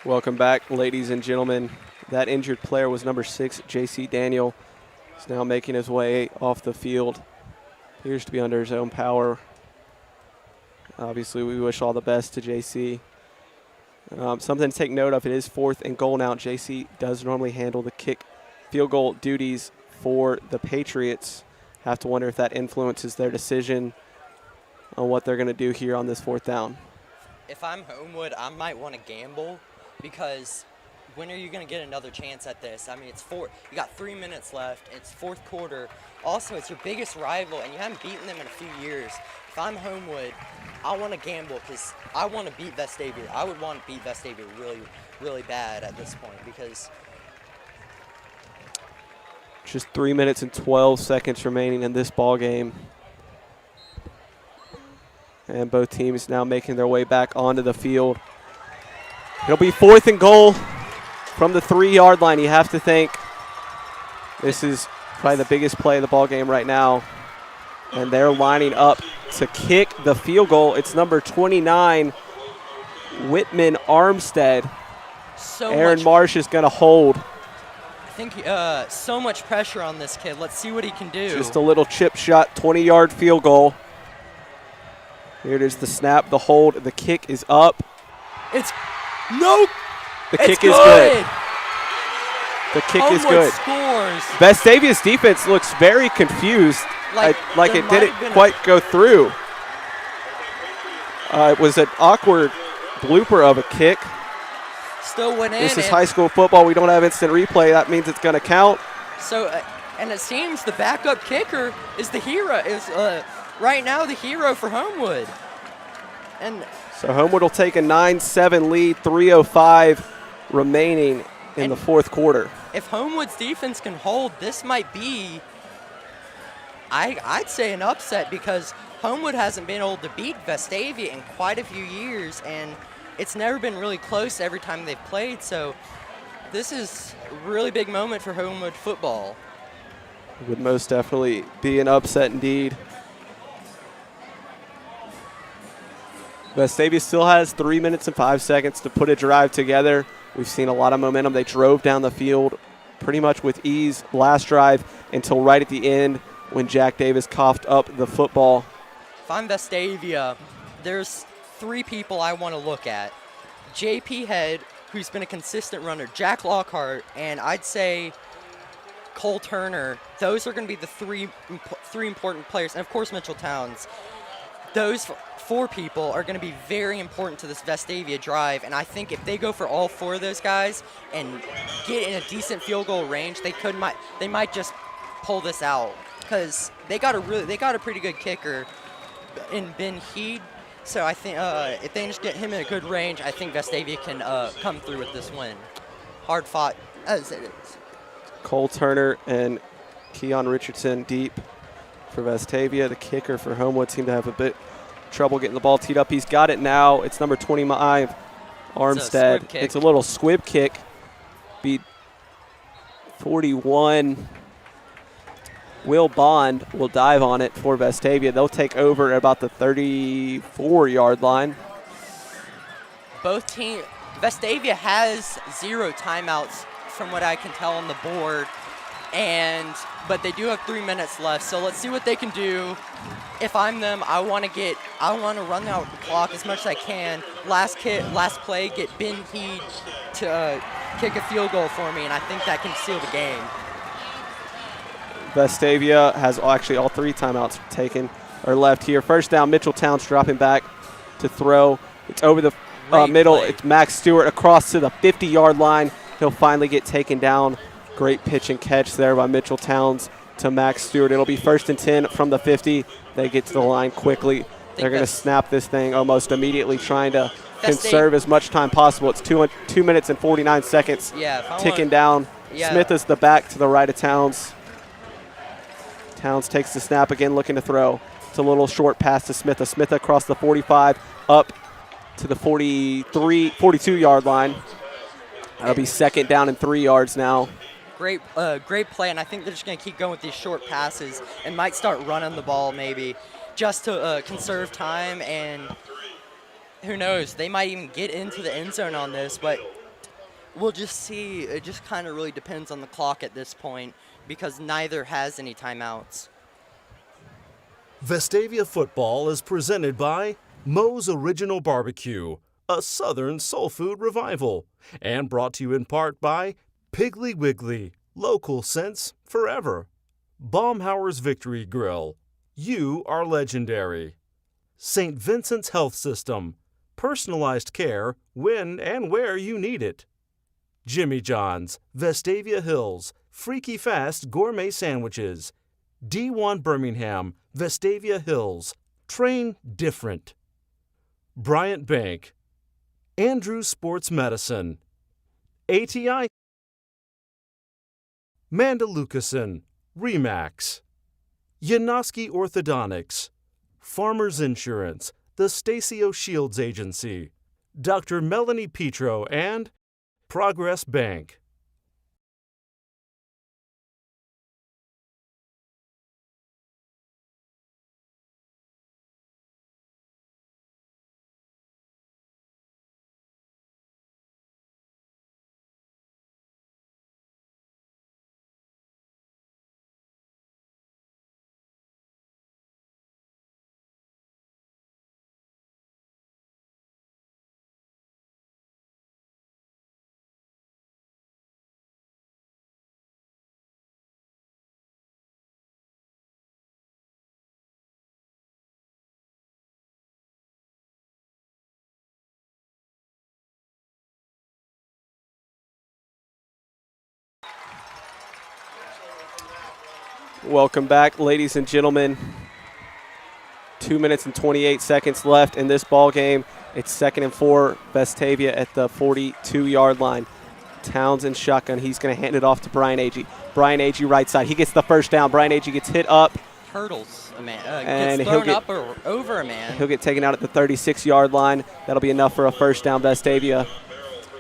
Welcome back, ladies and gentlemen. That injured player was number 6, J.C. Daniel. He's now making his way off the field. Appears to be under his own power. Obviously, we wish all the best to J.C. Something to take note of, it is 4th and goal now. J.C. does normally handle the field goal duties for the Patriots. Have to wonder if that influences their decision on what they're going to do here on this 4th down. If I'm Homewood, I might want to gamble, because when are you going to get another chance at this? I mean, you got 3 minutes left. It's 4th quarter. Also, it's your biggest rival, and you haven't beaten them in a few years. If I'm Homewood, I want to gamble because I want to beat Vestavia. I would want to beat Vestavia really, really bad at this point, because just 3 minutes and 12 seconds remaining in this ball game. And both teams now making their way back onto the field. It'll be 4th and goal from the 3-yard line. You have to think this is probably the biggest play of the ball game right now. And they're lining up to kick the field goal. It's number 29, Whitman Armstead. Aaron Marsh is going to hold. I think so much pressure on this kid. Let's see what he can do. Just a little chip shot, 20-yard field goal. Here it is, the snap, the hold, the kick is up. Nope. The kick is good. The kick is good. Scores. Vestavia's defense looks very confused, like it didn't quite go through. It was an awkward blooper of a kick. Still went in. This is high school football. We don't have instant replay. That means it's going to count. So, and it seems the backup kicker is the hero. Right now the hero for Homewood. And so Homewood will take a 9-7 lead, 3:05 remaining in the 4th quarter. If Homewood's defense can hold, this might be, I'd say, an upset, because Homewood hasn't been able to beat Vestavia in quite a few years, and it's never been really close every time they've played. So this is a really big moment for Homewood football. It would most definitely be an upset indeed. Vestavia still has 3 minutes and 5 seconds to put a drive together. We've seen a lot of momentum. They drove down the field pretty much with ease last drive until right at the end when Jack Davis coughed up the football. If I'm Vestavia, there's 3 people I want to look at. JP Head, who's been a consistent runner, Jack Lockhart, and I'd say Cole Turner. Those are going to be the three important players, and of course Mitchell Towns. Those 4 people are going to be very important to this Vestavia drive, and I think if they go for all 4 of those guys and get in a decent field goal range, they might just pull this out, because they got a pretty good kicker in Ben Heed. So I think if they just get him in a good range, I think Vestavia can come through with this win. Hard fought as it is. Cole Turner and Keon Richardson deep for Vestavia. The kicker for Homewood seemed to have a bit trouble getting the ball teed up. He's got it now. It's number 25, Armstead. It's a little squib kick. Beat 41. Will Bond will dive on it for Vestavia. They'll take over at about the 34-yard line. Both teams, Vestavia has 0 timeouts from what I can tell on the board, but they do have 3 minutes left. So let's see what they can do. If I'm them, I want to run out the clock as much as I can. Last play, get Ben Heed to kick a field goal for me, and I think that can seal the game. Vestavia has actually all 3 timeouts taken or left here. First down, Mitchell Towns dropping back to throw. It's over the middle. Play. It's Max Stewart across to the 50-yard line. He'll finally get taken down. Great pitch and catch there by Mitchell Towns to Max Stewart. It'll be 1st and 10 from the 50. They get to the line quickly. They're going to snap this thing almost immediately, trying to conserve as much time possible. It's 2 minutes and 49 seconds ticking down. Yeah. Smith is the back to the right of Towns. Towns takes the snap again, looking to throw. It's a little short pass to Smith. Smith across the 45, up to the 42-yard line. That'll be 2nd down and 3 yards now. Great play, and I think they're just going to keep going with these short passes and might start running the ball maybe just to conserve time, and who knows, they might even get into the end zone on this, but We'll just see. It just kind of really depends on the clock at this point because neither has any timeouts. Vestavia football is presented by Moe's Original Barbecue, a Southern soul food revival, and brought to you in part by Piggly Wiggly, local sense forever. Baumhauer's Victory Grill, you are legendary. St. Vincent's Health System, personalized care when and where you need it. Jimmy John's, Vestavia Hills, freaky fast gourmet sandwiches. D1 Birmingham, Vestavia Hills, train different. Bryant Bank, Andrews Sports Medicine, ATI, Mandalucason, Remax, Yanoski Orthodontics, Farmers Insurance, the Stacio Shields Agency, Dr. Melanie Petro, and Progress Bank. Welcome back, ladies and gentlemen. 2 minutes and 28 seconds left in this ball game. It's 2nd and 4, Vestavia at the 42-yard line. Towns in shotgun. He's going to hand it off to Brian Agee. Brian Agee right side. He gets the first down. Brian Agee gets hit up. Hurdles a man. And gets thrown up or over a man. He'll get taken out at the 36-yard line. That'll be enough for a first down, Vestavia.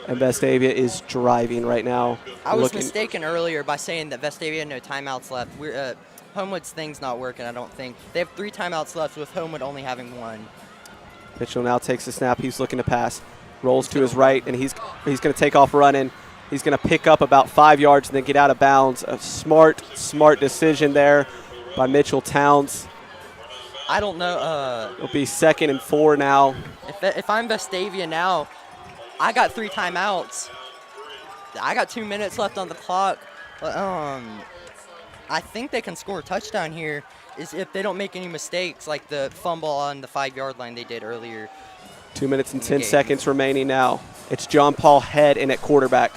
And Vestavia is driving right now. I was mistaken earlier by saying that Vestavia had no timeouts left. Homewood's thing's not working, I don't think. They have 3 timeouts left with Homewood only having 1. Mitchell now takes the snap. He's looking to pass. Rolls to his right, and he's going to take off running. He's going to pick up about 5 yards and then get out of bounds. A smart decision there by Mitchell Towns. I don't know. It'll be 2nd and 4 now. If I'm Vestavia now, I got 3 timeouts. I got 2 minutes left on the clock. I think they can score a touchdown here is if they don't make any mistakes like the fumble on the 5-yard line they did earlier. 2 minutes and 10 seconds remaining now. It's John Paul Head in at quarterback.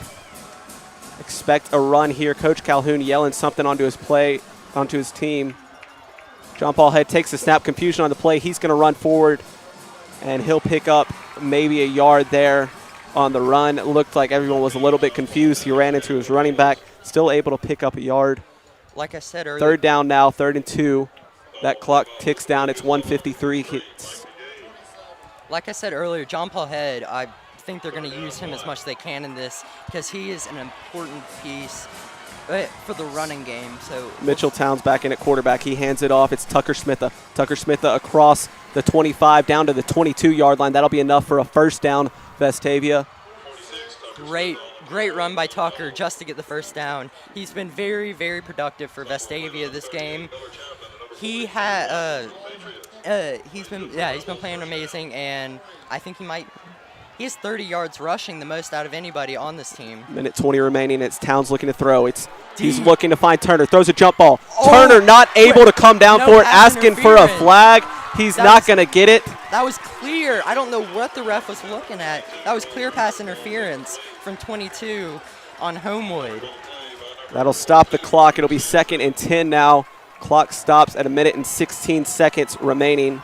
Expect a run here. Coach Calhoun yelling something onto his team. John Paul Head takes the snap. Confusion on the play. He's going to run forward, and he'll pick up maybe a yard there on the run. It looked like everyone was a little bit confused. He ran into his running back, still able to pick up a yard. Like I said earlier. 3rd down now, 3rd and 2. That clock ticks down. It's 1:53. Like I said earlier, John Paul Head, I think they're going to use him as much as they can in this because he is an important piece for the running game. So Mitchell Towns back in at quarterback. He hands it off. It's Tucker Smitha. Tucker Smitha across the 25 down to the 22-yard line. That'll be enough for a first down, Vestavia. Great run by Tucker just to get the first down. He's been very, very productive for Vestavia this game. He's been playing amazing, and I think he has 30 yards rushing, the most out of anybody on this team. Minute 20 remaining. It's Towns looking to throw. He's looking to find Turner. Throws a jump ball. Turner not able to come down for it, asking for a flag. He's not going to get it. That was clear. I don't know what the ref was looking at. That was clear pass interference from 22 on Homewood. That'll stop the clock. It'll be 2nd and 10 now. Clock stops at 1 minute and 16 seconds remaining.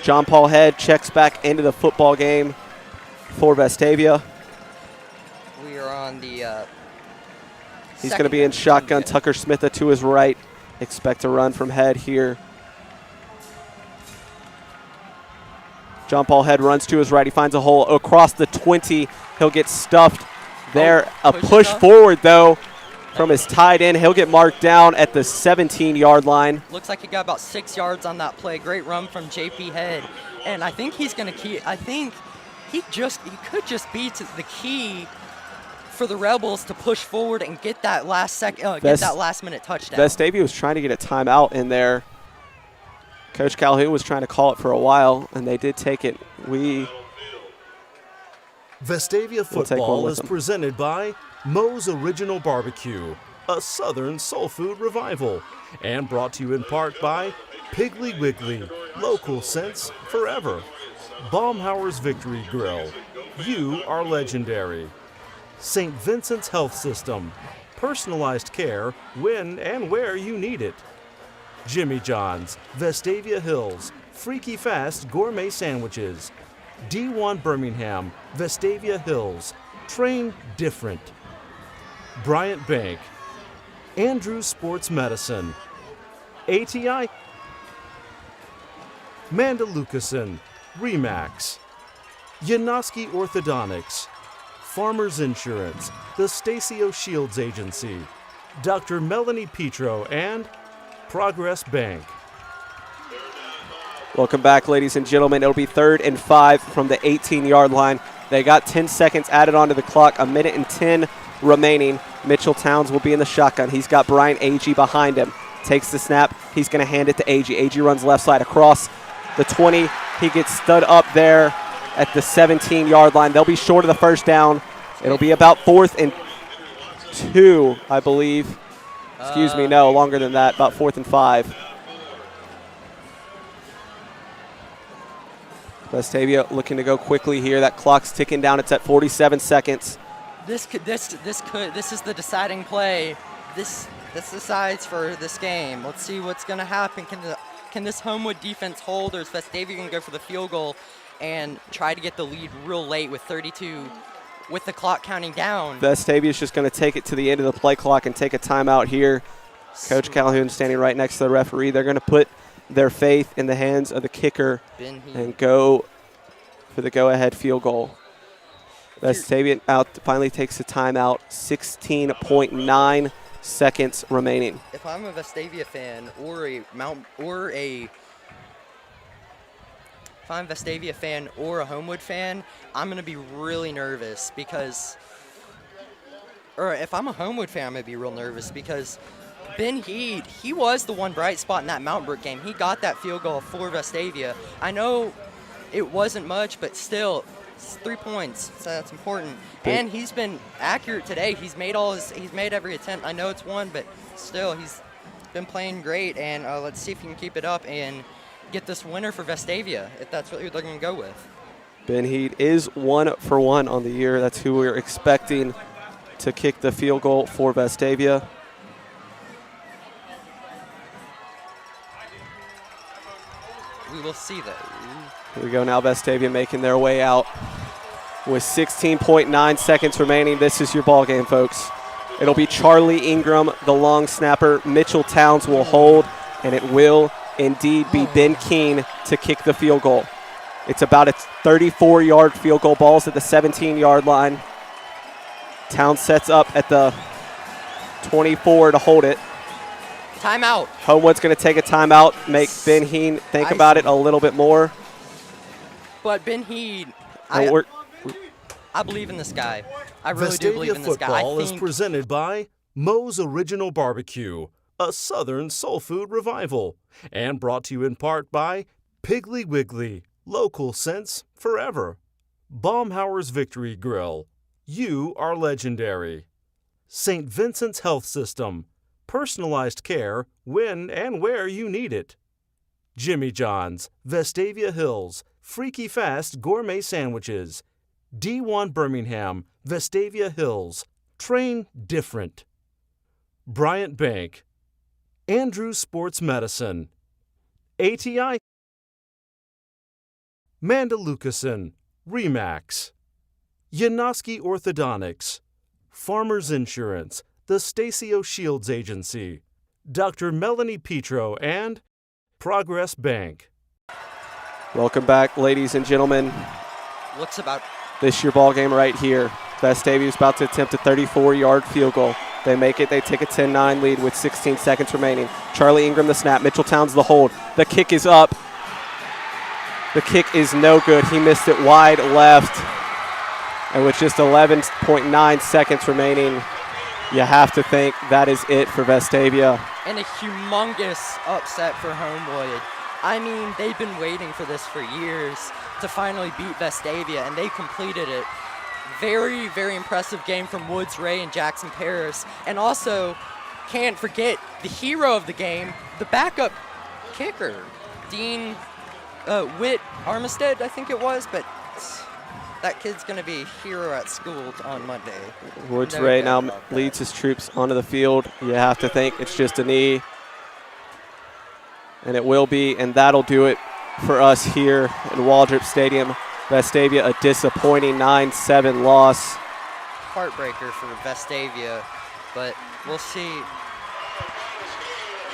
John Paul Head checks back into the football game for Vestavia. We are on the He's going to be in shotgun. Tucker Smitha to his right. Expect a run from Head here. John Paul Head runs to his right. He finds a hole across the 20. He'll get stuffed there. A push forward, though, from his tight end. He'll get marked down at the 17-yard line. Looks like he got about 6 yards on that play. Great run from JP Head. And I think he's going to keep – I think he could just be to the key for the Rebels to push forward and get that last-minute touchdown. Vestavia was trying to get a timeout in there. Coach Calhoun was trying to call it for a while, and they did take it. Vestavia football is presented by Moe's Original Barbecue, a Southern soul food revival, and brought to you in part by Piggly Wiggly, local sense forever. Baumhauer's Victory Grill, you are legendary. St. Vincent's Health System, personalized care when and where you need it. Jimmy John's, Vestavia Hills, freaky fast gourmet sandwiches. D1 Birmingham, Vestavia Hills, train different. Bryant Bank, Andrews Sports Medicine, ATI, Mandalucason, Remax, Yanoski Orthodontics, Farmers Insurance, the Stacio Shields Agency, Dr. Melanie Petro, and Progress Bank. Welcome back, ladies and gentlemen. It'll be 3rd and 5 from the 18-yard line. They got 10 seconds added onto the clock, 1:10 remaining. Mitchell Towns will be in the shotgun. He's got Brian Agee behind him. Takes the snap. He's going to hand it to Agee. Agee runs left side across the 20. He gets stood up there at the 17-yard line. They'll be short of the first down. It'll be about 4th and 2, I believe. Excuse me, no, longer than that, about 4th and 5. Vestavia looking to go quickly here. That clock's ticking down. It's at 47 seconds. This is the deciding play. This decides for this game. Let's see what's going to happen. Can this Homewood defense hold, or is Vestavia going to go for the field goal and try to get the lead real late with 32, with the clock counting down? Vestavia's just going to take it to the end of the play clock and take a timeout here. Coach Calhoun standing right next to the referee. They're going to put their faith in the hands of the kicker and go for the go-ahead field goal. Vestavia finally takes a timeout, 16.9 seconds remaining. If I'm a Vestavia fan or a Homewood fan, I'm going to be really nervous because, or if I'm a Homewood fan, I'm going to be real nervous because Ben Heed, he was the one bright spot in that Mountain Brook game. He got that field goal for Vestavia. I know it wasn't much, but still, it's 3 points, so that's important. And he's been accurate today. He's made every attempt. I know it's one, but still, he's been playing great. And let's see if he can keep it up and get this winner for Vestavia, if that's what they're going to go with. Ben Heed is 1 for 1 on the year. That's who we're expecting to kick the field goal for Vestavia. We will see that. Here we go now, Vestavia making their way out with 16.9 seconds remaining. This is your ball game, folks. It'll be Charlie Ingram, the long snapper. Mitchell Towns will hold, and it will indeed be Ben Keene to kick the field goal. It's about a 34-yard field goal. Ball's at the 17-yard line. Towns sets up at the 24 to hold it. Timeout. Homewood's going to take a timeout, make Ben Heed think about it a little bit more. But Ben Heed, I believe in this guy. I really do believe in this guy. Football is presented by Moe's Original Barbecue, a Southern soul food revival, and brought to you in part by Piggly Wiggly, local sense forever. Baumhauer's Victory Grill, you are legendary. St. Vincent's Health System, personalized care when and where you need it. Jimmy John's, Vestavia Hills, freaky fast gourmet sandwiches. D1 Birmingham, Vestavia Hills, train different. Bryant Bank, Andrews Sports Medicine, ATI, Mandalucason, Remax, Yanoski Orthodontics, Farmers Insurance, the Stacio Shields Agency, Dr. Melanie Petro, and Progress Bank. Welcome back, ladies and gentlemen. Looks about This is your ball game right here. Vestavia is about to attempt a 34-yard field goal. They make it. They take a 10-9 lead with 16 seconds remaining. Charlie Ingram the snap. Mitchell Towns the hold. The kick is up. The kick is no good. He missed it wide left. And with just 11.9 seconds remaining, you have to think that is it for Vestavia. And a humongous upset for Homewood. I mean, they've been waiting for this for years to finally beat Vestavia, and they completed it. Very, very impressive game from Woods Ray and Jackson Paris. And also, can't forget the hero of the game, the backup kicker, Dean Witt Armistead, I think it was, but that kid's going to be a hero at school on Monday. Woods No Ray doubt now about that. leads his troops onto the field. You have to think it's just a knee. And it will be, and that'll do it for us here in Waldrop Stadium. Vestavia, a disappointing 9-7 loss. Heartbreaker for Vestavia, but we'll see.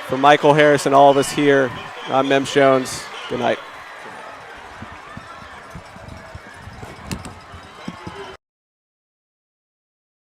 For Michael Harris and all of us here, I'm Mem Jones. Good night.